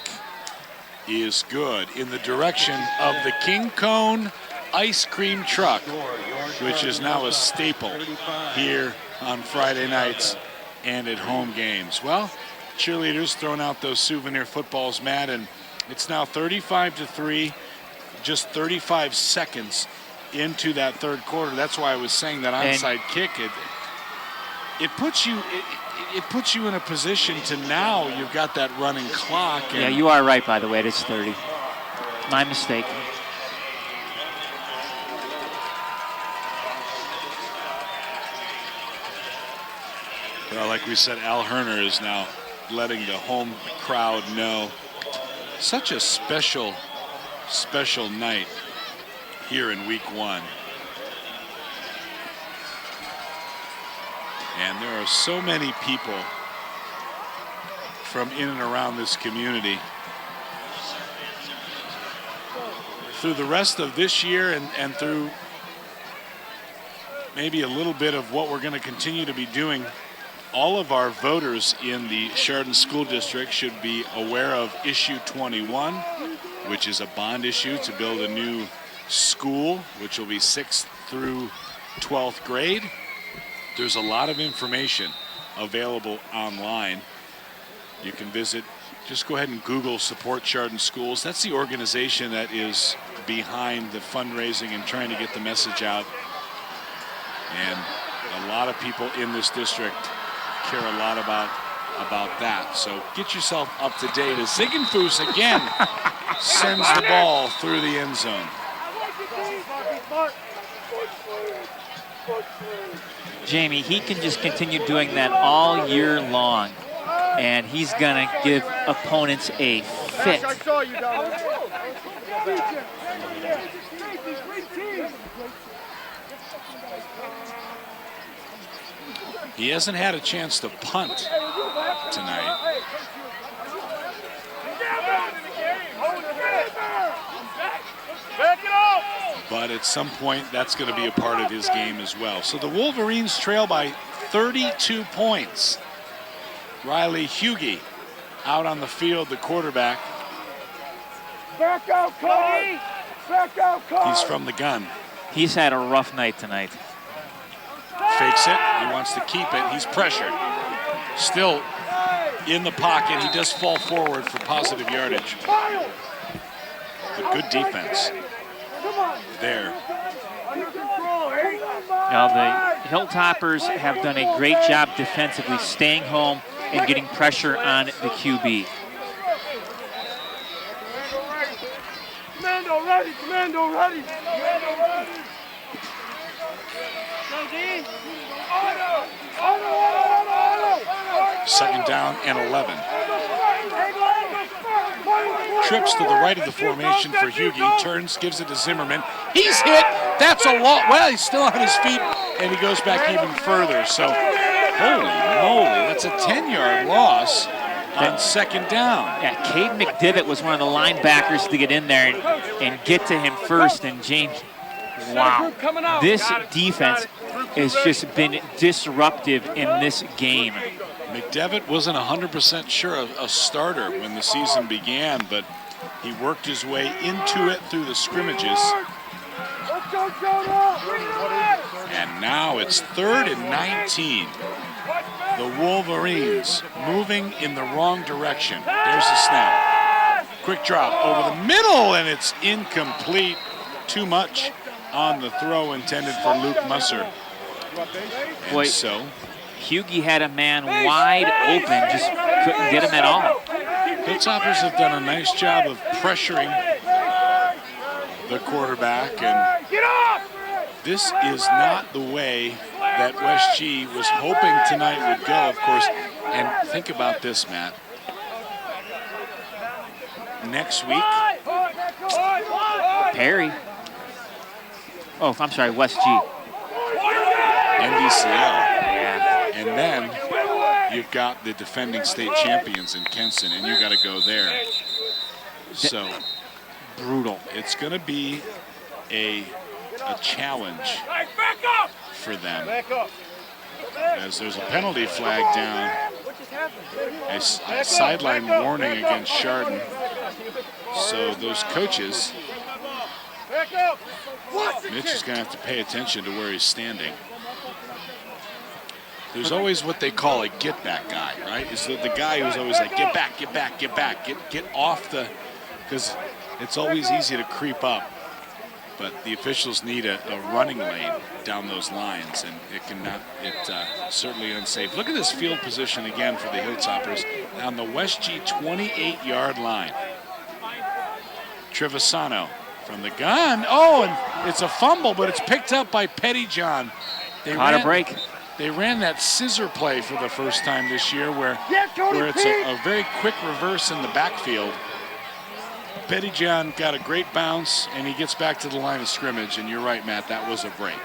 is good in the direction of the King Cone ice cream truck, which is now a staple here on Friday nights and at home games. Well, cheerleaders throwing out those souvenir footballs, Matt, and it's now 35-3, just 35 seconds into that third quarter. That's why I was saying that onside kick. It puts you in a position to now you've got that running clock. And
yeah, you are right, by the way. It is 30. My mistake.
Well, like we said, Al Herner is now letting the home crowd know. Such a special night here in week 1. And there are so many people from in and around this community through the rest of this year and through maybe a little bit of what we're going to continue to be doing. All of our voters in the Chardon School District should be aware of Issue 21, which is a bond issue to build a new school, which will be 6th through 12th grade. There's a lot of information available online. You can visit Just go ahead and Google Support Chardon Schools. That's the organization that is behind the fundraising and trying to get the message out. And a lot of people in this district care a lot about that. So get yourself up to date as Ziegenfuss again sends the ball through the end zone.
Jamie, he can just continue doing that all year long, and he's going to give opponents a fit.
He hasn't had a chance to punt tonight. But at some point, that's going to be a part of his game as well. So the Wolverines trail by 32 points. Riley Hughie out on the field, the quarterback.
Back out, Cody! Back out, Cody!
He's from the gun.
He's had a rough night tonight.
Fakes it. He wants to keep it. He's pressured. Still in the pocket. He does fall forward for positive yardage. But good defense there.
Now the Hilltoppers have done a great job defensively, staying home and getting pressure on the QB.
Commando ready! Commando ready!
Second down and 11. Trips to the right of the formation for Hughie. Turns, gives it to Zimmerman. He's hit. That's a lot. Well, he's still on his feet, and he goes back even further. So, holy moly, that's a 10-yard loss on second down.
Yeah, Cade McDivitt was one of the linebackers to get in there and get to him first. And James, wow, this defense has just been disruptive in this game.
McDevitt wasn't 100% sure of a starter when the season began, but he worked his way into it through the scrimmages. And now it's 3rd and 19. The Wolverines moving in the wrong direction. There's the snap. Quick drop over the middle, and it's incomplete. Too much on the throw intended for Luke Musser. And so
Hughie had a man wide open, just couldn't get him at all.
Hilltoppers have done a nice job of pressuring the quarterback, and this is not the way that West G was hoping tonight would go, of course. And think about this, Matt. Next week,
Perry. Oh, I'm sorry, West G.
NDCL. And then you've got the defending state champions in Kenson, and you got to go there. So
brutal.
It's going to be a challenge for them, as there's a penalty flag down, a sideline warning against Chardon. So those coaches, Mitch is going to have to pay attention to where he's standing. There's always what they call a get back guy, right? It's the guy who's always like, get back, get back, get back, get off the, because it's always easy to creep up. But the officials need a running lane down those lines, and it's certainly unsafe. Look at this field position again for the Hilltoppers on the West G 28-yard line. Trevisano from the gun. Oh, and it's a fumble, but it's picked up by Pettyjohn.
Caught a break.
They ran that scissor play for the first time this year where it's a very quick reverse in the backfield. Pettyjohn got a great bounce, and he gets back to the line of scrimmage, and you're right, Matt, that was a break.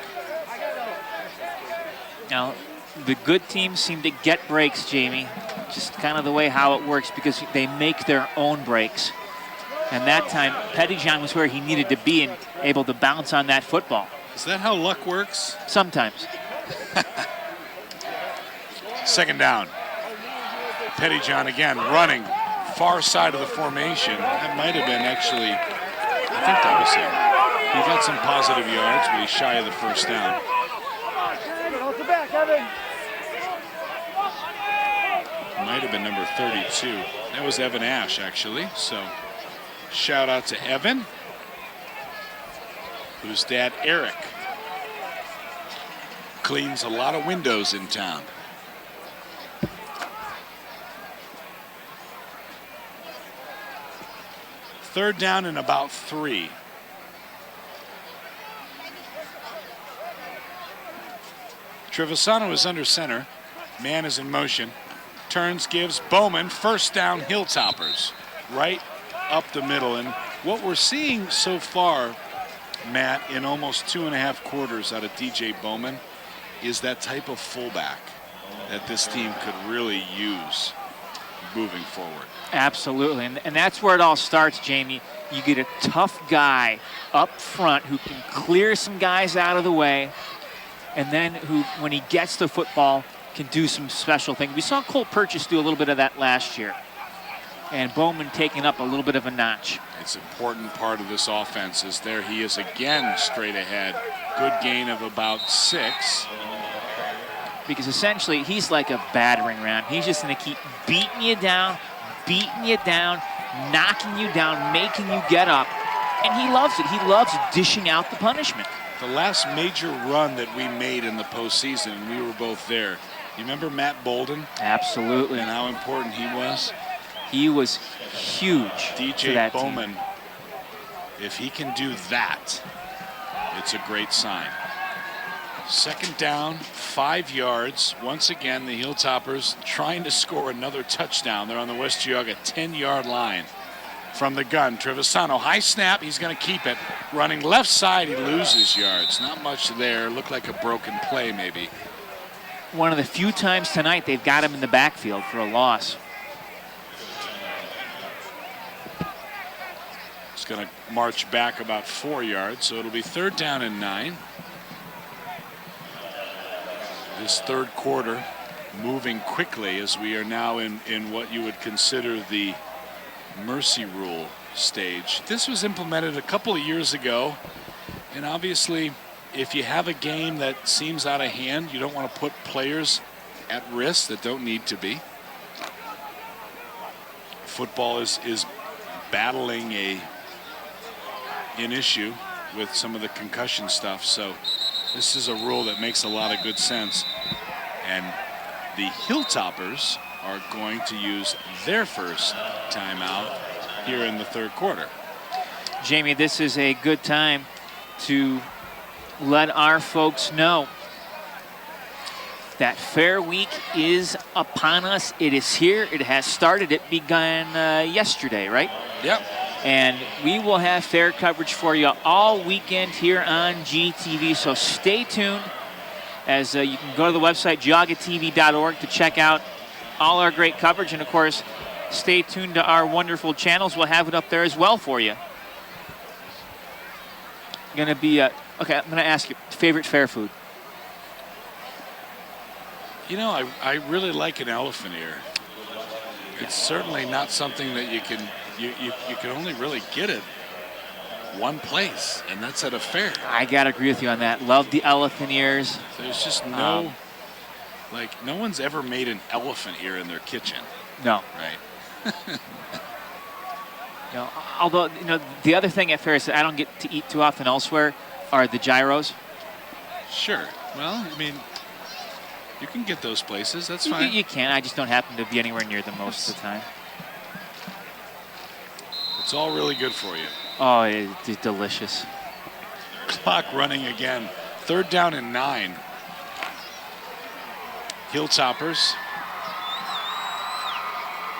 Now, the good teams seem to get breaks, Jamie. Just kind of the way how it works, because they make their own breaks. And that time, Pettyjohn was where he needed to be and able to bounce on that football.
Is that how luck works?
Sometimes.
Second down. Pettyjohn again running far side of the formation. That might have been actually, I think that was him. He got some positive yards, but he's shy of the first down. Might have been number 32. That was Evan Ash, actually. So shout out to Evan, whose dad, Eric, cleans a lot of windows in town. Third down and about 3. Trevisano is under center. Man is in motion. Turns, gives Bowman first down, Hilltoppers. Right up the middle. And what we're seeing so far, Matt, in almost 2.5 quarters out of DJ Bowman is that type of fullback that this team could really use moving forward.
Absolutely, and that's where it all starts, Jamie. You get a tough guy up front who can clear some guys out of the way, and then who, when he gets the football, can do some special things. We saw Colt Purchase do a little bit of that last year, and Bowman taking up a little bit of a notch.
It's an important part of this offense is there he is again straight ahead. Good gain of about 6.
Because essentially he's like a battering ram. He's just going to keep beating you down, knocking you down, making you get up. And he loves it. He loves dishing out the punishment.
The last major run that we made in the postseason, and we were both there. You remember Matt Bolden?
Absolutely.
And how important he was?
He was huge.
DJ Bowman, if he can do that, it's a great sign. Second down, 5 yards. Once again, the Hilltoppers trying to score another touchdown. They're on the West Geauga 10-yard line. From the gun, Trevisano, high snap, he's going to keep it. Running left side, he loses yards. Not much there. Looked like a broken play, maybe.
One of the few times tonight they've got him in the backfield for a loss.
It's going to march back about 4 yards, so it'll be 3rd down and 9. This third quarter moving quickly as we are now in what you would consider the mercy rule stage. This was implemented a couple of years ago, and obviously if you have a game that seems out of hand, you don't want to put players at risk that don't need to be. Football is battling an issue with some of the concussion stuff, so this is a rule that makes a lot of good sense. And the Hilltoppers are going to use their first timeout here in the third quarter.
Jamie, this is a good time to let our folks know that Fair Week is upon us. It is here. It has started. It began yesterday, right?
Yep.
And we will have fair coverage for you all weekend here on GTV. So stay tuned as you can go to the website, GeaugaTV.org, to check out all our great coverage. And, of course, stay tuned to our wonderful channels. We'll have it up there as well for you. Going to be, okay, I'm going to ask you, favorite fair food?
You know, I really like an elephant ear. It's certainly not something that you can only really get it one place, and that's at a fair.
I got to agree with you on that. Love the elephant ears.
There's just no, no one's ever made an elephant ear in their kitchen.
No.
Right.
No, although, you know, the other thing at fairs that I don't get to eat too often elsewhere are the gyros.
Sure. Well, I mean, you can get those places. That's fine.
You can. I just don't happen to be anywhere near them most of the time.
It's all really good for you.
Oh, it's delicious.
Clock running again. 3rd down and 9. Hilltoppers.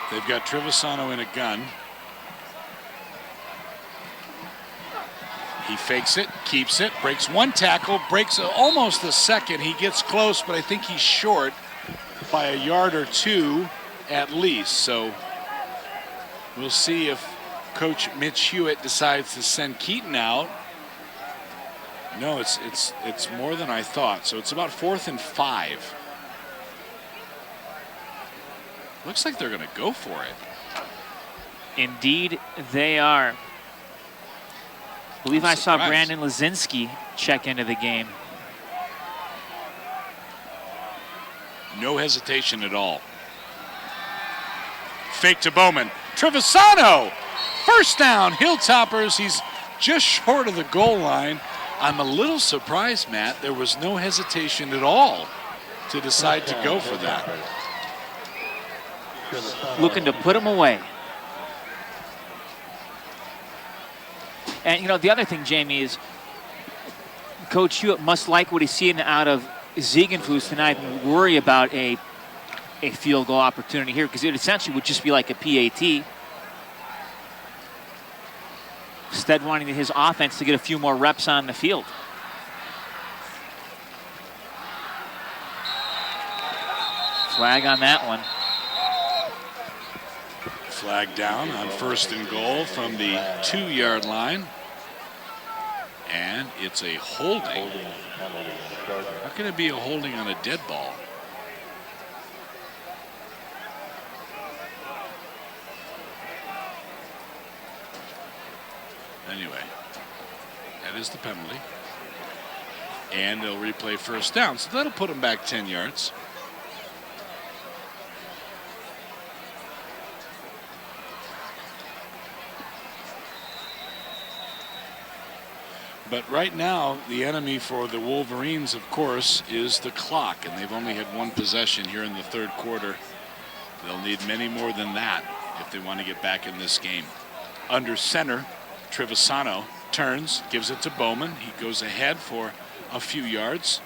They've got Trevisano in a gun. He fakes it, keeps it, breaks one tackle, breaks almost a second. He gets close, but I think he's short by a yard or 2 at least. So we'll see if Coach Mitch Hewitt decides to send Keaton out. No, it's more than I thought. So it's about 4th and 5. Looks like they're going to go for it.
Indeed, they are. I believe I saw Brandon Lazinski check into the game.
No hesitation at all. fake to Bowman. Trevisano, first down, Hilltoppers. He's just short of the goal line. I'm a little surprised, Matt. There was no hesitation at all to decide to go for that.
Looking to put him away. And, you know, the other thing, Jamie, is Coach Hewitt must like what he's seeing out of Ziegenfuss tonight and worry about a field goal opportunity here, because it essentially would just be like a PAT. Instead, wanting his offense to get a few more reps on the field. Flag on that one.
Flag down on 1st and goal from the 2-yard line. And it's a holding. How can it be a holding on a dead ball? Anyway, that is the penalty. And they'll replay first down. So that'll put them back 10 yards. But right now, the enemy for the Wolverines, of course, is the clock. And they've only had one possession here in the 3rd quarter. They'll need many more than that if they want to get back in this game. Under center, Trevisano turns, gives it to Bowman. He goes ahead for a few yards.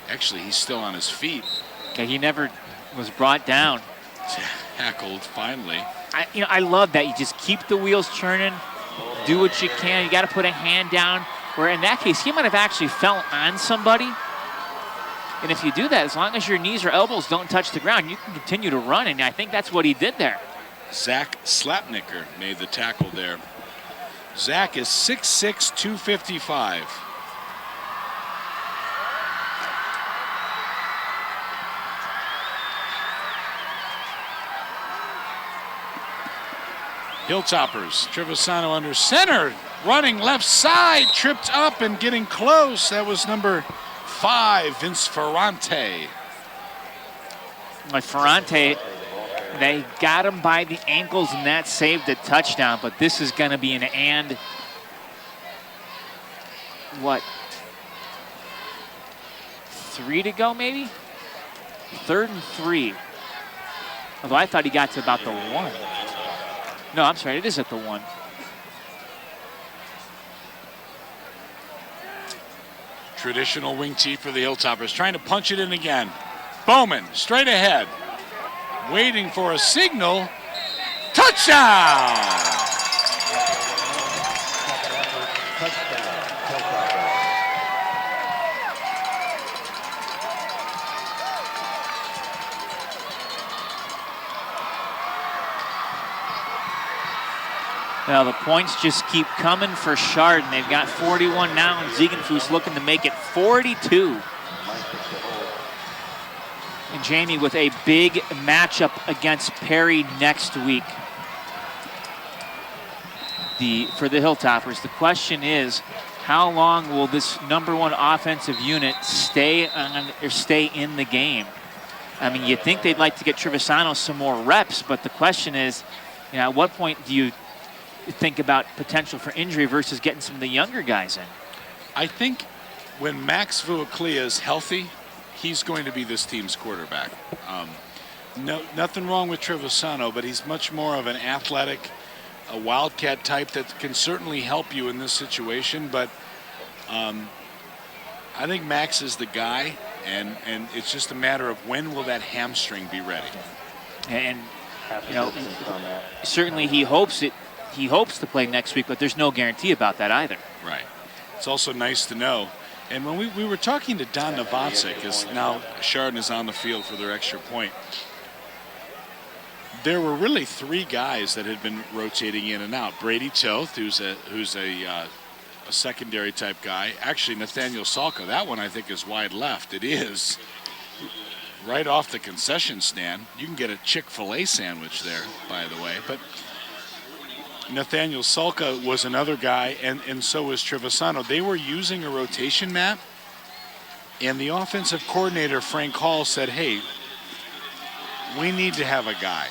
Actually, he's still on his feet.
Okay, he never was brought down.
Tackled finally.
I love that. You just keep the wheels churning, do what you can. You got to put a hand down. Where in that case, he might have actually fell on somebody. And if you do that, as long as your knees or elbows don't touch the ground, you can continue to run. And I think that's what he did there.
Zach Slapnicker made the tackle there. Zach is 6'6", 255. Hilltoppers, Trevisano under center, running left side, tripped up and getting close. That was number 5, Vince Ferrante.
Like Ferrante, they got him by the ankles and that saved a touchdown, but this is going to be an what? 3 to go maybe? 3rd and 3. Although I thought he got to about the 1. No, I'm sorry, it is at the 1.
Traditional wing tee for the Hilltoppers, trying to punch it in again. Bowman, straight ahead. Waiting for a signal. Touchdown!
Well, the points just keep coming for Chardon. They've got 41 now, and Ziegenfuss looking to make it 42. And Jamie with a big matchup against Perry next week. For the Hilltoppers, the question is, how long will this #1 offensive unit stay in the game? I mean, you'd think they'd like to get Trevisano some more reps, but the question is, at what point do you think about potential for injury versus getting some of the younger guys in?
I think when Max Vuaklia is healthy, he's going to be this team's quarterback. Nothing wrong with Trevisano, but he's much more of an athletic, a wildcat type that can certainly help you in this situation. But I think Max is the guy, and it's just a matter of when will that hamstring be ready.
And certainly he hopes to play next week, but there's no guarantee about that either.
Right. It's also nice to know. And when we were talking to Don Novacek, as now Chardon is on the field for their extra point, there were really 3 guys that had been rotating in and out. Brady Toth, who's a secondary type guy. Actually, Nathaniel Salka, that one I think is wide left. It is. Right off the concession stand. You can get a Chick-fil-A sandwich there, by the way. But Nathaniel Salka was another guy, and so was Trevisano. They were using a rotation map, and the offensive coordinator, Frank Hall, said, hey, we need to have a guy.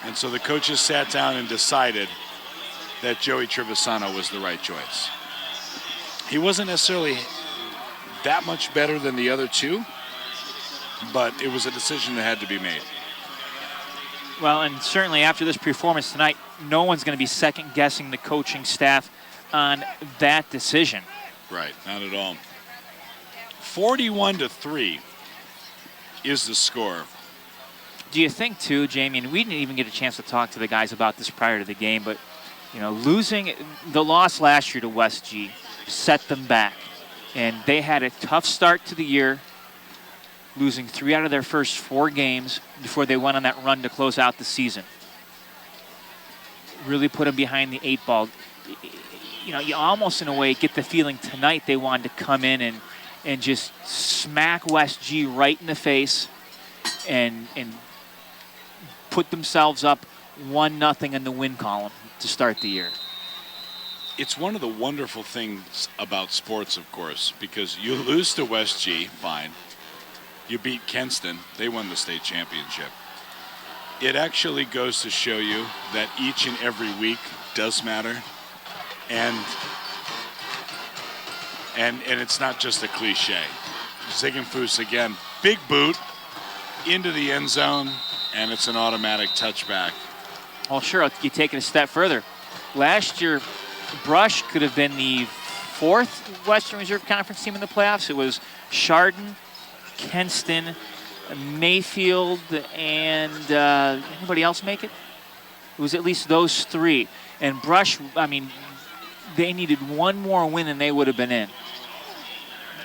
And so the coaches sat down and decided that Joey Trevisano was the right choice. He wasn't necessarily that much better than the other two, but it was a decision that had to be made.
Well, and certainly after this performance tonight, no one's going to be second-guessing the coaching staff on that decision.
Right, not at all. 41-3 is the score.
Do you think, too, Jamie, and we didn't even get a chance to talk to the guys about this prior to the game, but, you know, losing the loss last year to West G set them back. And they had a tough start to the year, losing 3 out of their first 4 games before they went on that run to close out the season. Really put them behind the 8 ball. You know, you almost, in a way, get the feeling tonight they wanted to come in and just smack West G right in the face and put themselves up 1-0 in the win column to start the year.
It's one of the wonderful things about sports, of course, because you lose to West G, fine. You beat Kenston, they won the state championship. It actually goes to show you that each and every week does matter. And it's not just a cliche. Ziegenfuss again, big boot into the end zone, and it's an automatic touchback.
Well, sure, you take it a step further. Last year, Brush could have been the 4th Western Reserve Conference team in the playoffs. It was Chardon, Kenston, Mayfield, and anybody else make it? It was at least those 3. And Brush, I mean, they needed one more win and they would have been in.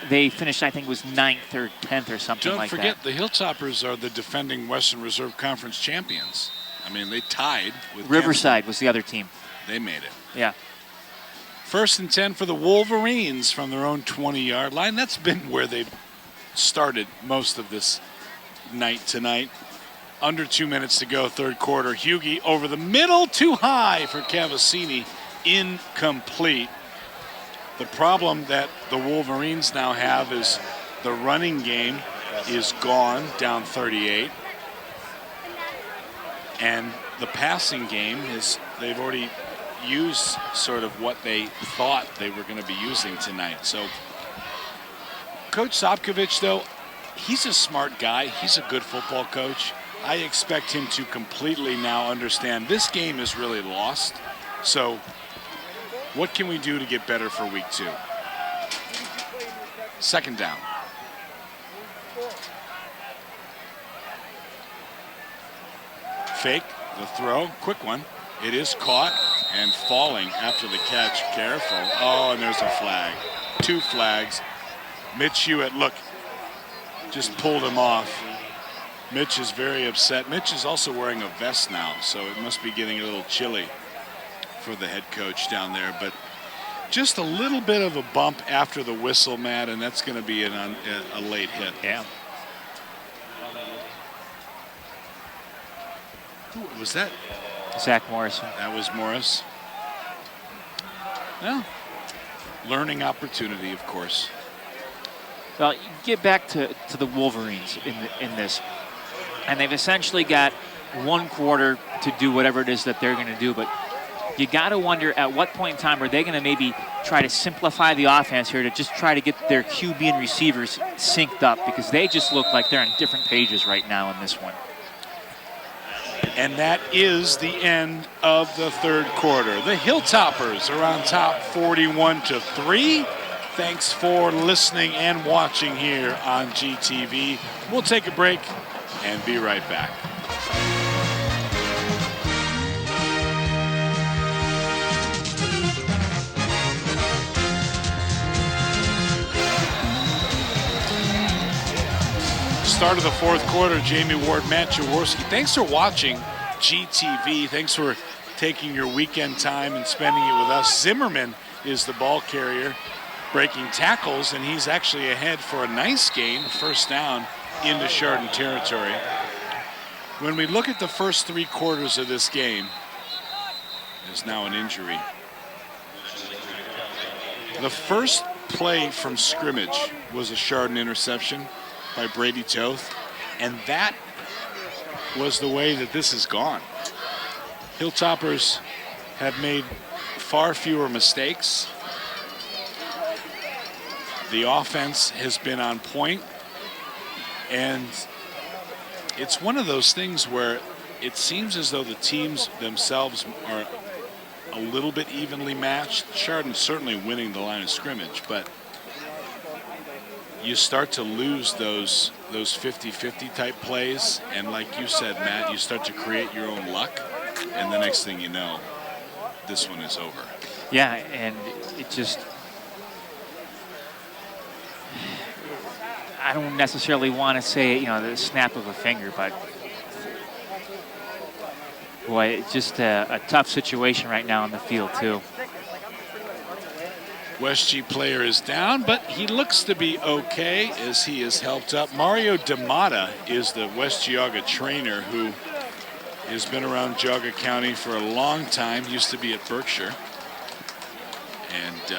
They finished, I think it was 9th or 10th or something like that.
Don't forget, the Hilltoppers are the defending Western Reserve Conference champions. I mean, they tied with
Riverside
Kenston.
Was the other team.
They made it.
Yeah.
1st and 10 for the Wolverines from their own 20-yard line. That's been where they've started most of this night tonight. Under 2 minutes to go, 3rd quarter. Hughie over the middle, too high for Cavassini. Incomplete. The problem that the Wolverines now have is the running game is gone, down 38. And the passing game is, they've already used sort of what they thought they were going to be using tonight. So Coach Sopkovich, though, he's a smart guy. He's a good football coach. I expect him to completely now understand this game is really lost. So what can we do to get better for week 2? 2nd down. Fake the throw, quick one. It is caught and falling after the catch. Careful. Oh, and there's a flag. 2 flags. Mitch Hewitt, look, just pulled him off. Mitch is very upset. Mitch is also wearing a vest now, so it must be getting a little chilly for the head coach down there. But just a little bit of a bump after the whistle, Matt, and that's going to be a late hit.
Yeah.
Who was that?
Zach Morrison.
That was Morris. Well, learning opportunity, of course.
Well, you get back to the Wolverines in this, and they've essentially got 1 quarter to do whatever it is that they're going to do, but you got to wonder at what point in time are they going to maybe try to simplify the offense here to just try to get their QB and receivers synced up, because they just look like they're on different pages right now in this one.
And that is the end of the 3rd quarter. The Hilltoppers are on top 41-3. Thanks for listening and watching here on GTV. We'll take a break and be right back. Start of the 4th quarter, Jamie Ward, Matt Jaworski. Thanks for watching GTV. Thanks for taking your weekend time and spending it with us. Zimmerman is the ball carrier, breaking tackles, and he's actually ahead for a nice gain, 1st down into Chardon territory. When we look at the first 3 quarters of this game, there's now an injury. The first play from scrimmage was a Chardon interception by Brady Toth, and that was the way that this has gone. Hilltoppers have made far fewer mistakes. The offense has been on point, and it's one of those things where it seems as though the teams themselves are a little bit evenly matched. Chardon certainly winning the line of scrimmage, but you start to lose those 50-50 type plays, and like you said, Matt, you start to create your own luck, and the next thing you know, this one is over.
Yeah, and it just, I don't necessarily want to say, you know, the snap of a finger, but boy, it's just a tough situation right now on the field, too.
West G player is down, but he looks to be okay as he is helped up. Mario D'Amata is the West Geauga trainer who has been around Geauga County for a long time, used to be at Berkshire. And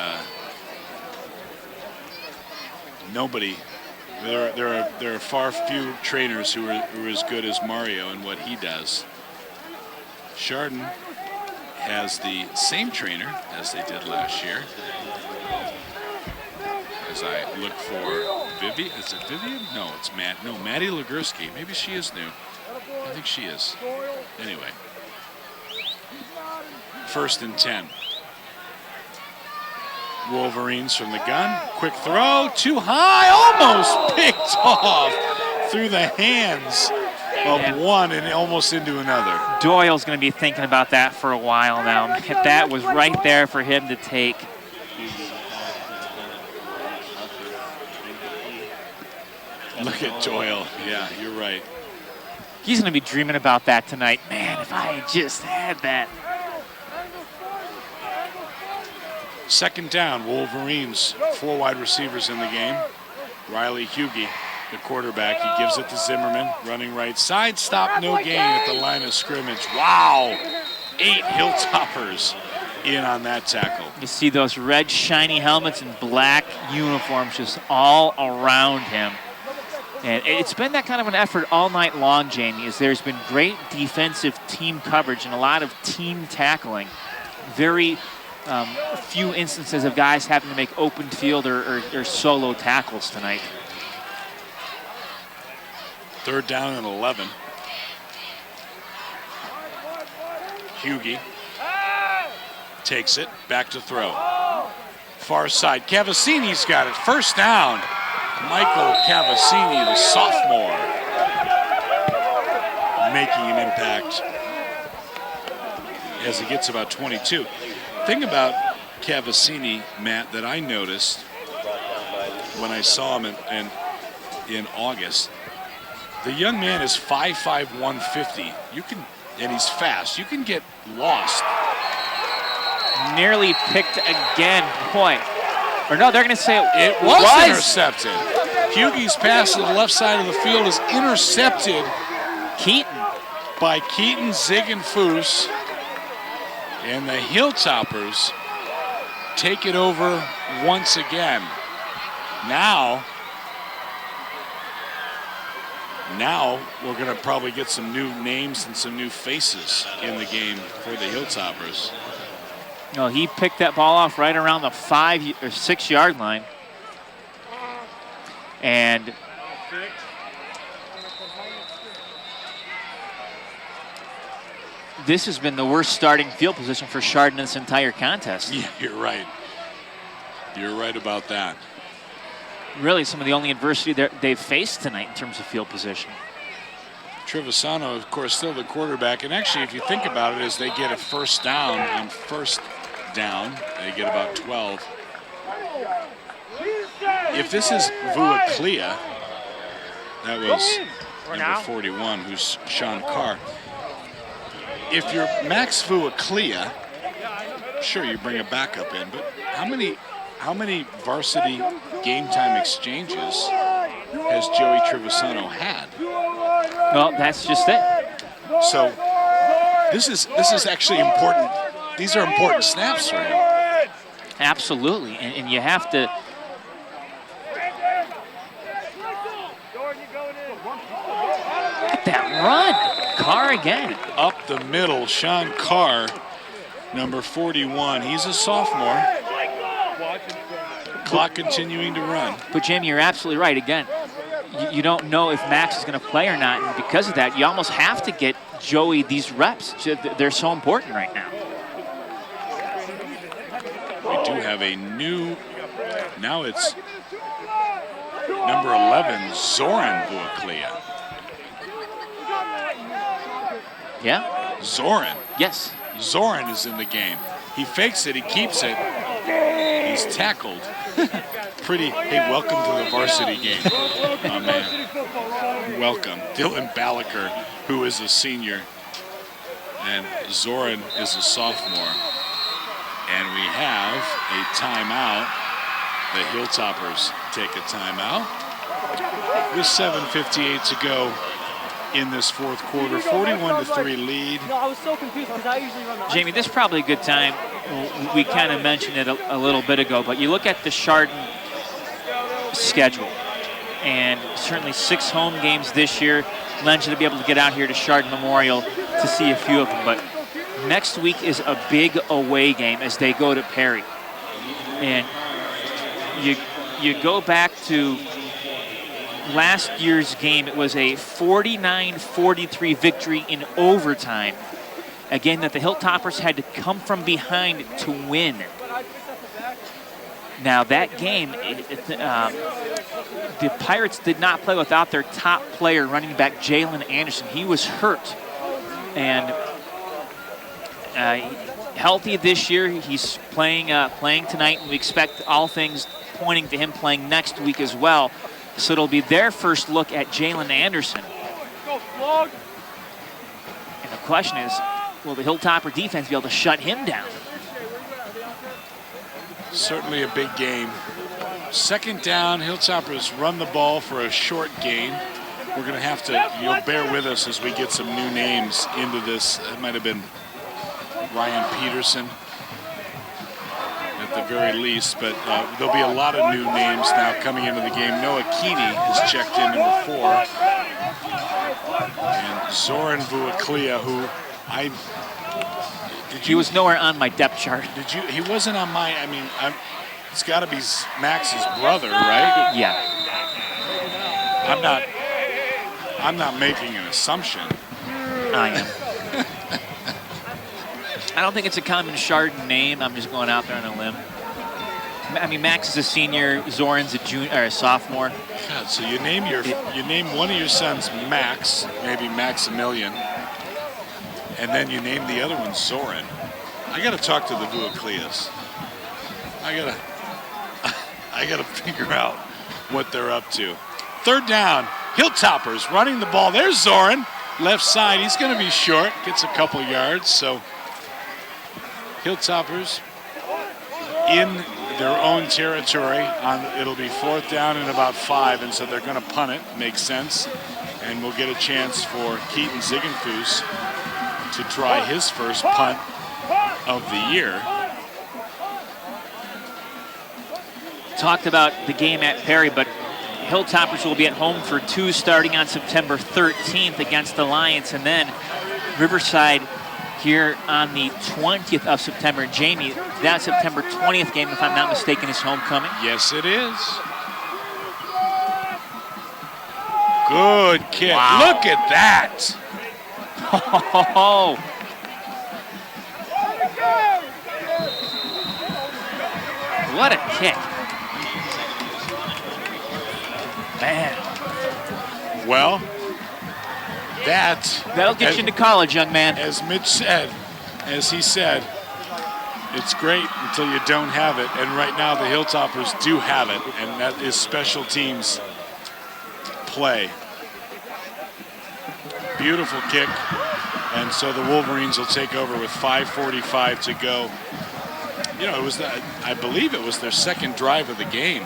nobody, there are far few trainers who are as good as Mario in what he does. Chardon has the same trainer as they did last year. As I look for Vivian, is it Vivian? No, it's Matt. No, Maddie Legursky. Maybe she is new. I think she is. Anyway, 1st and 10. Wolverines from the gun. Quick throw, too high, almost picked off through the hands of one and almost into another.
Doyle's going to be thinking about that for a while now. That was right there for him to take.
Look at Doyle. Yeah, you're right.
He's going to be dreaming about that tonight. Man, if I had just had that.
2nd down, Wolverines. 4 wide receivers in the game. Riley Hughey, the quarterback. He gives it to Zimmerman, running right side. Stop, no gain at the line of scrimmage. Wow! 8 Hilltoppers in on that tackle.
You see those red shiny helmets and black uniforms just all around him. And it's been that kind of an effort all night long, Jamie, as there's been great defensive team coverage and a lot of team tackling. Very few instances of guys having to make open field or solo tackles tonight.
3rd down and 11. Hughey takes it, back to throw. Far side, Cavassini's got it. 1st down. Michael Cavassini, the sophomore, making an impact as he gets about 22. Thing about Cavassini, Matt, that I noticed when I saw him in August, the young man is 5'5", 150. And he's fast. You can get lost.
Nearly picked again, boy. Or no, they're going to say
it was intercepted. Hughey's pass to the left side of the field is intercepted.
Keaton.
By Keaton Ziegenfuss. And the Hilltoppers take it over once again. Now we're going to probably get some new names and some new faces in the game for the Hilltoppers.
No, he picked that ball off right around the 5 or 6 yard line. And this has been the worst starting field position for Chardon in this entire contest.
Yeah, you're right. You're right about that.
Really some of the only adversity they've faced tonight in terms of field position.
Trevisano, of course, still the quarterback. And actually, if you think about it, as they get a 1st down on 1st down, they get about 12. If this is Vuaclia, that was number 41, who's Sean Carr. If you're Max Vuaclia, sure, you bring a backup in, but how many varsity game time exchanges has Joey Trevisano had?
Well, that's just it.
So this is actually important. These are important snaps for him.
Absolutely, and you have to. At that run, Carr again.
Up the middle, Sean Carr, number 41. He's a sophomore. Clock continuing to run.
But Jamie, you're absolutely right. Again, you don't know if Max is going to play or not, and because of that, you almost have to get Joey these reps. They're so important right now.
We do have a new, now it's number 11, Zoran Vuaklia.
Yeah?
Zoran.
Yes.
Zoran is in the game. He fakes it, he keeps it. He's tackled. Pretty, hey, welcome to the varsity game. Oh, man. Welcome. Dylan Ballaker, who is a senior, and Zoran is a sophomore. And we have a timeout. The Hilltoppers take a timeout. With 7:58 to go in this fourth quarter, 41-3 lead.
No, I was so confused because I usually run the
Jamie, this is probably a good time. We kind of mentioned it a little bit ago, but you look at the Chardon schedule, and certainly 6 home games this year lends you to be able to get out here to Chardon Memorial to see a few of them. But next week is a big away game as they go to Perry. And you go back to last year's game. It was a 49-43 victory in overtime. A game that the Hilltoppers had to come from behind to win. Now that game, the Pirates did not play without their top player, running back Jalen Anderson. He was hurt. And healthy this year. He's playing tonight, and we expect all things pointing to him playing next week as well. So it'll be their first look at Jalen Anderson. And the question is, will the Hilltopper defense be able to shut him down?
Certainly a big game. Second down, Hilltoppers run the ball for a short gain. We're going to have to, you'll bear with us as we get some new names into this. It might have been Ryan Peterson at the very least, but there'll be a lot of new names now coming into the game. Noah Keeney has checked in, number 4. And Zoran Vuaklia, who
he was nowhere on my depth chart.
He wasn't on my, it's got to be Max's brother, right?
Yeah.
I'm not making an assumption.
I am. I don't think it's a common Chardon name. I'm just going out there on a limb. Max is a senior, Zoran's a junior or a sophomore.
God, so you name one of your sons Max, maybe Maximilian, and then you name the other one Zoran. I got to talk to the Vuaklias. I gotta figure out what they're up to. Third down, Hilltoppers running the ball. There's Zoran, left side. He's going to be short, gets a couple yards. So Hilltoppers in their own territory. It'll be fourth down and about 5, and so they're going to punt it. Makes sense. And we'll get a chance for Keaton Ziegenfuss to try his first punt of the year.
Talked about the game at Perry, but Hilltoppers will be at home for 2 starting on September 13th against the Lions, and then Riverside here on the 20th of September. Jamie, that September 20th game, if I'm not mistaken, is homecoming.
Yes, it is. Good kick. Wow. Look at that.
Oh. What a kick. Man.
Well,
that'll get you into college, young man.
As Mitch said, as he said, it's great until you don't have it. And right now the Hilltoppers do have it, and that is special teams play. Beautiful kick. And so the Wolverines will take over with 5:45 to go. You know, I believe it was their second drive of the game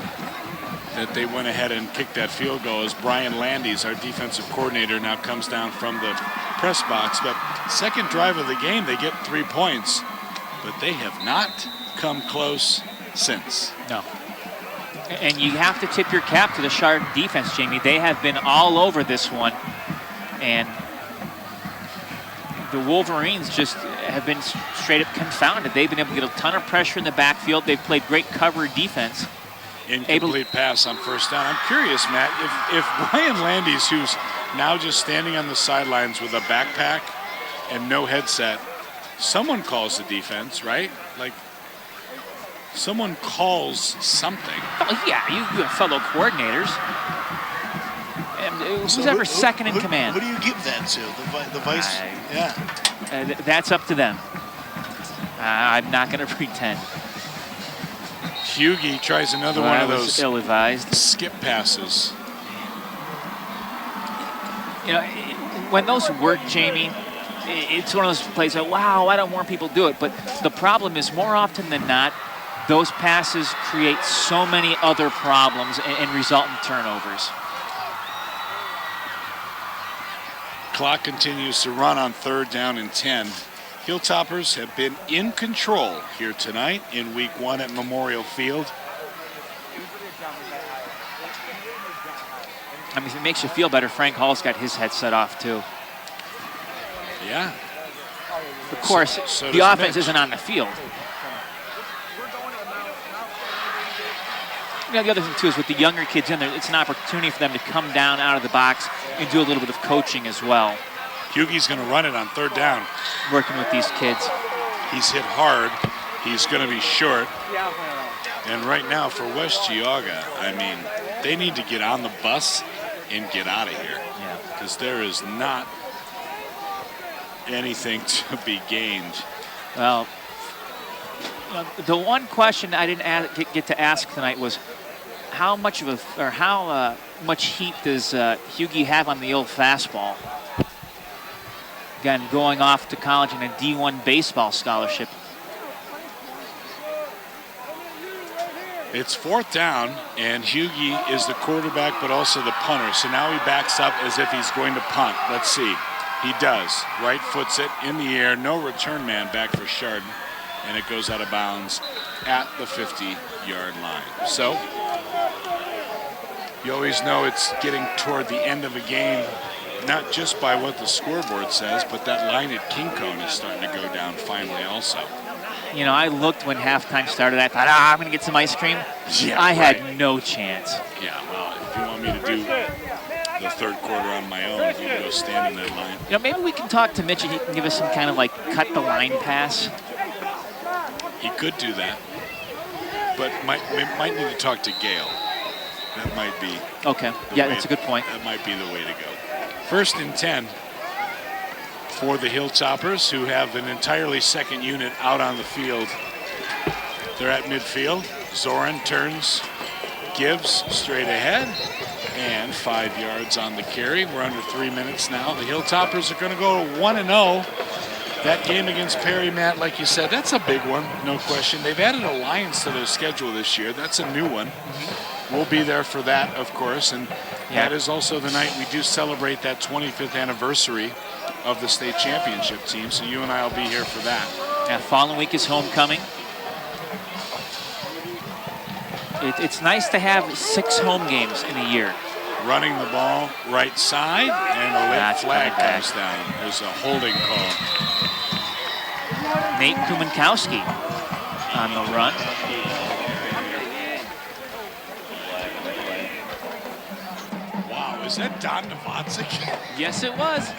that they went ahead and kicked that field goal, as Brian Landes, our defensive coordinator, now comes down from the press box. But second drive of the game, they get 3 points, but they have not come close since.
No. And you have to tip your cap to the Chardon defense, Jamie. They have been all over this one. And the Wolverines just have been straight up confounded. They've been able to get a ton of pressure in the backfield. They've played great cover defense.
Incomplete pass on first down. I'm curious, Matt, if Brian Landis, who's now just standing on the sidelines with a backpack and no headset, someone calls the defense, right? Like, someone calls something.
Oh, yeah, you have fellow coordinators. And who's ever second in command?
Who do you give that to? The vice? Yeah.
That's up to them. I'm not going to pretend.
Geauga tries another one of those
ill-advised
skip passes.
You know, when those work, Jamie, it's one of those plays that, wow, why don't more people do it? But the problem is, more often than not, those passes create so many other problems and result in turnovers.
Clock continues to run on 3rd down and 10. Hilltoppers have been in control here tonight in week 1 at Memorial Field.
I mean, if it makes you feel better, Frank Hall's got his headset off too.
Yeah.
Of course,
so
the offense isn't on the field. You know, the other thing too is with the younger kids in there, it's an opportunity for them to come down out of the box and do a little bit of coaching as well.
Geauga's going to run it on 3rd down.
Working with these kids.
He's hit hard. He's going to be short. And right now for West Geauga, I mean, they need to get on the bus and get out of here.
Yeah.
Because there is not anything to be gained.
Well, you know, the one question I didn't get to ask tonight was how much heat does Geauga have on the old fastball? Again, going off to college in a D1 baseball scholarship.
It's 4th down, and Geauga is the quarterback, but also the punter. So now he backs up as if he's going to punt. Let's see. He does. Right foots it in the air. No return man back for Chardon, and it goes out of bounds at the 50-yard line. So you always know it's getting toward the end of a game, not just by what the scoreboard says, but that line at King Cone is starting to go down finally also.
You know, I looked when halftime started. I thought, I'm going to get some ice cream.
Yeah,
I had no chance.
Yeah, well, if you want me to do the 3rd quarter on my own, you can go stand in that line.
You know, maybe we can talk to Mitch and he can give us some kind of like cut the line pass.
He could do that, but might need to talk to Gail. That might be.
Okay. Yeah, that's a good point.
That might be the way to go. 1st and 10 for the Hilltoppers, who have an entirely second unit out on the field. They're at midfield. Zoran turns, gives straight ahead, and 5 yards on the carry. We're under 3 minutes now. The Hilltoppers are going to go 1-0. That game against Perry, Matt, like you said, that's a big one, no question. They've added a Lions to their schedule this year. That's a new one. We'll be there for that, of course, and that is also the night we do celebrate that 25th anniversary of the state championship team, so you and I will be here for that.
Yeah, following week is homecoming. It's nice to have 6 home games in a year.
Running the ball right side, and a late flag comes down. There's a holding call.
Nate Kumankowski on the run.
Wow, is that Don Novatzik?
Yes, it was.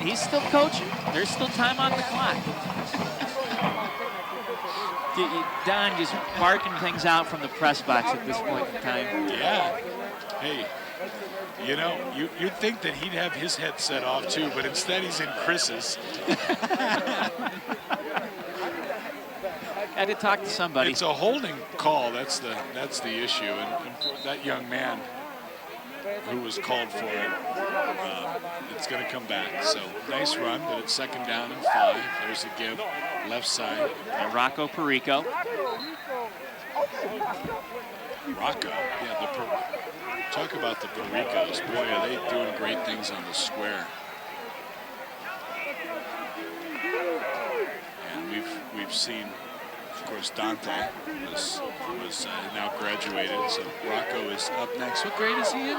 He's still coaching. There's still time on the clock. Don just barking things out from the press box at this point in time.
Yeah. Hey, you know, you'd think that he'd have his headset off too, but instead he's in Chris's.
Had to talk to somebody.
It's a holding call. That's the issue, and for that young man who was called for it, it's going to come back. So nice run, but it's 2nd down and 5. There's a give, left side.
And Rocco Perico.
Rocco, yeah. Talk about the Pericos. Boy, are they doing great things on the square. And we've seen course, Dante was now graduated, so Rocco is up next. What grade is he in?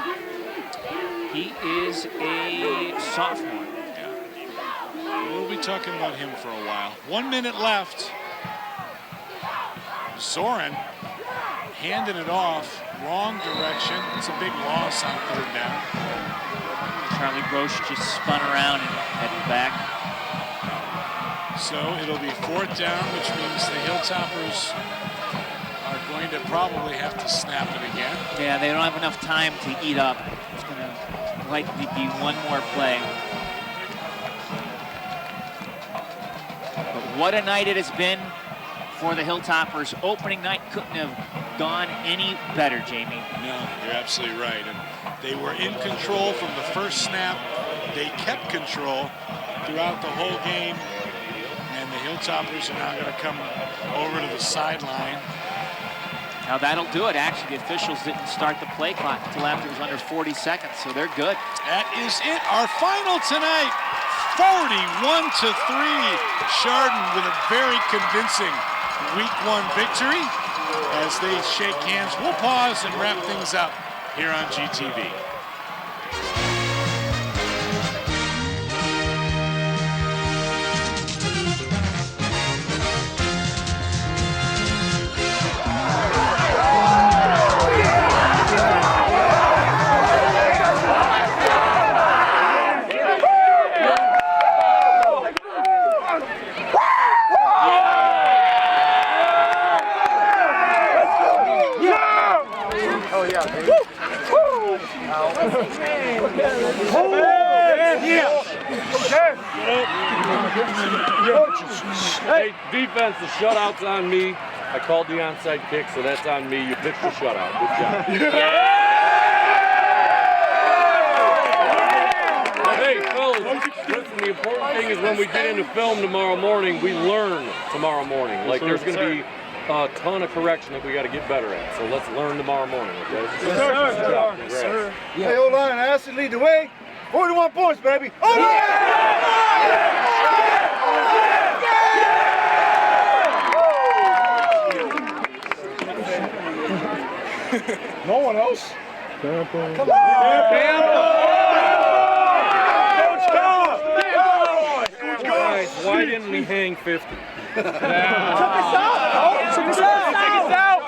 He is a sophomore.
Yeah. We'll be talking about him for a while. 1 minute left. Zoran handing it off, wrong direction. It's a big loss on 3rd down.
Charlie Broche just spun around and headed back.
So it'll be 4th down, which means the Hilltoppers are going to probably have to snap it again.
Yeah, they don't have enough time to eat up. It's going to likely be one more play. But what a night it has been for the Hilltoppers. Opening night couldn't have gone any better, Jamie.
No, you're absolutely right. And they were in control from the first snap. They kept control throughout the whole game. And the Hilltoppers are now going to come over to the sideline.
Now that'll do it. Actually, the officials didn't start the play clock until after it was under 40 seconds, so they're good.
That is it. Our final tonight, 41-3. Chardon with a very convincing Week 1 victory. As they shake hands, we'll pause and wrap things up here on GTV.
Hey, defense, the shutout's on me. I called the onside kick, so that's on me. You pitched the shutout. Good job. Hey, fellas, listen, the important thing is when we get into film tomorrow morning, we learn tomorrow morning. Like, there's going to be a ton of correction that we got to get better at. So let's learn tomorrow morning, okay?
Yes, sir. Yes, sir. Hey, hold on. Aston lead the way. 41 points, baby. Oh, no one else? Come on. Coach,
Guys, why didn't we hang 50?
Check us out! Check us out!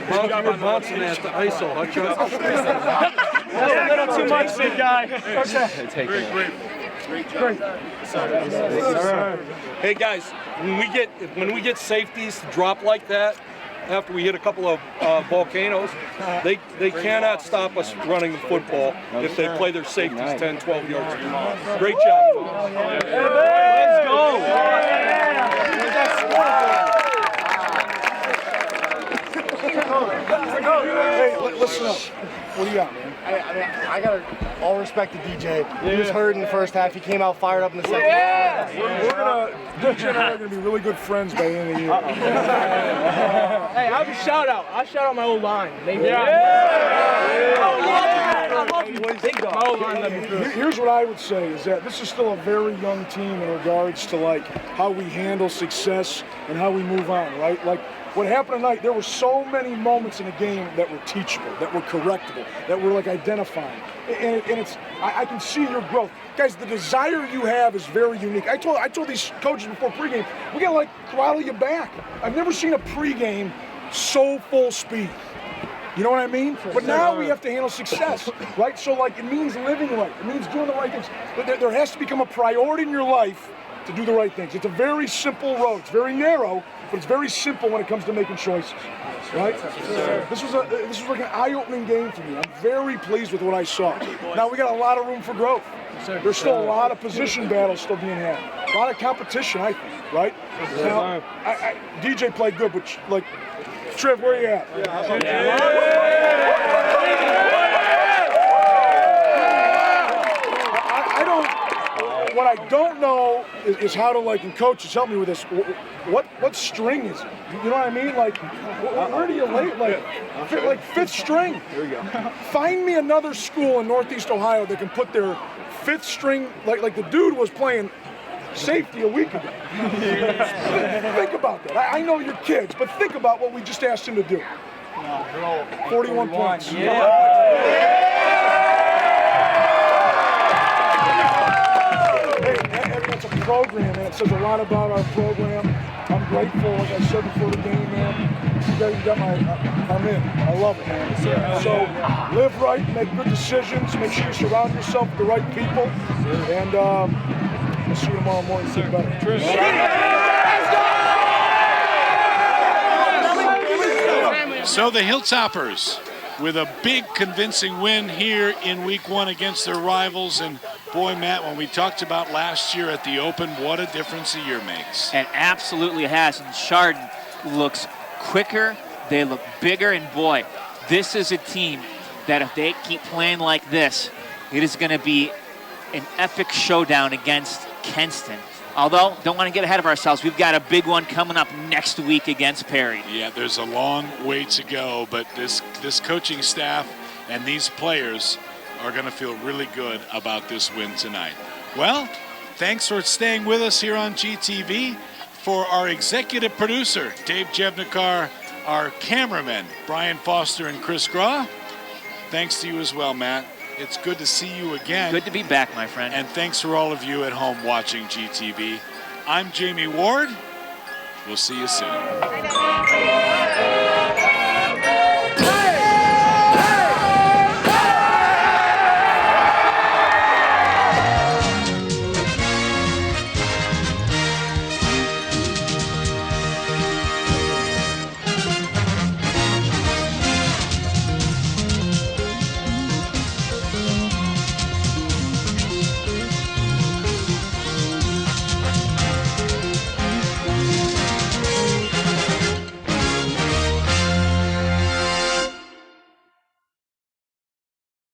Well, you were bouncing at the ISO, huh, Chuck?
That's a little too much, big guy.
Great. Hey guys, when we get safeties to drop like that, after we hit a couple of volcanoes, they cannot stop us running the football if they play their safeties 10, 12 yards. Great job.
Let's go.
Hey, listen up. What do you got, man?
I got all respect to DJ. He was hurt in the first half. He came out fired up in the second half.
DJ and I are gonna be really good friends by the end of the year.
Hey, I have a shout out. I shout out my old line.
Here's what I would say is that this is still a very young team in regards to like how we handle success and how we move on, right? Like what happened tonight, there were so many moments in the game that were teachable, that were correctable, that were like identifying. And it's, I can see your growth. Guys, the desire you have is very unique. I told these coaches before pregame, we gotta like throttle you back. I've never seen a pregame so full speed. You know what I mean? But now we have to handle success, right? So like it means living right. It means doing the right things. But there has to become a priority in your life to do the right things. It's a very simple road. It's very narrow, but it's very simple when it comes to making choices, right? This was like an eye-opening game for me. I'm very pleased with what I saw. Now we got a lot of room for growth. There's still a lot of position battles still being had. A lot of competition, I think, right? Now, DJ played good, but like, Trev, where are you at? What I don't know is how to like, and coaches help me with this. What string is it? You know what I mean? Like, where do you lay? Like fifth string. There you go. Find me another school in Northeast Ohio that can put their fifth string, like the dude was playing safety a week ago. Think about that. I know you're kids, but think about what we just asked him to do. 41 points. Hey, that's a program, man. It says a lot about our program. I'm grateful, like I said before the game, man. You guys got I'm in. I love it, man. So live right, make good decisions, make sure you surround yourself with the right people, and we'll see you tomorrow morning. Sir. Better.
So the Hilltoppers with a big convincing win here in week 1 against their rivals. And boy, Matt, when we talked about last year at the Open, what a difference a year makes.
It absolutely has. And Chardon looks quicker, they look bigger, and boy, this is a team that if they keep playing like this, it is going to be an epic showdown against Kenston. Although, don't want to get ahead of ourselves. We've got a big one coming up next week against Perry.
Yeah, there's a long way to go, but this coaching staff and these players are going to feel really good about this win tonight. Well, thanks for staying with us here on GTV. For our executive producer, Dave Jevnikar, our cameramen, Brian Foster and Chris Graw, thanks to you as well, Matt. It's good to see you again.
Good to be back, my friend.
And thanks for all of you at home watching GTV. I'm Jamie Ward. We'll see you soon.